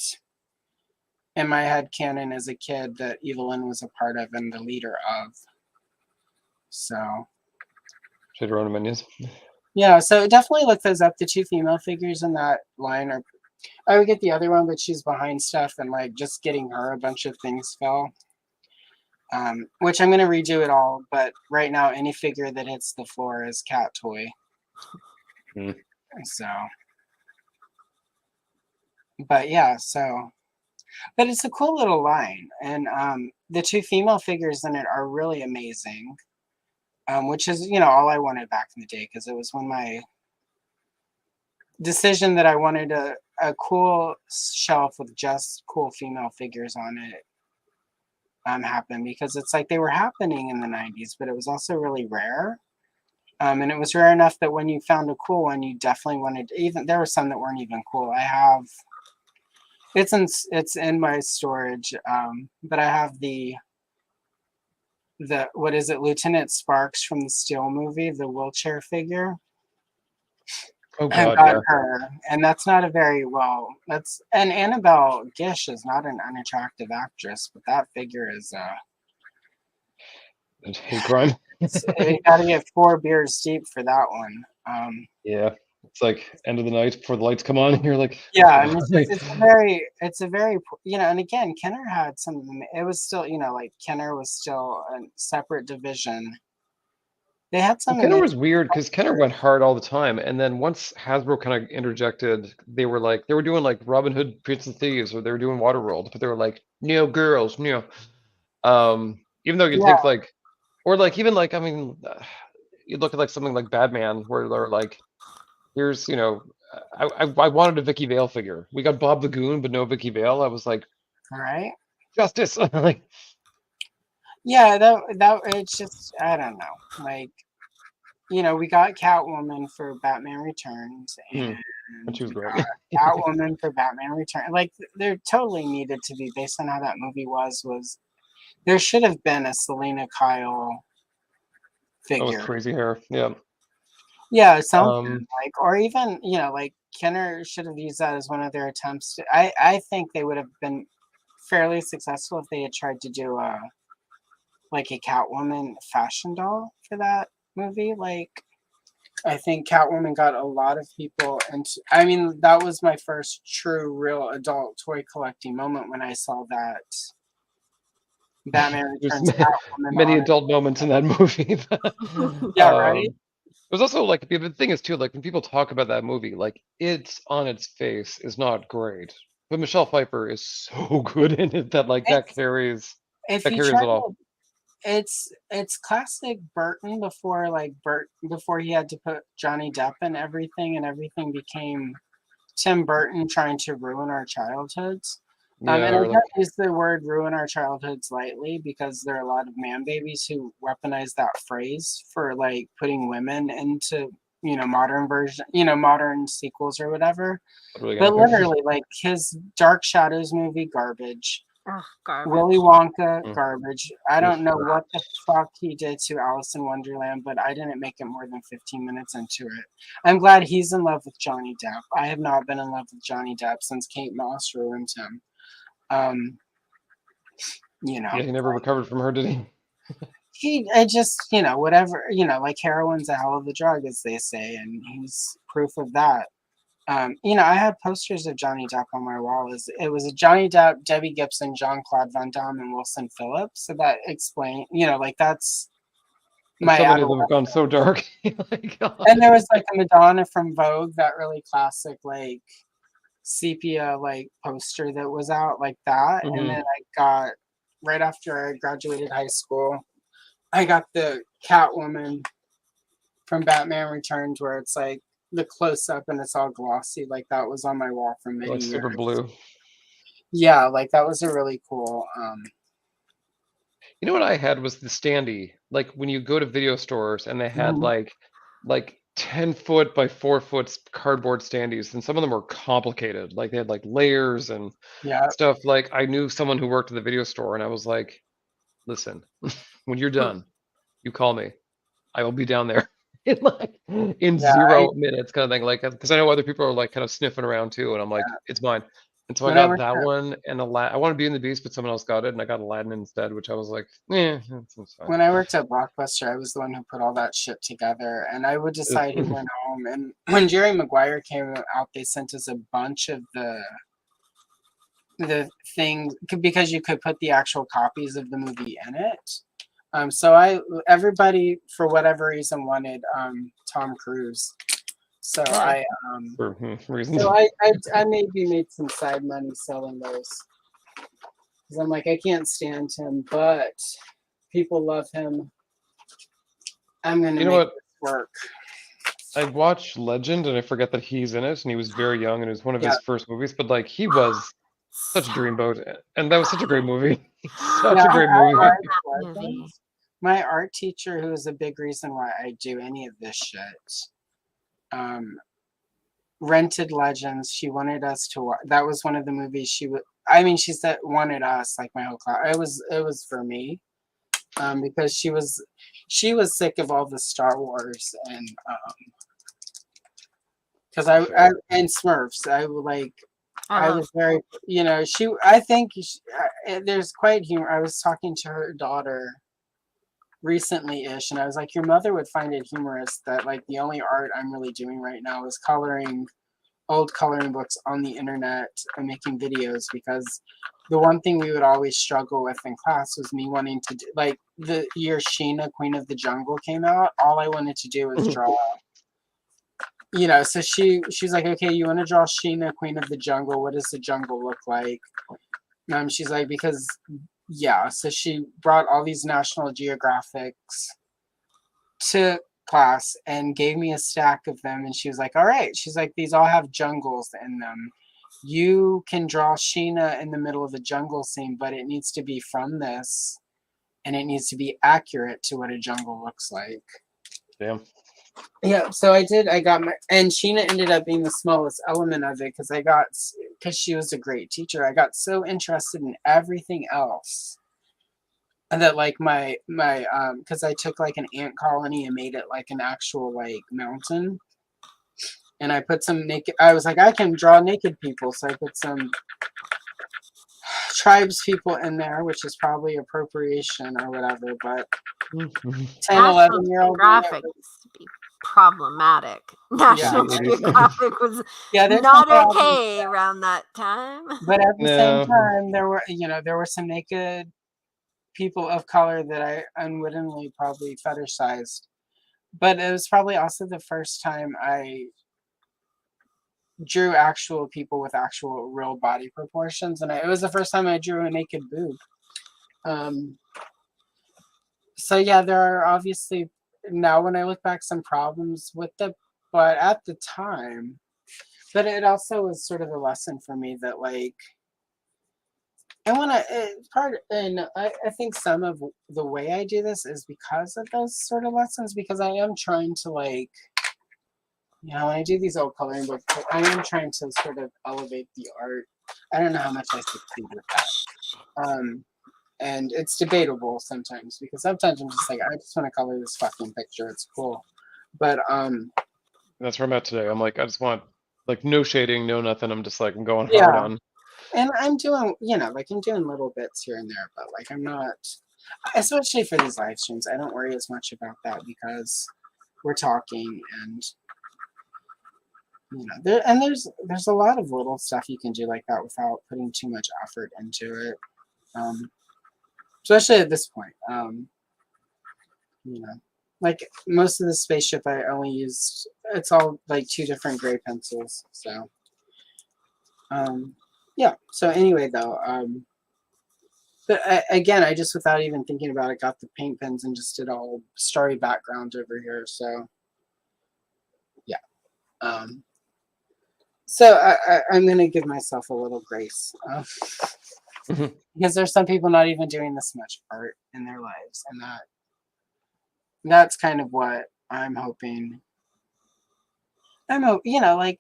in my head canon as a kid, that Evil Lyn was a part of and the leader of. So. Should run minions. Yeah, so definitely look those up. The 2 female figures in that line are. I would get the other one, but she's behind stuff, and like just getting her a bunch of things fell. Which I'm gonna redo it all, but right now any figure that hits the floor is cat toy. So, but yeah, but it's a cool little line, and the 2 female figures in it are really amazing. Which is, all I wanted back in the day, because it was when my decision that I wanted a cool shelf with just cool female figures on it happened, because it's like they were happening in the 90s, but it was also really rare. And it was rare enough that when you found a cool one, you definitely wanted, even there were some that weren't even cool. It's in my storage, but I have the what is it, Lieutenant Sparks from the Steel movie, the wheelchair figure. Oh God, I got her, and that's not and Annabelle Gish is not an unattractive actress, but that figure is hate crime. You gotta get 4 beers deep for that one. Yeah, it's like end of the night before the lights come on, and you're like, yeah, and it's a very and again, Kenner had some. It was still like Kenner was still a separate division. They had some Kenner was amazing weird because Kenner went hard all the time, and then once Hasbro kind of interjected, they were doing like Robin Hood, Prince and Thieves, or they were doing Waterworld, but they were like, no girls, no. Even though you Yeah, take like, or like even like I mean, you look at like something like Batman, where they're like, here's I wanted a Vicky Vale figure. We got Bob the Goon, but no Vicky Vale. I was like, right. justice. Like, Yeah, that it's just I don't know. Like, we got Catwoman for Batman Returns, and and she was we great. got Catwoman for Batman Returns. Like, there totally needed to be, based on how that movie was there should have been a Selena Kyle That was figure. crazy hair. Yeah. Yeah, something Um, like, or even like Kenner should have used that as one of their attempts to. I think they would have been fairly successful if they had tried to do like a Catwoman fashion doll for that movie. Like, I think Catwoman got a lot of people into. I mean, that was my first true, real adult toy collecting moment when I saw that Batman there's Returns Catwoman many on it. adult moments in that movie. Yeah, right. There's also like the thing is too, like when people talk about that movie, like it's on its face is not great, but Michelle Pfeiffer is so good in it that like that It's carries if that you carries try it off. to, it's classic Burton before before he had to put Johnny Depp in everything, and everything became Tim Burton trying to ruin our childhoods. Yeah, And I or like don't use the word ruin our childhoods lightly, because there are a lot of man babies who weaponize that phrase for like putting women into, modern version, modern sequels or whatever. literally But anything. literally, like his Dark Shadows movie, garbage. Ugh, garbage. Willy Wonka, Mm. garbage. I Oof. don't know what the fuck he did to Alice in Wonderland, but I didn't make it more than 15 minutes into it. I'm glad he's in love with Johnny Depp. I have not been in love with Johnny Depp since Kate Moss ruined him. Um, Yeah, he never recovered from her, did he? I just, whatever, like heroin's a hell of a drug, as they say, and he's proof of that. I had posters of Johnny Depp on my wall. It was a Johnny Depp, Debbie Gibson, Jean-Claude Van Damme, and Wilson Phillips. So that explain, like that's And my so many of them have adolescence. gone so dark. Like, God. And there was like a Madonna from Vogue, that really classic like sepia like poster that was out like that. And then Mhm. I got, right after I graduated high school, I got the Catwoman from Batman Returns, where it's like the close up and it's all glossy. Like that was on my wall for many Like years. super blue. Yeah, like that was a really cool. You know what I had was the standee. Like when you go to video stores and they had Mhm. like 10-foot by 4-foot cardboard standees, and some of them were complicated. Like they had like layers and Yeah, stuff. Like I knew someone who worked at the video store, and I was like, listen, when you're done, you call me. I will be down there in in yeah. 0 minutes, kind of thing. Like because I know other people are like kind of sniffing around too, and I'm like, it's mine. And so I When I got worked that at one and I want to be in the Beast, but someone else got it, and I got Aladdin instead, which I was like, that's fine. when I worked at Blockbuster, I was the one who put all that shit together, and I would decide who went home. And when Jerry Maguire came out, they sent us a bunch of the things, because you could put the actual copies of the movie in it. So everybody for whatever reason wanted Tom Cruise. So Good. For reasons. I maybe made some side money selling those, because I'm like, I can't stand him, but people love him. I'm gonna You know make what? this work. I watched Legend, and I forget that he's in it, and he was very young, and it was one of Yeah, his first movies. But like, he was such a So dreamboat, and that was such a great movie. yeah. Such a great movie. movie. Legends. My art teacher, who is a big reason why I do any of this shit, um, rented Legends. She wanted us to watch. That was one of the movies she would. I mean, she said wanted us, like my whole class. It was for me, because she was sick of all the Star Wars, and because and Smurfs. I would like. I Uh-huh. was very, I think there's quite humor. I was talking to her daughter recently-ish, and I was like, your mother would find it humorous that like the only art I'm really doing right now is coloring old coloring books on the internet and making videos, because the one thing we would always struggle with in class was me wanting to do, like the year Sheena, Queen of the Jungle came out, all I wanted to do was draw, you know, so she's like, okay, you want to draw Sheena, Queen of the Jungle, what does the jungle look like? She's like, because yeah, so she brought all these National Geographics to class and gave me a stack of them, and she was like, all right, she's like, these all have jungles in them. You can draw Sheena in the middle of the jungle scene, but it needs to be from this, and it needs to be accurate to what a jungle looks like. Damn. Yeah, so I did. I got my, and Sheena ended up being the smallest element of it because she was a great teacher. I got so interested in everything else, and that like my because I took like an ant colony and made it like an actual like mountain, and I put some naked. I was like, I can draw naked people, so I put some tribes people in there, which is probably appropriation or whatever. But 10, 11-year-old graphics to be problematic. National Geographic was not okay around that time. But at the same time, there were some naked people of color that I unwittingly probably fetishized. But it was probably also the first time I drew actual people with actual real body proportions, and it was the first time I drew a naked boob. So yeah, there are obviously now when I look back some problems with it, but at the time, but it also was sort of a lesson for me that like I want to I think some of the way I do this is because of those sort of lessons, because I am trying to like, you know, when I do these old coloring books, I am trying to sort of elevate the art. I don't know how much I succeed with that. And it's debatable sometimes, because sometimes I'm just like, I just want to color this fucking picture. It's cool. But that's where I'm at today. I'm like, I just want like no shading, no nothing. I'm just like, I'm going hard on. And I'm doing, you know, like I'm doing little bits here and there, but like I'm not, especially for these live streams, I don't worry as much about that because we're talking, and you know, there's a lot of little stuff you can do like that without putting too much effort into it. Especially at this point. You know, like most of the spaceship I only used, it's all like 2 different gray pencils. So yeah, so anyway though, but again, I just, without even thinking about it, got the paint pens and just did all starry background over here. So yeah, so I'm gonna give myself a little grace, because there's some people not even doing this much art in their lives, and that's kind of what I'm hoping. You know, like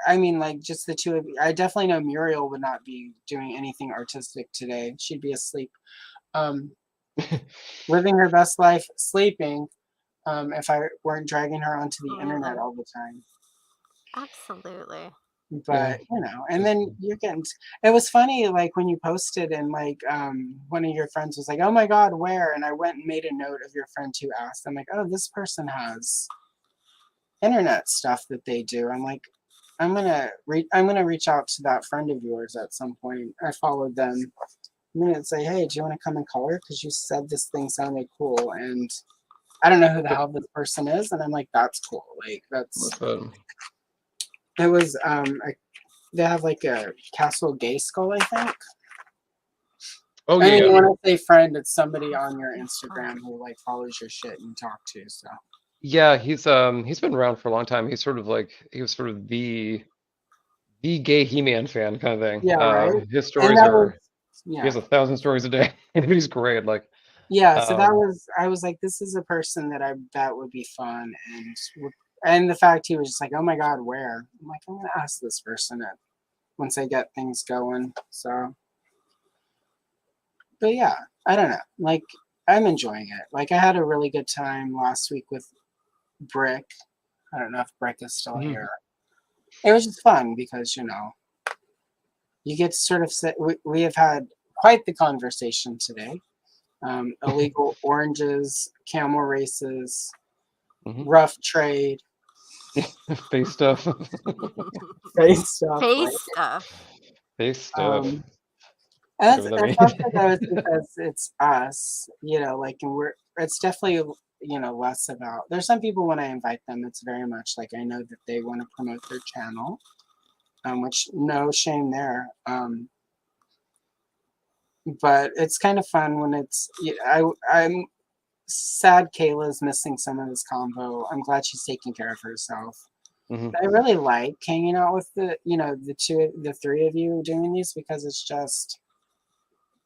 like just the two of you. I definitely know Muriel would not be doing anything artistic today. She'd be asleep, living her best life, sleeping, if I weren't dragging her onto the internet all the time. Absolutely. But you know, and then you're getting, it was funny like when you posted, and like one of your friends was like, oh my god, where? And I went and made a note of your friend who asked. I'm like, oh, this person has internet stuff that they do. I'm like, I'm gonna reach out to that friend of yours at some point. I followed them. I'm gonna say, hey, do you want to come and color? Because you said this thing sounded cool, and I don't know who the hell this person is. And I'm like, that's cool. Like that's. It was they have like a Castle Gay Skull, I think. Oh I yeah. mean, when I say friend, it's somebody on your Instagram who like follows your shit and talk to. So. Yeah, he's been around for a long time. He's sort of like, he was sort of the gay He-Man fan kind of thing. Yeah, right. His stories are, yeah. He has 1,000 stories a day, and he's great. Like, yeah, so that was, I was like, this is a person that would be fun, and the fact he was just like, oh my god, where? I'm like, I'm gonna ask this person once I get things going. So, but yeah, I don't know. Like, I'm enjoying it. Like, I had a really good time last week with Brick. I don't know if Brick is still here. It was just fun because, you know, you get to sort of sit. We have had quite the conversation today. Illegal oranges, camel races, rough trade. Face stuff. Face stuff. Face stuff. Face stuff. And Whatever that that's means. also though, it's because it's us, like, and it's definitely, less about, there's some people when I invite them, it's very much like I know that they want to promote their channel, which no shame there. But it's kind of fun when it's, I'm sad Kayla's missing some of this combo. I'm glad she's taking care of herself. Mhm. I really like hanging out with the three of you doing these because it's just.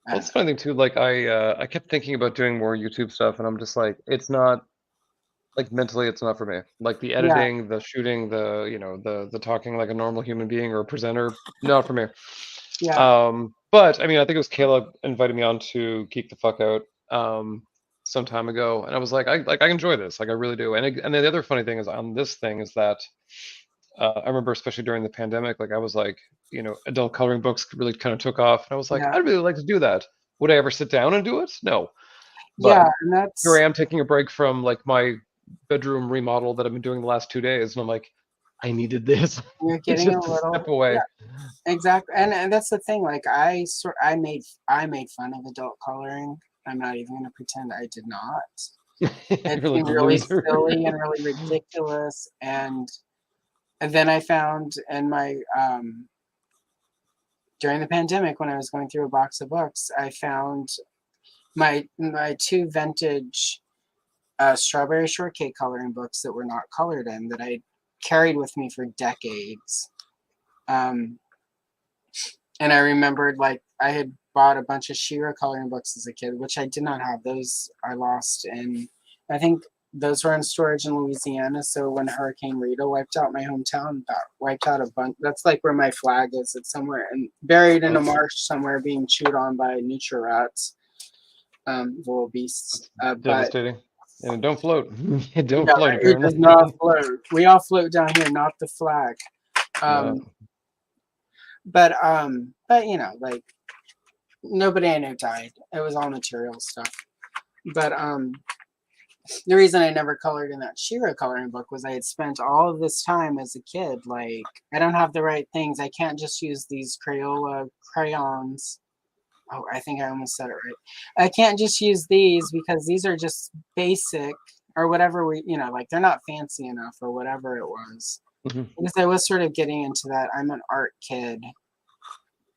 Well, it's funny thing too. Like I kept thinking about doing more YouTube stuff, and I'm just like, it's not like mentally, it's not for me. Like the Yeah, editing, the shooting, the talking like a normal human being or a presenter, not for me. yeah, But I mean, I think it was Kayla invited me on to Geek the Fuck Out some time ago, and I was like, I enjoy this, like I really do. And then the other funny thing is on this thing is that I remember especially during the pandemic, like I was like, adult coloring books really kind of took off, and I was like, yeah, I'd really like to do that. Would I ever sit down and do it? No. yeah, But and here I that's am taking a break from like my bedroom remodel that I've been doing the last 2 days, and I'm like, I needed this you're getting just a to step little, away. yeah, exactly, and that's the thing. Like I made fun of adult coloring. I'm not even gonna pretend I did not. It You're like seemed really loser. silly and really ridiculous, and then I found in my during the pandemic when I was going through a box of books, I found my two vintage strawberry shortcake coloring books that were not colored in that I carried with me for decades. Um, and I remembered like I had bought a bunch of Shira coloring books as a kid, which I did not have. Those I lost in, I think those were in storage in Louisiana. So when Hurricane Rita wiped out my hometown, that wiped out a bunch. That's like where my flag is. It's somewhere and buried in a marsh somewhere, being chewed on by nutria rats, little beasts. But Devastating. And don't float. Don't no, float it apparently. does not float. We all float down here, not the flag. No. Um, but like nobody I know died. It was all material stuff. But the reason I never colored in that Shira coloring book was I had spent all of this time as a kid. Like I don't have the right things. I can't just use these Crayola crayons. Oh, I think I almost said it right. I can't just use these because these are just basic or whatever like they're not fancy enough or whatever it was. Mhm. Because I was sort of getting into that. I'm an art kid.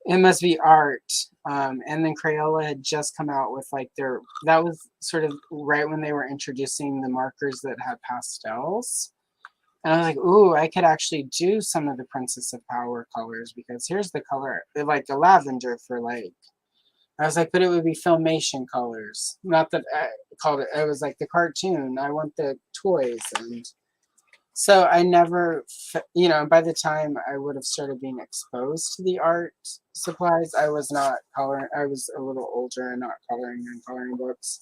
It must be art. And then Crayola had just come out with like that was sort of right when they were introducing the markers that had pastels. And I was like, ooh, I could actually do some of the Princess of Power colors because here's the color, like the lavender for like, I was like, but it would be Filmation colors. Not that I called it was like the cartoon. I want the toys. And so I never, by the time I would have started being exposed to the art supplies, I was not coloring. I was a little older and not coloring in coloring books.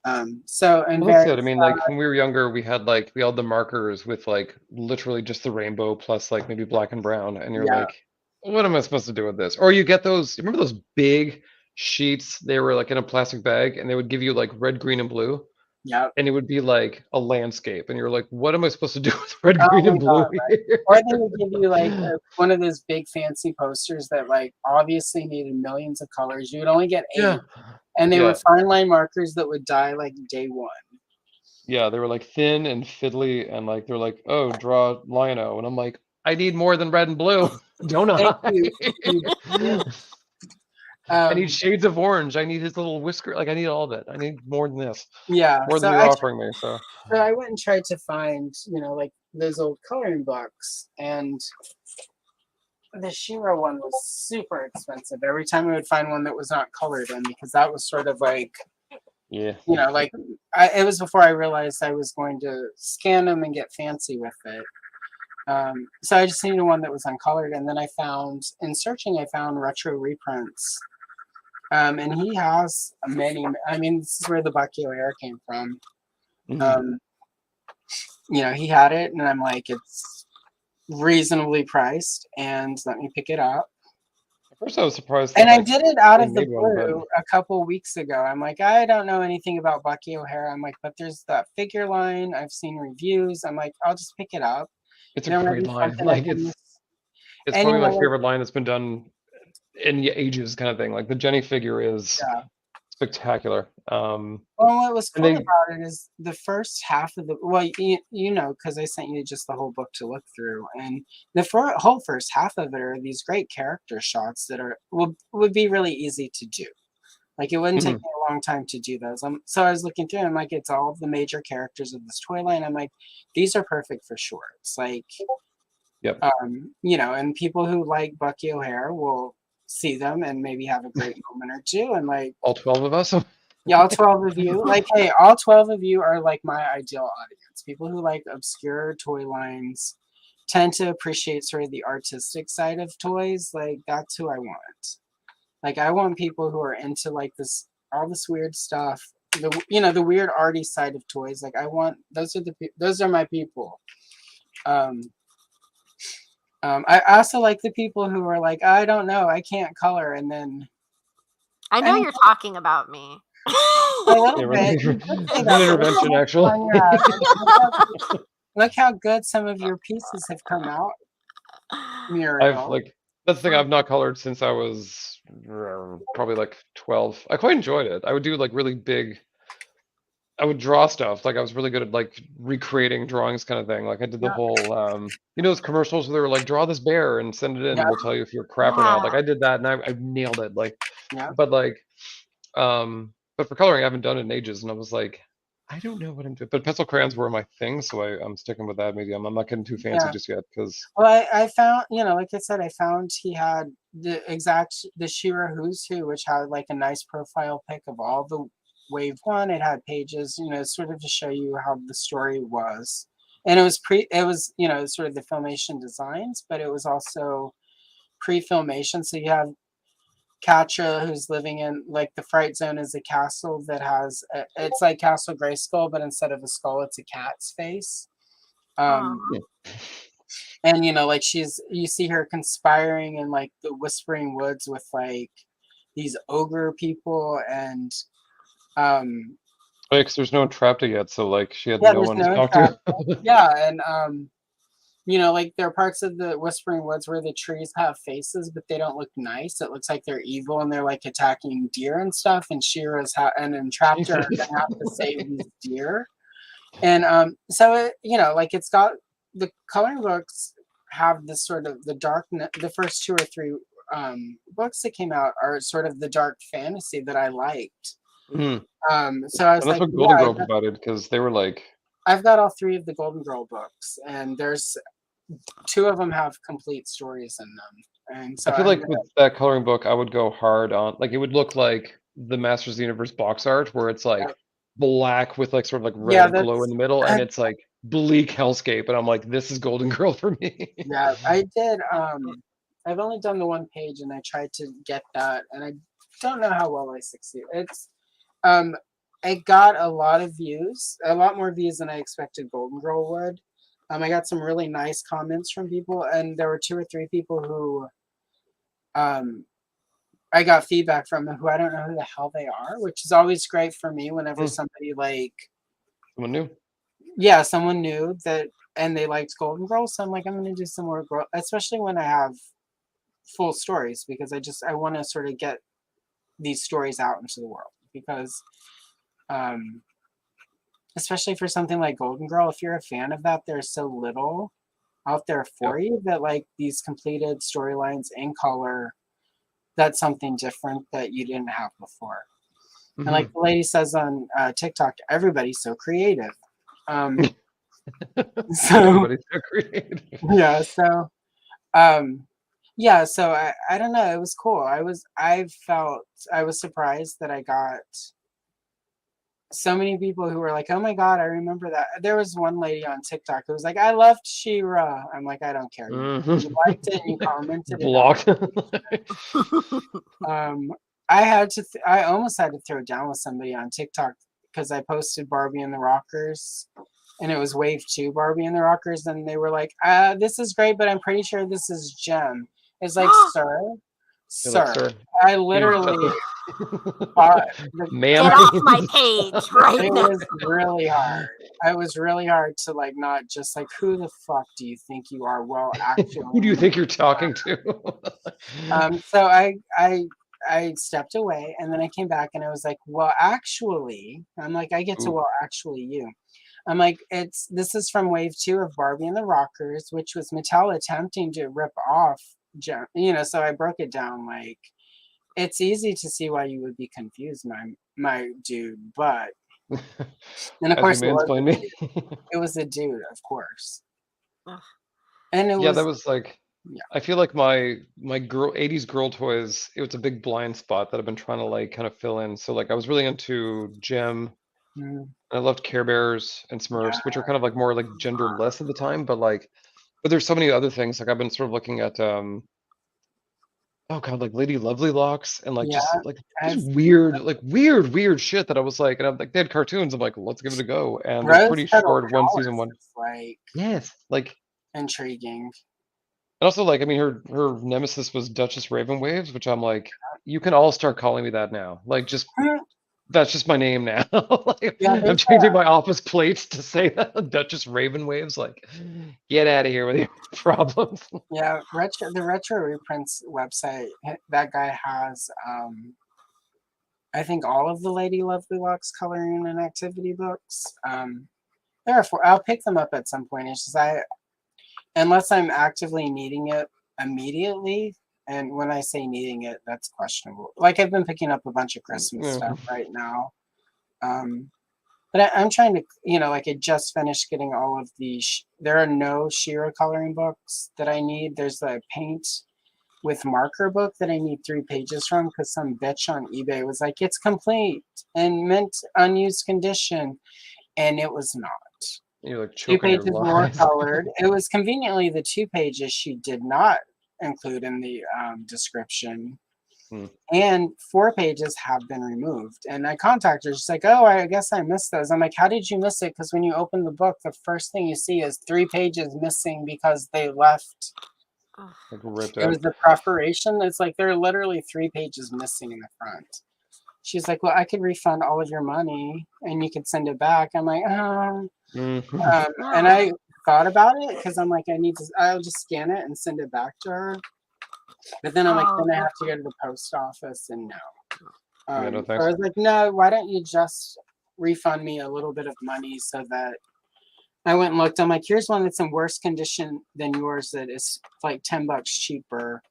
And Well, that's very, it. I mean, like when we were younger, we had the markers with like literally just the rainbow plus like maybe black and brown, and you're yeah, like, what am I supposed to do with this? Or you get those, remember those big sheets? They were like in a plastic bag, and they would give you like red, green, and blue, yeah. and it would be like a landscape, and you're like, what am I supposed to do with red, Oh green, my and God, blue right. Or they would give you like one of those big fancy posters that like obviously needed millions of colors. You would only get 8. Yeah, And they were yeah, fine line markers that would die like day one. yeah. They were like thin and fiddly, and like they're like, oh, draw Lion-O, and I'm like, I need more than red and blue, don't Thank I? you. You did. I need Um, shades of orange. I need his little whisker. Like I need all of it. I need more than this, yeah. more than So you're offering me. So I went and tried to find, like those old coloring books, and the Shira one was super expensive. Every time I would find one that was not colored in, because that was sort of like, yeah, like it was before I realized I was going to scan them and get fancy with it. So I just needed one that was uncolored, and then I found in searching, I found retro reprints. And he has many. I mean, this is where the Bucky O'Hare came from. mhm. Um, he had it, and I'm like, it's reasonably priced, and let me pick it up. At first I was surprised And that I like did it out they of the made one, but blue a couple weeks ago. I'm like, I don't know anything about Bucky O'Hare. I'm like, but there's that figure line. I've seen reviews. I'm like, I'll just pick it up. It's a There might great be line. something I Like can miss. it's probably my Anyway, favorite line that's been done in ages, kind of thing. Like the Jenny figure is yeah. spectacular. Well, what was And cool they about it is the first half of the well, you know, because I sent you just the whole book to look through, and the whole first half of it are these great character shots that are would be really easy to do. Like it wouldn't take Mhm. me a long time to do those. So I was looking through, and I'm like, it's all of the major characters of this toy line. I'm like, these are perfect for shorts. Like, Yep. you know, and people who like Bucky O'Hare will see them and maybe have a great moment or two, and like. All 12 of us. Yeah, all 12 of you. Like, hey, all 12 of you are like my ideal audience. People who like obscure toy lines tend to appreciate sort of the artistic side of toys. Like, that's who I want. Like, I want people who are into like this, all this weird stuff. The weird arty side of toys. Like, I want those are my people. Um, I also like the people who are like, I don't know, I can't color, and then I know you're talking about me. a little Yeah, bit. it's an intervention, actually. Look how good some of your pieces have come out, Muriel. That's the thing. I've not colored since I was probably like 12. I quite enjoyed it. I would do like really big. I would draw stuff. Like I was really good at like recreating drawings, kind of thing. Like I did the whole, those commercials where they were like, draw this bear and send it in, and we'll tell you if you're crap or not. Like I did that, and I nailed it. Like, but like, but for coloring, I haven't done it in ages, and I was like, I don't know what I'm doing. But pencil crayons were my thing, so I'm sticking with that medium. I'm not getting too fancy just yet, because. Well, I found, like I said, I found he had the Shira Who's Who, which had like a nice profile pic of all the wave one. It had pages, sort of to show you how the story was, and it was sort of the filmation designs, but it was also pre-filmation. So you have Katra, who's living in like the Fright Zone, is a castle that has it's like Castle Grayskull, but instead of a skull, it's a cat's face. And like you see her conspiring in like the Whispering Woods with like these ogre people, and Because there's no Entrapta yet, so like she had yeah, no there's one no to talk to. yeah, and like there are parts of the Whispering Woods where the trees have faces, but they don't look nice. It looks like they're evil and they're like attacking deer and stuff. And Shira's and Entrapta are gonna have to save these deer. And so it, like it's got the coloring books have this sort of the darkness. The first 2 or 3 books that came out are sort of the dark fantasy that I liked. Mm. So I was and that's like, what Golden Girl provided, because they were like. I've got all 3 of the Golden Girl books, and there's 2 of them have complete stories in them. And so I feel like with that coloring book, I would go hard on, like, it would look like the Masters of the Universe box art, where it's like black with like sort of like red glow in the middle, and it's like bleak hellscape, and I'm like, this is Golden Girl for me. Yeah, I did. I've only done the 1 page, and I tried to get that, and I don't know how well I succeed. It's it got a lot of views, a lot more views than I expected Golden Girl would. I got some really nice comments from people, and there were 2 or 3 people who I got feedback from who I don't know who the hell they are, which is always great for me whenever somebody like someone new. Yeah, someone new that and they liked Golden Girl. So I'm like, I'm gonna do some more girl, especially when I have full stories, because I want to sort of get these stories out into the world, because especially for something like Golden Girl, if you're a fan of that, there's so little out there for you that like these completed storylines in color, that's something different that you didn't have before. And like the lady says on TikTok, everybody's so creative. So everybody's so creative. Yeah, so so I don't know, it was cool. I was surprised that I got so many people who were like, oh my god, I remember that. There was one lady on TikTok who was like, I loved She-Ra. I'm like, I don't care. You liked it and you commented blocked. I almost had to throw down with somebody on TikTok because I posted Barbie and the Rockers, and it was wave 2 Barbie and the Rockers, and they were like, this is great, but I'm pretty sure this is Gem. It's like, sir, I literally Ma'am. Get off my page right It now. was really hard. It was really hard to like not just like, who the fuck do you think you are? Well, actually, Who do you think you're talking to? So I stepped away, and then I came back, and I was like, well, actually, I'm like, I get to, Ooh. well, actually, you. I'm like, this is from wave 2 of Barbie and the Rockers, which was Mattel attempting to rip off, so I broke it down like, it's easy to see why you would be confused, my dude, but and of As course you mansplain me. it was a dude, of course. Ugh. And it Yeah, was that was like, yeah. I feel like my 80s girl toys, it was a big blind spot that I've been trying to like kind of fill in. So like I was really into Gem. Mm, I loved Care Bears and yeah. Smurfs, which are kind of like more like genderless at the time, but there's so many other things. Like I've been sort of looking at oh god, like Lady Lovely Locks and like Yeah, just I've weird shit that I was like, and I'm like, they had cartoons. I'm like, let's give it a go. And they're Rose pretty Petal short, one season, Palace one. is like Yes, like, intriguing. and also like, I mean, her nemesis was Duchess Ravenwaves, which I'm like, you can all start calling me that now. Like, just that's just my name now. Like, Yeah, I'm changing my office plates to say that Duchess Ravenwaves. Like, get out of here with your problems. yeah, the retro reprints website. That guy has, I think all of the Lady Lovely Locks coloring and activity books. There are 4. I'll pick them up at some point. It's just unless I'm actively needing it immediately. And when I say needing it, that's questionable. Like I've been picking up a bunch of Christmas stuff right now. But I'm trying to, like I just finished getting all of the, there are no Shira coloring books that I need. There's a paint with marker book that I need 3 pages from because some bitch on eBay was like, it's complete and mint unused condition. And it was not. You're like 2 choking your pages more lies. colored. It was conveniently the 2 pages she did not include in the description. And 4 pages have been removed. And I contacted her. She's like, oh, I guess I missed those. I'm like, how did you miss it? Because when you open the book, the first thing you see is 3 pages missing because they left. Like ripped It was out. the preparation. It's like there are literally 3 pages missing in the front. She's like, well, I could refund all of your money and you could send it back. I'm like, and I thought about it because I'm like, I'll just scan it and send it back to her. But then I'm like, then I have to go to the post office and no. Yeah, no So thanks. I was like, no, why don't you just refund me a little bit of money so that I went and looked. I'm like, here's one that's in worse condition than yours that is like $10 cheaper.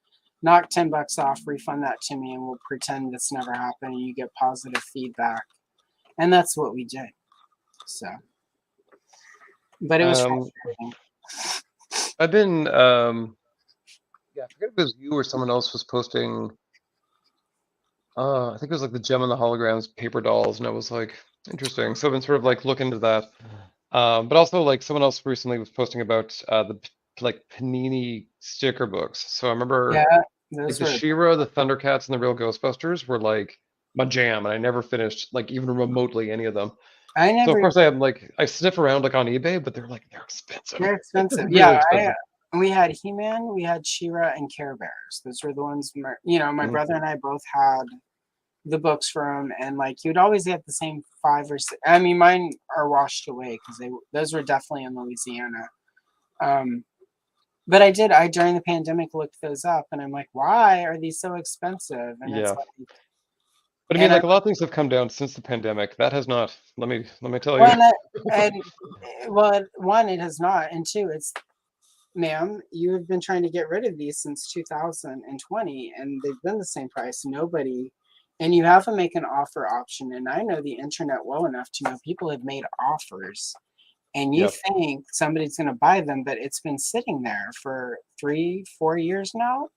Knock $10 off, refund that to me, and we'll pretend this never happened and you get positive feedback. And that's what we did. So, but it was frustrating. I've been yeah, I forget if it was you or someone else was posting I think it was like the Gem and the Holograms paper dolls, and I was like, interesting. So I've been sort of like looking into that. But also like someone else recently was posting about the like Panini sticker books. So I remember like the She-Ra, the Thundercats, and the Real Ghostbusters were like my jam, and I never finished like even remotely any of them. So of course I sniff around like on eBay, but they're expensive. They're expensive. Really Yeah, expensive. we had He-Man, we had She-Ra, and Care Bears. Those were the ones. My brother and I both had the books from, and like you'd always get the same 5 or 6. I mean, mine are washed away because those were definitely in Louisiana. But I during the pandemic looked those up, and I'm like, why are these so expensive? And yeah. it's like, But I mean, like a lot of things have come down since the pandemic. That has not. Let me tell you. One, it has not, and 2, it's, ma'am, you have been trying to get rid of these since 2020, and they've been the same price. And you have to make an offer option. And I know the internet well enough to know people have made offers, and you think somebody's going to buy them, but it's been sitting there for 3-4 years now.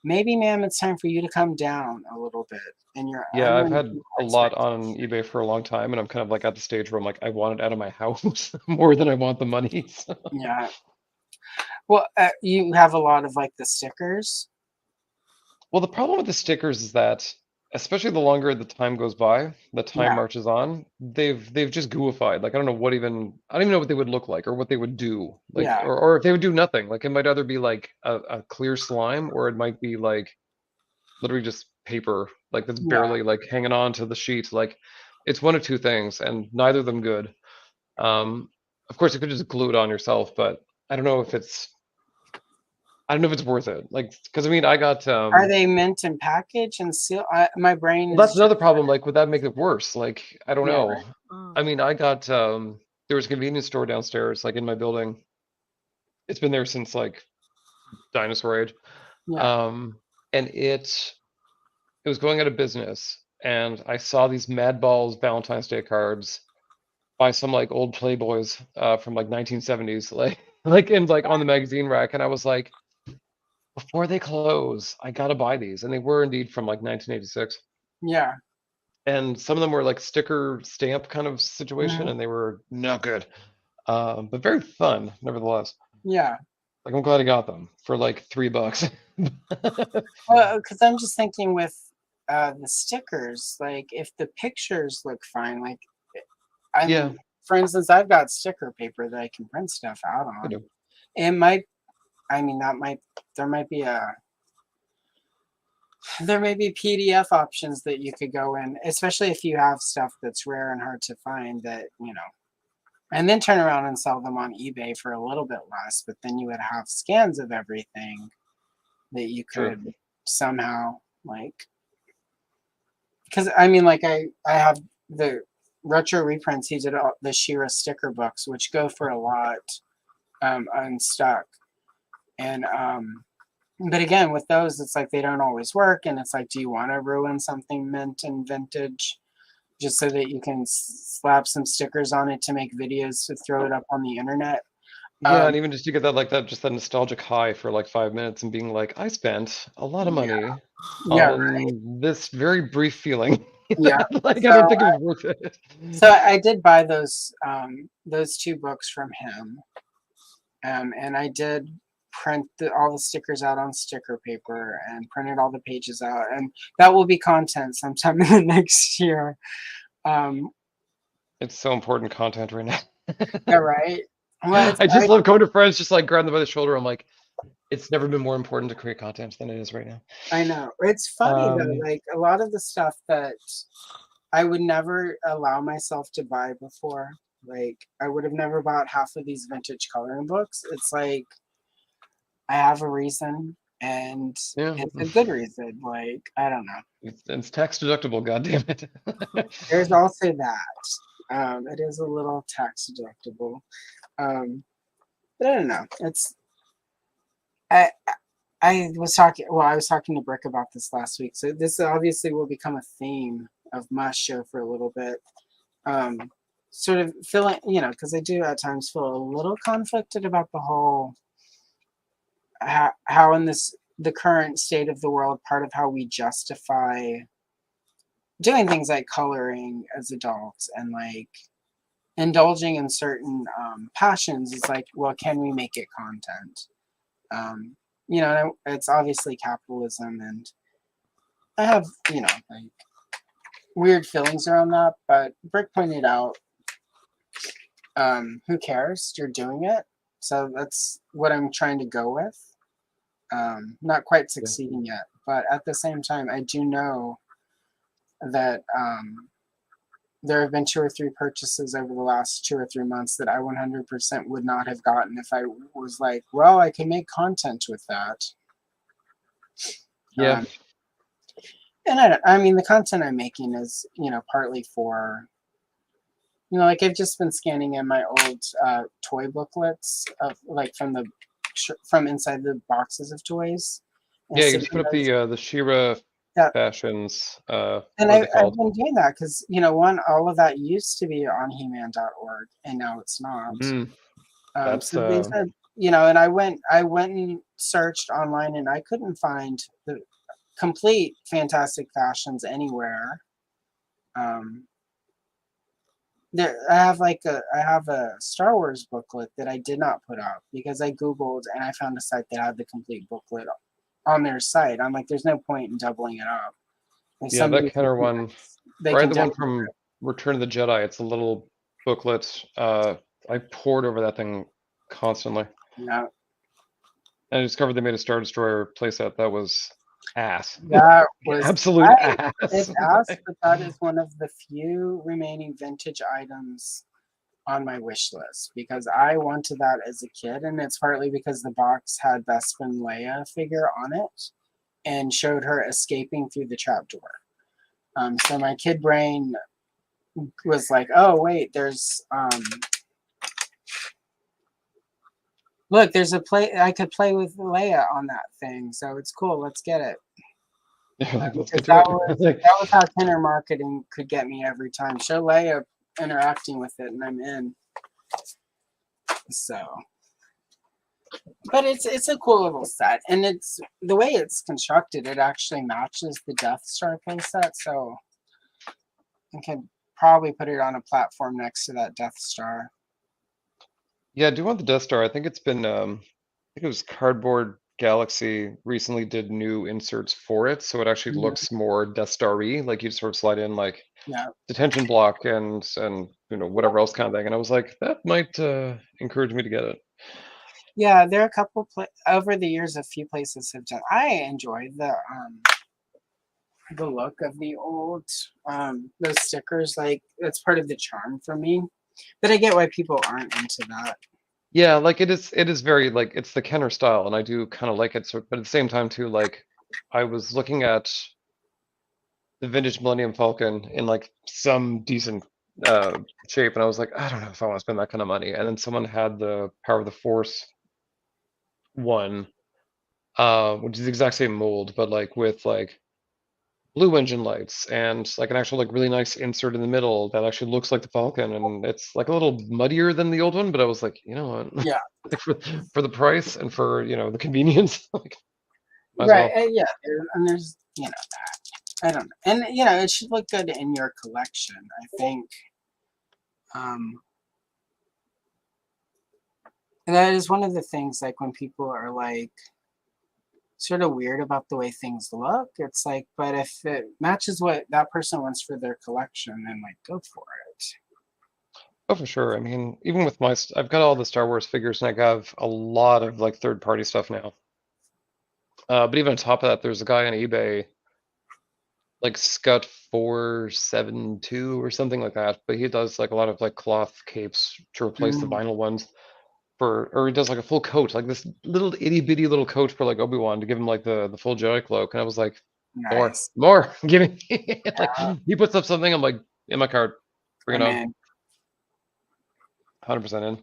Maybe, ma'am, it's time for you to come down a little bit. And I've had a lot on eBay for a long time, and I'm kind of like at the stage where I'm like, I want it out of my house more than I want the money. So. Yeah. Well, you have a lot of like the stickers. Well, the problem with the stickers is that, especially the longer the time goes by, the time marches on, they've just gooified. Like I don't even know what they would look like or what they would do. Like or if they would do nothing. Like it might either be like a clear slime, or it might be like literally just paper, like that's Yeah. barely like hanging on to the sheet. Like it's one of two things, and neither of them good. Of course, you could just glue it on yourself, but I don't know if it's worth it. Like, because I mean, I got Are they mint and package and seal? My brain well, is that's just another problem. Like, would that make it worse? Like, I don't yeah, know. right. I mean, I got there was a convenience store downstairs, like in my building. It's been there since like dinosaur age. Yeah. And it was going out of business, and I saw these Mad Balls Valentine's Day cards by some like old Playboys from like 1970s, like in like on the magazine rack, and I was like, before they close, I gotta buy these, and they were indeed from like 1986. Yeah. And some of them were like sticker stamp kind of situation, Mhm. and they were not good, but very fun nevertheless. Yeah. Like I'm glad I got them for like $3. Well, because I'm just thinking with the stickers, like if the pictures look fine, like I Yeah, mean, for instance, I've got sticker paper that I can print stuff out I on. do. It might, I mean, there might be there may be PDF options that you could go in, especially if you have stuff that's rare and hard to find that, and then turn around and sell them on eBay for a little bit less, but then you would have scans of everything that you True. could somehow like, because I mean, like I have the retro reprints. He did all the Shira sticker books, which go for a lot, unstuck, and but again, with those, it's like they don't always work, and it's like, do you want to ruin something mint and vintage just so that you can slap some stickers on it to make videos to throw it up on the internet? Yeah, and even just to get that like that, just that nostalgic high for like 5 minutes and being like, I spent a lot of Yeah, money yeah, right. on this very brief feeling Yeah. that like I So don't think it was worth it. so I did buy those two books from him, and I did print all the stickers out on sticker paper and printed all the pages out, and that will be content sometime in the next year. Um, It's so important content right now. yeah, right. Well, I just love going to friends, just like grabbing them by the shoulder. I'm like, it's never been more important to create content than it is right now. I know. It's funny though, Um, like a lot of the stuff that I would never allow myself to buy before. Like I would have never bought half of these vintage coloring books. It's like I have a reason and yeah, it's a good reason. Like, I don't know. it's tax deductible. God damn it. There's also that. It is a little tax deductible. But I don't know. I I was talking to Brick about this last week. So this obviously will become a theme of my show for a little bit. Sort of feeling, because I do at times feel a little conflicted about the whole how in the current state of the world, part of how we justify doing things like coloring as adults and like indulging in certain passions is like, well, can we make it content? It's obviously capitalism, and I have like weird feelings around that. But Brick pointed out, who cares? You're doing it, so that's what I'm trying to go with. Not quite succeeding yet, but at the same time, I do know that there have been 2 or 3 purchases over the last 2 or 3 months that I 100% would not have gotten if I was like, well, I can make content with that. Yeah. And I mean, the content I'm making is, partly for, like I've just been scanning in my old toy booklets of like from inside the boxes of toys. Yeah, you just put up the Shira fashions. And what are they I've called? been doing that because, all of that used to be on He-Man.org, and now it's not. That's So they said, and I went and searched online, and I couldn't find the complete Fantastic Fashions anywhere. I have a Star Wars booklet that I did not put up because I Googled and I found a site that had the complete booklet on their site. I'm like, there's no point in doubling it up. Like yeah, that Kenner one. I had the one from Return of the Jedi. It's a little booklet. I poured over that thing constantly. Yeah. And I discovered they made a Star Destroyer playset that was Ass. That was Absolute ass. it's ass, but that is one of the few remaining vintage items on my wish list because I wanted that as a kid, and it's partly because the box had Bespin Leia figure on it and showed her escaping through the trapdoor. So my kid brain was like, "Oh wait, look, there's a play. I could play with Leia on that thing, so it's cool. Let's get it." Like, let's get That to it. that was how Kinder marketing could get me every time. Show Leia interacting with it, and I'm in. So, but it's a cool little set, and it's the way it's constructed. It actually matches the Death Star playset, so I could probably put it on a platform next to that Death Star. Yeah, I do want the Death Star. I think it's been I think it was Cardboard Galaxy recently did new inserts for it, so it actually looks more Death Star-y, like you sort of slide in like Yeah, detention block and whatever else kind of thing. And I was like, that might encourage me to get it. yeah. There are a couple over the years. A few places have done. I enjoy the look of the old those stickers. Like that's part of the charm for me. But I get why people aren't into that. Yeah, like it is very like it's the Kenner style, and I do kind of like it. So, but at the same time too, like I was looking at the vintage Millennium Falcon in like some decent shape, and I was like, I don't know if I want to spend that kind of money. And then someone had the Power of the Force one, which is the exact same mold, but like with like blue engine lights and like an actual like really nice insert in the middle that actually looks like the Falcon, and it's like a little muddier than the old one, but I was like, you know what? Yeah. Like for the price and for the convenience, like might as Right. well. Yeah. And there's that. I don't know. And it should look good in your collection. I think. And that is one of the things. Like when people are like sort of weird about the way things look, it's like, but if it matches what that person wants for their collection, then like go for it. Oh, for sure. I mean, even with I've got all the Star Wars figures, and I have a lot of like third-party stuff now. But even on top of that, there's a guy on eBay, like Scud 472 or something like that. But he does like a lot of like cloth capes to replace the vinyl ones or he does like a full coat, like this little itty bitty little coat for like Obi-Wan to give him like the full Jedi cloak. And I was like, Nice. more, give me. Like he puts up something, I'm like, in my cart, bring it on. 100% in.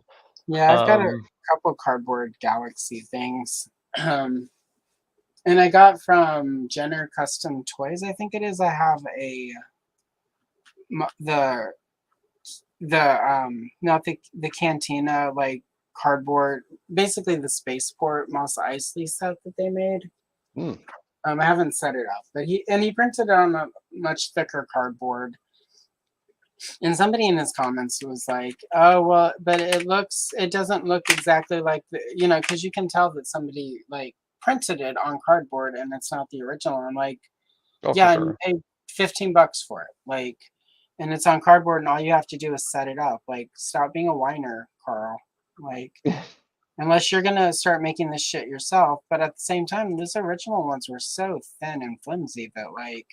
Yeah, I've got a couple Cardboard Galaxy things. And I got from Jenner Custom Toys, I think it is. I have not the Cantina like cardboard, basically the spaceport Mos Eisley set that they made. I haven't set it up, but he printed it on a much thicker cardboard. And somebody in his comments was like, "Oh well, but it doesn't look exactly like because you can tell that somebody like printed it on cardboard and it's not the original." I'm like, "Yeah, and you paid $15 for it, like, and it's on cardboard, and all you have to do is set it up. Like, stop being a whiner, Carl. Like, unless you're gonna start making this shit yourself." But at the same time, those original ones were so thin and flimsy that like,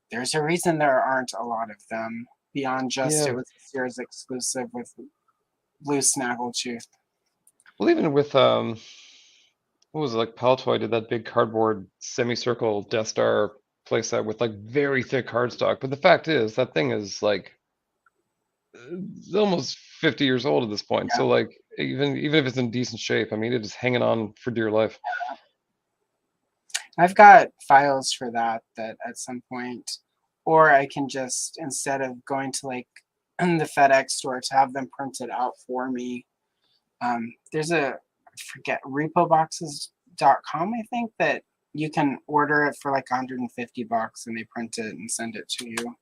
there's a reason there aren't a lot of them. Beyond just it was a Sears exclusive with blue snaggletooth. Well, even with what was it, like Paltoy did that big cardboard semicircle Death Star playset with like very thick cardstock. But the fact is that thing is like almost 50 years old at this point. So like even if it's in decent shape, I mean it is hanging on for dear life. I've got files for that at some point. Or I can just, instead of going to like the FedEx store to have them printed out for me, there's I forget, repoboxes.com, I think, that you can order it for like $150 and they print it and send it to you.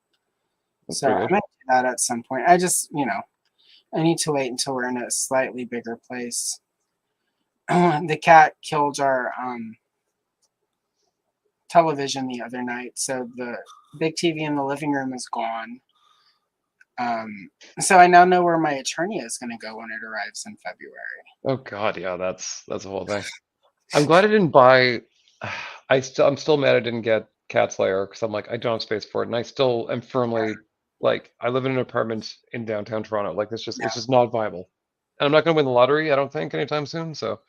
That's so I might do that at some point. I just, I need to wait until we're in a slightly bigger place. The cat killed our television the other night, so the big TV in the living room is gone. So I now know where my Eternia is going to go when it arrives in February. Oh God, yeah, that's a whole thing. I'm glad I didn't buy. I'm still mad I didn't get Cat Slayer because I'm like I don't have space for it, and I still am firmly like I live in an apartment in downtown Toronto. Like it's just not viable, and I'm not going to win the lottery. I don't think anytime soon. So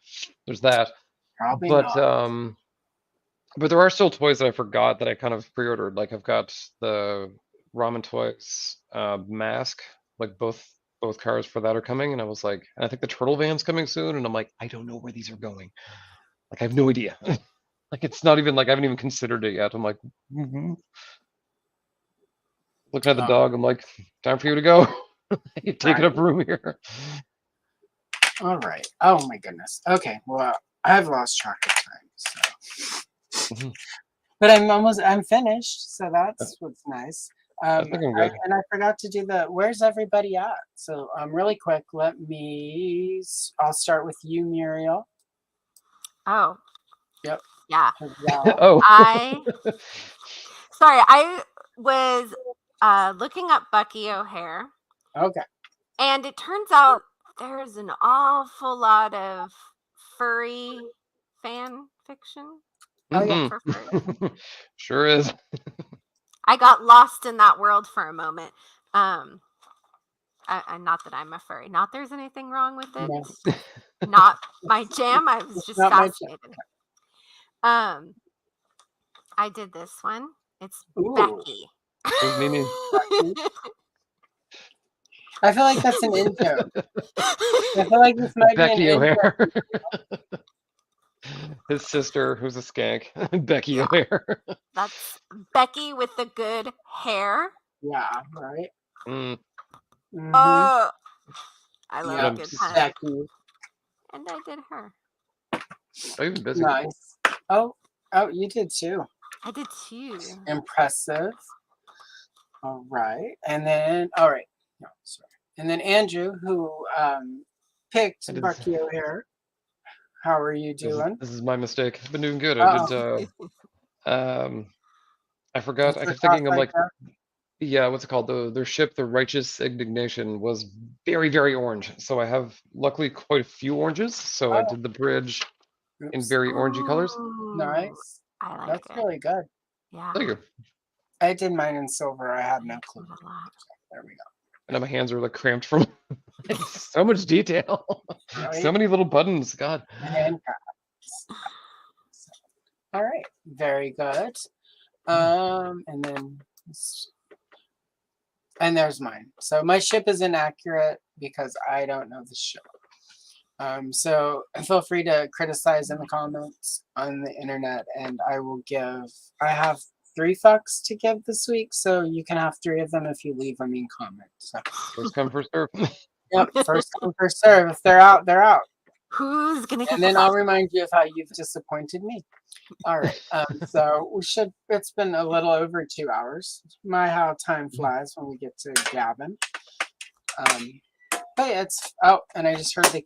there's that. Probably But not. but there are still toys that I forgot that I kind of pre-ordered. Like I've got the Ramen Toys mask, like both cars for that are coming, and I was like, and I think the Turtle Van's coming soon, and I'm like, I don't know where these are going. Like I have no idea. Like it's not even like I haven't even considered it yet. I'm like, looking at the dog. I'm like, time for you to go. You're taking up room here. All right. Oh my goodness. Okay. Well, I've lost track of time. So, but I'm finished. So that's what's nice. I think I'm good. And I forgot to do where's everybody at? So really quick, I'll start with you, Muriel. Oh. Yep. Yeah. Oh. Sorry, I was looking up Bucky O'Hare. Okay. And it turns out there's an awful lot of furry fan fiction. Oh yeah. For furry. Sure is. I got lost in that world for a moment. Not that I'm a furry. Not there's anything wrong with it. No. Not my jam. I was just fascinated. I did this one. It's Becky. Mimi. I feel like that's an intro. I feel like this might Becky be an O'Hare. His sister, who's a skank. Becky O'Hare. That's Becky with the good hair. Yeah, right? Oh, I love a good pun. Becky. And I did her. Oh, you've been busy. Nice. Oh, you did too. I did too. Impressive. All right. And then, all right. No, sorry. And then Andrew, who picked Bucky O'Hare. How are you doing? This is my mistake. I've been doing good. I did. I forgot. I kept thinking I'm like, yeah, what's it called? Their ship, the Righteous Indignation, was very, very orange. So I have luckily quite a few oranges. So I did the bridge in very orangey colors. Nice. I like That's really good. Yeah. Thank you. I did mine in silver. I had no clue. There we go. And my hands are like cramped from so much detail. Right? So many little buttons. God. All right. Very good. And there's mine. So my ship is inaccurate because I don't know the ship. So feel free to criticize in the comments on the internet, and I have 3 fucks to give this week, so you can have 3 of them if you leave them in comments. So. First come, first serve. Yep, first come, first serve. If they're out, they're out. Who's gonna get And then I'll remind you of how you've disappointed me. All right. So it's been a little over 2 hours. How time flies when we get to gabbing. But and I just heard the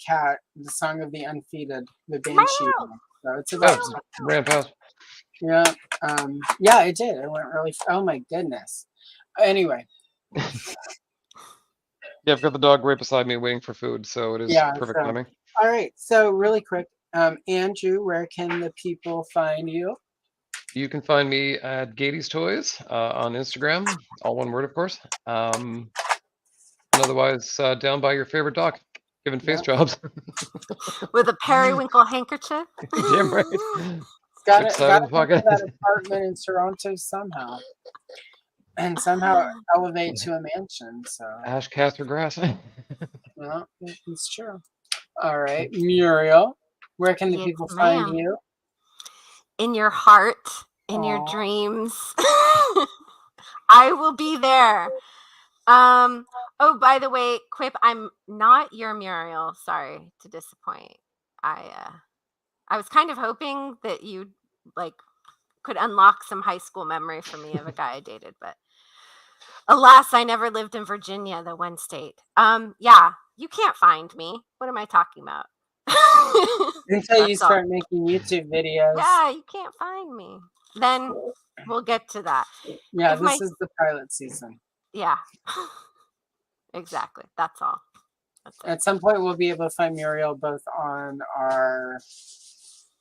song of the unfeeded, the banshee. So it's about ran past. Yeah. Yeah, it did. It went really. Oh my goodness. Anyway. Yeah, I've got the dog right beside me waiting for food, so it is perfect timing. All right. So really quick, Andrew, where can the people find you? You can find me at Gayties Toys on Instagram, all one word, of course. And otherwise, down by your favorite dog, giving face jobs. With a periwinkle handkerchief. Damn right. Got to that apartment in Toronto somehow. And somehow elevate to a mansion. So ash, cast, or grass. Well, it's true. All right, Muriel, where can the people find you? In your heart, in your dreams. I will be there. Oh, by the way, Quip, I'm not your Muriel. Sorry to disappoint. I was kind of hoping that you could unlock some high school memory for me of a guy I dated, but alas, I never lived in Virginia, the one state. Yeah, you can't find me. What am I talking about? Until you start making YouTube videos. Yeah, you can't find me. Then we'll get to that. Yeah, this is the pilot season. Yeah. Exactly. That's all. At some point, we'll be able to find Muriel both on our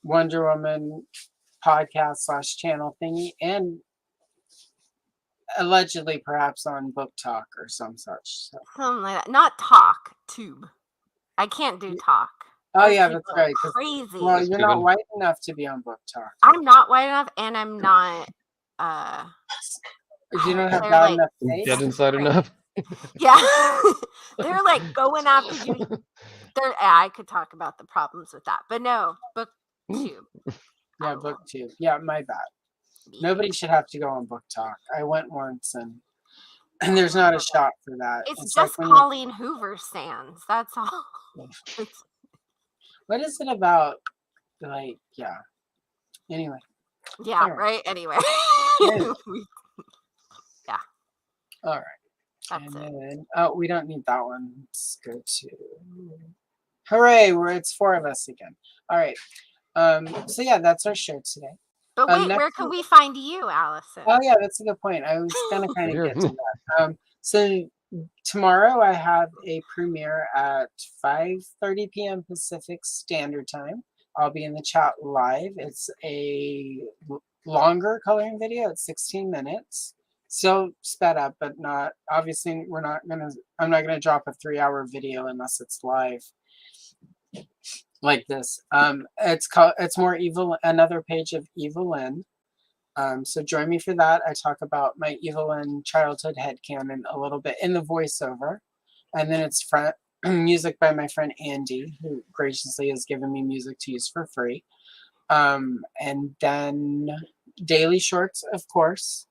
Wonder Woman podcast / channel thingy, and allegedly perhaps on Book Talk or some such. So. Something like that. Not talk, tube. I can't do talk. Oh Those yeah, people that's are right. Crazy. Well, you're not Steven. white enough to be on Book Talk. I'm not white enough, and I'm not. You don't have they're bad like- enough taste. Dead inside Right. enough. Yeah, they're like going after you. I could talk about the problems with that, but no, BookTube. Yeah, BookTube. Yeah, my bad. Nobody should have to go on Book Talk. I went once, and there's not a shot for that. It's like just when Colleen Hoover stands. That's all. what is it about? Like, yeah. Anyway. Yeah. All right. Right. Anyway. Yeah. Yeah. All right. That's And it. then, we don't need that one. Let's go to. Hooray! It's 4 of us again. All right. So yeah, that's our show today. But wait, next where can we find you, Allison? Oh yeah, that's a good point. I was gonna kind of Here. get to that. So tomorrow I have a premiere at 5:30 p.m. Pacific Standard Time. I'll be in the chat live. It's a longer coloring video. It's 16 minutes. Still sped up, but not obviously. I'm not gonna drop a 3-hour video unless it's live like this. It's more evil. Another page of Evelyn. So join me for that. I talk about my Evelyn childhood headcanon a little bit in the voiceover. And then it's music by my friend Andy, who graciously has given me music to use for free. And then daily shorts, of course.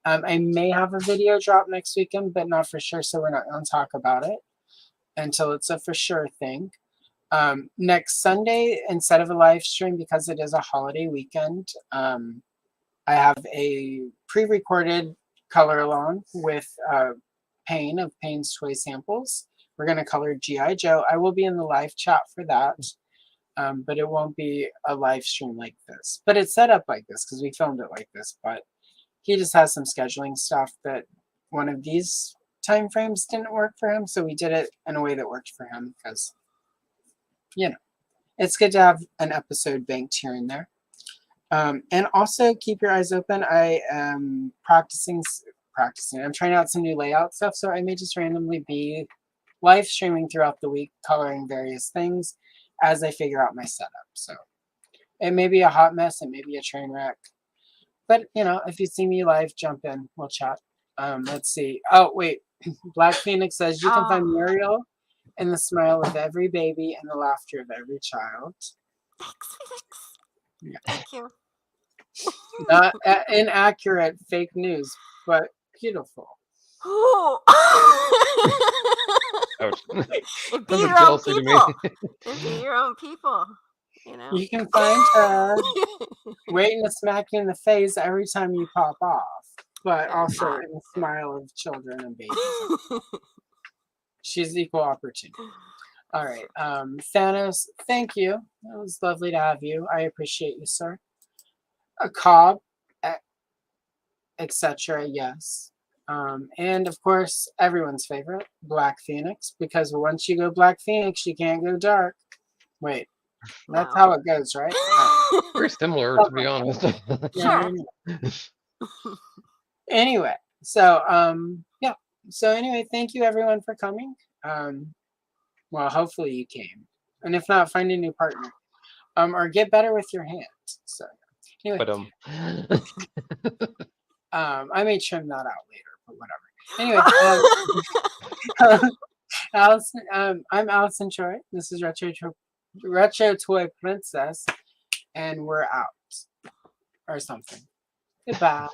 I may have a video drop next weekend, but not for sure. So we're not going to talk about it until it's a for sure thing. Next Sunday, instead of a live stream, because it is a holiday weekend, I have a pre-recorded color along with Payne of Payne's Toy Samples. We're going to color G.I. Joe. I will be in the live chat for that, but it won't be a live stream like this. But it's set up like this because we filmed it like this. But he just has some scheduling stuff that one of these time frames didn't work for him. So we did it in a way that worked for him because, it's good to have an episode banked here and there. And also keep your eyes open. I am practicing. I'm trying out some new layout stuff. So I may just randomly be live streaming throughout the week, coloring various things as I figure out my setup. So it may be a hot mess. It may be a train wreck. But, if you see me live, jump in. We'll chat. Let's see. Oh, wait. Black Phoenix says, you can find Muriel in the smile of every baby and the laughter of every child. Thanks. Yeah. Thank you. Not inaccurate fake news, but beautiful. It'd be Sounds your like own jealousy to me. people. It'd be your own people. You can find her waiting to smack you in the face every time you pop off, but also in the smile of children and babies. She's equal opportunity. All right. Thanos, thank you. It was lovely to have you. I appreciate you, sir. A Cobb, etc. Yes. And of course, everyone's favorite, Black Phoenix, because once you go Black Phoenix, you can't go dark. Wait, that's how it goes, right? Very similar, to be honest. Sure. Anyway, so yeah. So anyway, thank you everyone for coming. Well, hopefully you came, and if not, find a new partner, or get better with your hands. So anyway, but I may trim that out later, but whatever. Anyway, Allison, I'm Allison Choi. This is Retro Toy Princess, and we're out or something. Goodbye.